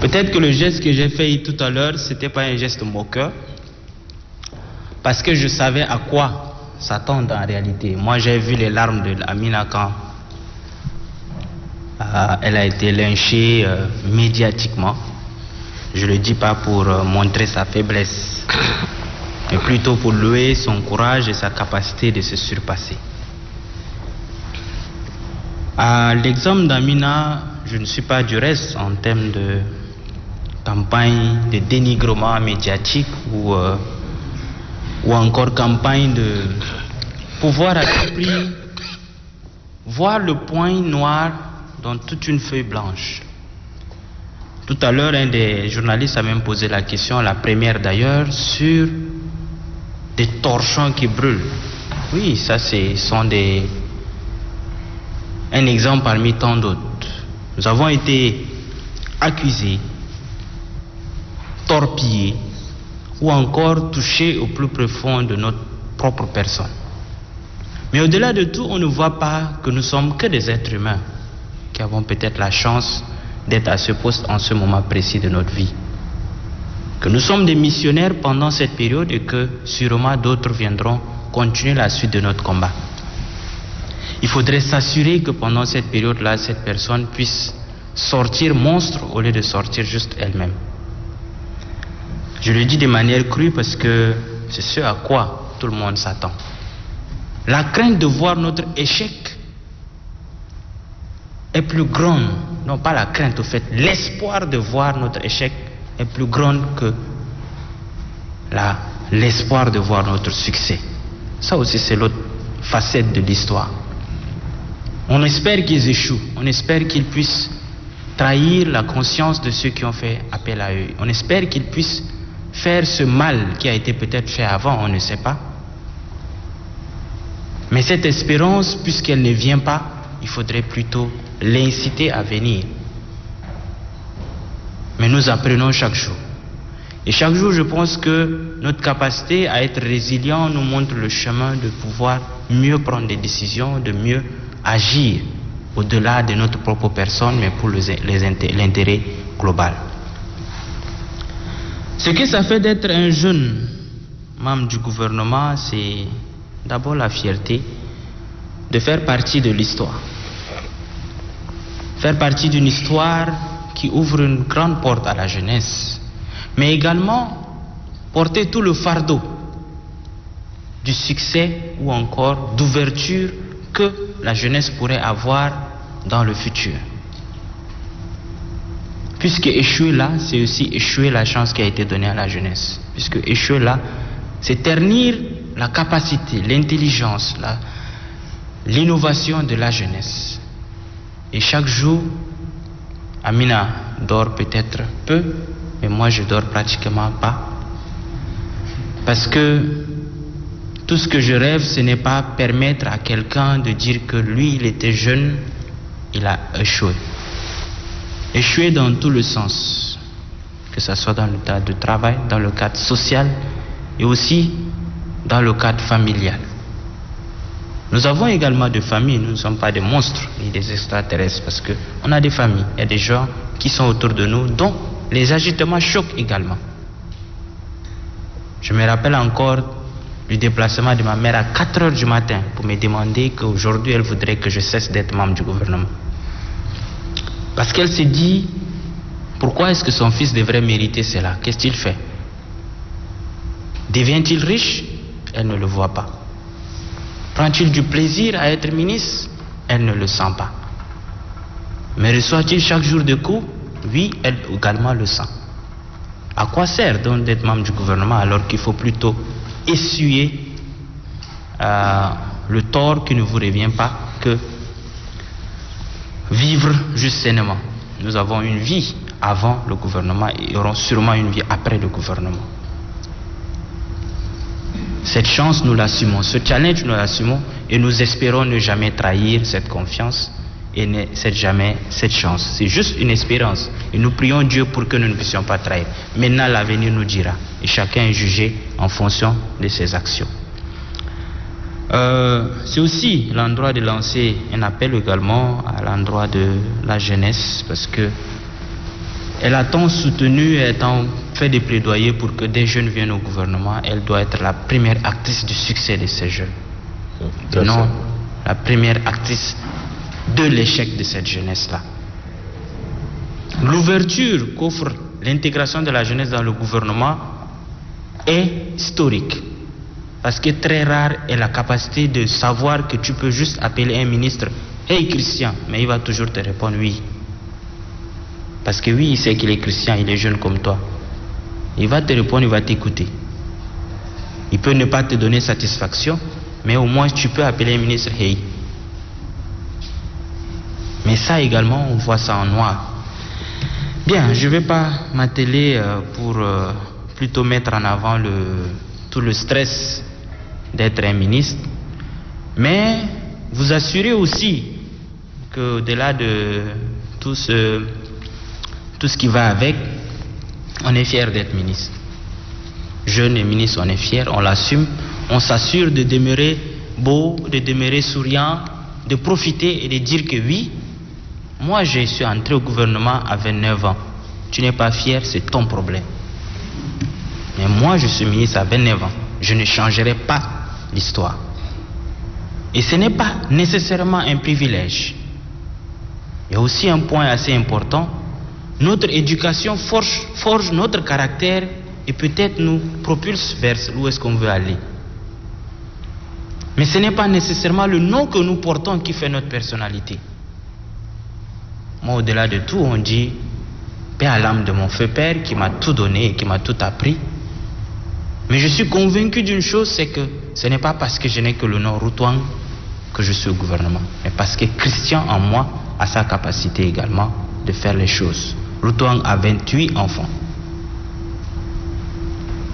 Peut-être que le geste que j'ai fait tout à l'heure, c'était pas un geste moqueur, parce que je savais à quoi s'attendre en réalité. Moi, j'ai vu les larmes de Amina quand elle a été lynchée médiatiquement. Je le dis pas pour montrer sa faiblesse, mais plutôt pour louer son courage et sa capacité de se surpasser. À l'exemple d'Amina, je ne suis pas du reste en termes de campagne de dénigrement médiatique ou encore campagne de pouvoir à tout prix voir le point noir dans toute une feuille blanche. Tout à l'heure, un des journalistes a même posé la question, la première d'ailleurs, sur des torchons qui brûlent. Oui, ça sont un exemple parmi tant d'autres. Nous avons été accusés, torpillés ou encore touchés au plus profond de notre propre personne. Mais au-delà de tout, on ne voit pas que nous sommes que des êtres humains qui avons peut-être la chance d'être à ce poste en ce moment précis de notre vie. Que nous sommes des missionnaires pendant cette période et que sûrement d'autres viendront continuer la suite de notre combat. Il faudrait s'assurer que pendant cette période-là, cette personne puisse sortir monstre au lieu de sortir juste elle-même. Je le dis de manière crue parce que c'est ce à quoi tout le monde s'attend. La crainte de voir notre échec est plus grande, non pas la crainte au fait, l'espoir de voir notre échec est plus grande que l'espoir de voir notre succès. Ça aussi c'est l'autre facette de l'histoire. On espère qu'ils échouent, on espère qu'ils puissent trahir la conscience de ceux qui ont fait appel à eux. On espère qu'ils puissent faire ce mal qui a été peut-être fait avant, on ne sait pas. Mais cette espérance, puisqu'elle ne vient pas, il faudrait plutôt l'inciter à venir. Mais nous apprenons chaque jour. Et chaque jour, je pense que notre capacité à être résilient nous montre le chemin de pouvoir mieux prendre des décisions, de mieux agir au-delà de notre propre personne, mais pour l'intérêt global. Ce que ça fait d'être un jeune membre du gouvernement, c'est d'abord la fierté de faire partie de l'histoire. Faire partie d'une histoire qui ouvre une grande porte à la jeunesse, mais également porter tout le fardeau du succès ou encore d'ouverture que la jeunesse pourrait avoir dans le futur. Puisque échouer là, c'est aussi échouer la chance qui a été donnée à la jeunesse. Puisque échouer là, c'est ternir la capacité, l'intelligence, l'innovation de la jeunesse. Et chaque jour, Amina dort peut-être peu, mais moi je dors pratiquement pas. Parce que tout ce que je rêve, ce n'est pas permettre à quelqu'un de dire que lui, il était jeune, il a échoué. Échoué dans tout le sens, que ce soit dans le cadre de travail, dans le cadre social et aussi dans le cadre familial. Nous avons également des familles, nous ne sommes pas des monstres ni des extraterrestres parce qu'on a des familles, il y a des gens qui sont autour de nous dont les agissements choquent également. Je me rappelle encore du déplacement de ma mère à 4 heures du matin pour me demander qu'aujourd'hui elle voudrait que je cesse d'être membre du gouvernement. Parce qu'elle s'est dit, pourquoi est-ce que son fils devrait mériter cela? Qu'est-ce qu'il fait? Devient-il riche? Elle ne le voit pas. Prend-il du plaisir à être ministre? Elle ne le sent pas. Mais reçoit-il chaque jour des coups? Oui, elle également le sent. À quoi sert donc d'être membre du gouvernement alors qu'il faut plutôt essuyer le tort qui ne vous revient pas que vivre juste sainement? Nous avons une vie avant le gouvernement et aurons sûrement une vie après le gouvernement. Cette chance, nous l'assumons. Ce challenge, nous l'assumons et nous espérons ne jamais trahir cette confiance et ne cède jamais cette chance. C'est juste une espérance. Et nous prions Dieu pour que nous ne puissions pas trahir. Maintenant, l'avenir nous dira. Et chacun est jugé en fonction de ses actions. C'est aussi l'endroit de lancer un appel également à l'endroit de la jeunesse, parce que elle a tant soutenu et tant fait des plaidoyers pour que des jeunes viennent au gouvernement. Elle doit être la première actrice du succès de ces jeunes. Non, la première actrice de l'échec de cette jeunesse-là. L'ouverture qu'offre l'intégration de la jeunesse dans le gouvernement est historique. Parce que très rare est la capacité de savoir que tu peux juste appeler un ministre « Hey Christian », mais il va toujours te répondre « oui ». Parce que oui, il sait qu'il est chrétien, il est jeune comme toi. Il va te répondre, il va t'écouter. Il peut ne pas te donner satisfaction, mais au moins tu peux appeler un ministre « Hey ». Mais ça également, on voit ça en noir. Bien, je ne vais pas m'atteler pour plutôt mettre en avant tout le stress d'être un ministre, mais vous assurez aussi qu'au-delà de tout ce qui va avec, on est fier d'être ministre. Jeune et ministre, on est fier, on l'assume, on s'assure de demeurer beau, de demeurer souriant, de profiter et de dire que oui, moi je suis entré au gouvernement à 29 ans. Tu n'es pas fier, c'est ton problème. Mais moi je suis ministre à 29 ans. Je ne changerai pas l'histoire. Et ce n'est pas nécessairement un privilège. Il y a aussi un point assez important. Notre éducation forge notre caractère et peut-être nous propulse vers où est-ce qu'on veut aller. Mais ce n'est pas nécessairement le nom que nous portons qui fait notre personnalité. Moi, au-delà de tout, on dit paix à l'âme de mon feu père qui m'a tout donné et qui m'a tout appris. Mais je suis convaincu d'une chose, c'est que ce n'est pas parce que je n'ai que le nom Routouang que je suis au gouvernement, mais parce que Christian en moi a sa capacité également de faire les choses. Routouang a 28 enfants,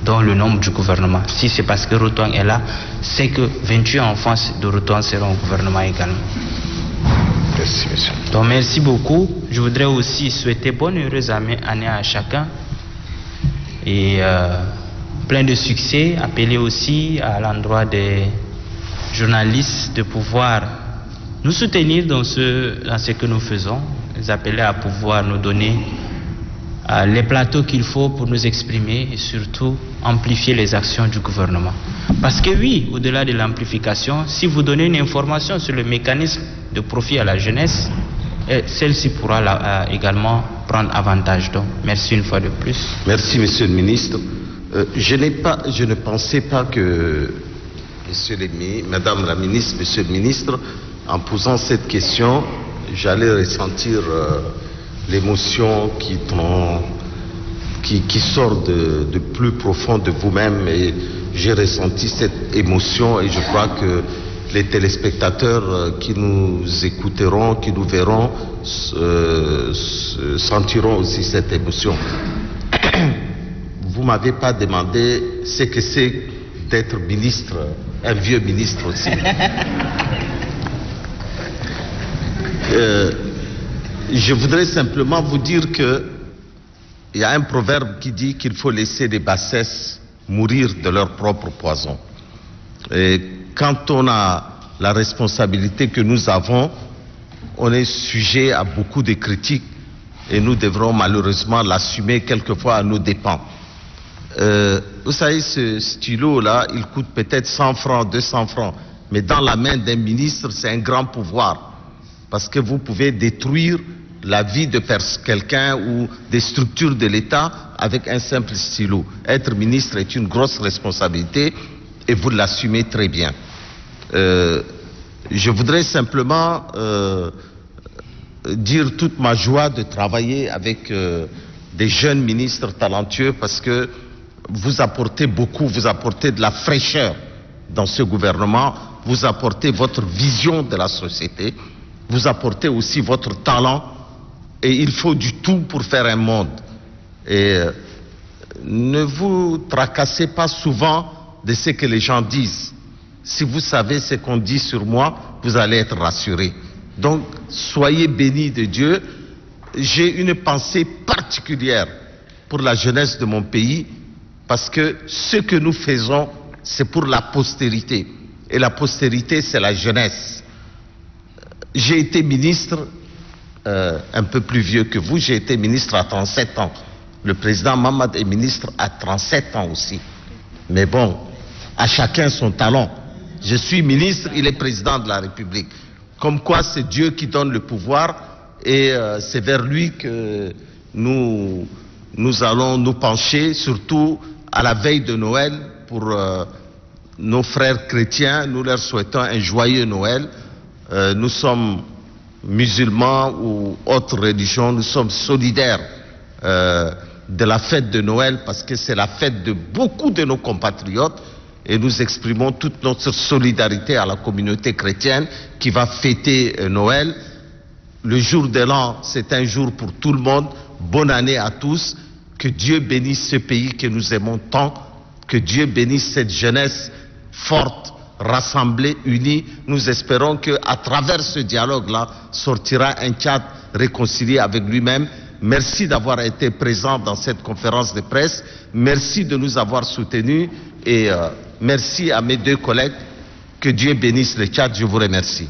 dont le nombre du gouvernement. Si c'est parce que Routouang est là, c'est que 28 enfants de Routouang seront au gouvernement également. Merci, monsieur. Donc merci beaucoup. Je voudrais aussi souhaiter bonne et heureuse année à chacun. Et plein de succès. Appeler aussi à l'endroit des journalistes de pouvoir nous soutenir dans ce que nous faisons. Les appeler à pouvoir nous donner les plateaux qu'il faut pour nous exprimer et surtout amplifier les actions du gouvernement. Parce que oui, au-delà de l'amplification, si vous donnez une information sur le mécanisme de profit à la jeunesse, celle-ci pourra également prendre avantage. Donc, merci une fois de plus. Merci, monsieur le ministre. Je ne pensais pas que madame la ministre, monsieur le ministre, en posant cette question, j'allais ressentir l'émotion qui sort de plus profond de vous-même, et j'ai ressenti cette émotion, et je crois que les téléspectateurs qui nous écouteront, qui nous verront, sentiront aussi cette émotion. Vous ne m'avez pas demandé ce que c'est d'être ministre, un vieux ministre aussi. Je voudrais simplement vous dire qu'il y a un proverbe qui dit qu'il faut laisser les bassesses mourir de leur propre poison. Et quand on a la responsabilité que nous avons, on est sujet à beaucoup de critiques et nous devrons malheureusement l'assumer quelquefois à nos dépens. Vous savez, ce stylo-là, il coûte peut-être 100 francs, 200 francs. Mais dans la main d'un ministre, c'est un grand pouvoir. Parce que vous pouvez détruire la vie de quelqu'un ou des structures de l'État avec un simple stylo. Être ministre est une grosse responsabilité et vous l'assumez très bien. Je voudrais simplement dire toute ma joie de travailler avec des jeunes ministres talentueux parce que vous apportez beaucoup, vous apportez de la fraîcheur dans ce gouvernement, vous apportez votre vision de la société, vous apportez aussi votre talent et il faut du tout pour faire un monde. Et ne vous tracassez pas souvent de ce que les gens disent. Si vous savez ce qu'on dit sur moi, vous allez être rassurés. Donc, soyez bénis de Dieu. J'ai une pensée particulière pour la jeunesse de mon pays parce que ce que nous faisons, c'est pour la postérité. Et la postérité, c'est la jeunesse. J'ai été ministre un peu plus vieux que vous. J'ai été ministre à 37 ans. Le président Mamad est ministre à 37 ans aussi. Mais bon, à chacun son talent. Je suis ministre, il est président de la République. Comme quoi, c'est Dieu qui donne le pouvoir et c'est vers lui que nous allons nous pencher, surtout à la veille de Noël, pour nos frères chrétiens. Nous leur souhaitons un joyeux Noël. Nous sommes musulmans ou autres religions, nous sommes solidaires de la fête de Noël parce que c'est la fête de beaucoup de nos compatriotes. Et nous exprimons toute notre solidarité à la communauté chrétienne qui va fêter Noël. Le jour de l'an, c'est un jour pour tout le monde. Bonne année à tous. Que Dieu bénisse ce pays que nous aimons tant. Que Dieu bénisse cette jeunesse forte, rassemblée, unie. Nous espérons qu'à travers ce dialogue-là, sortira un Tchad réconcilié avec lui-même. Merci d'avoir été présent dans cette conférence de presse. Merci de nous avoir soutenus et merci à mes deux collègues. Que Dieu bénisse le Tchad. Je vous remercie.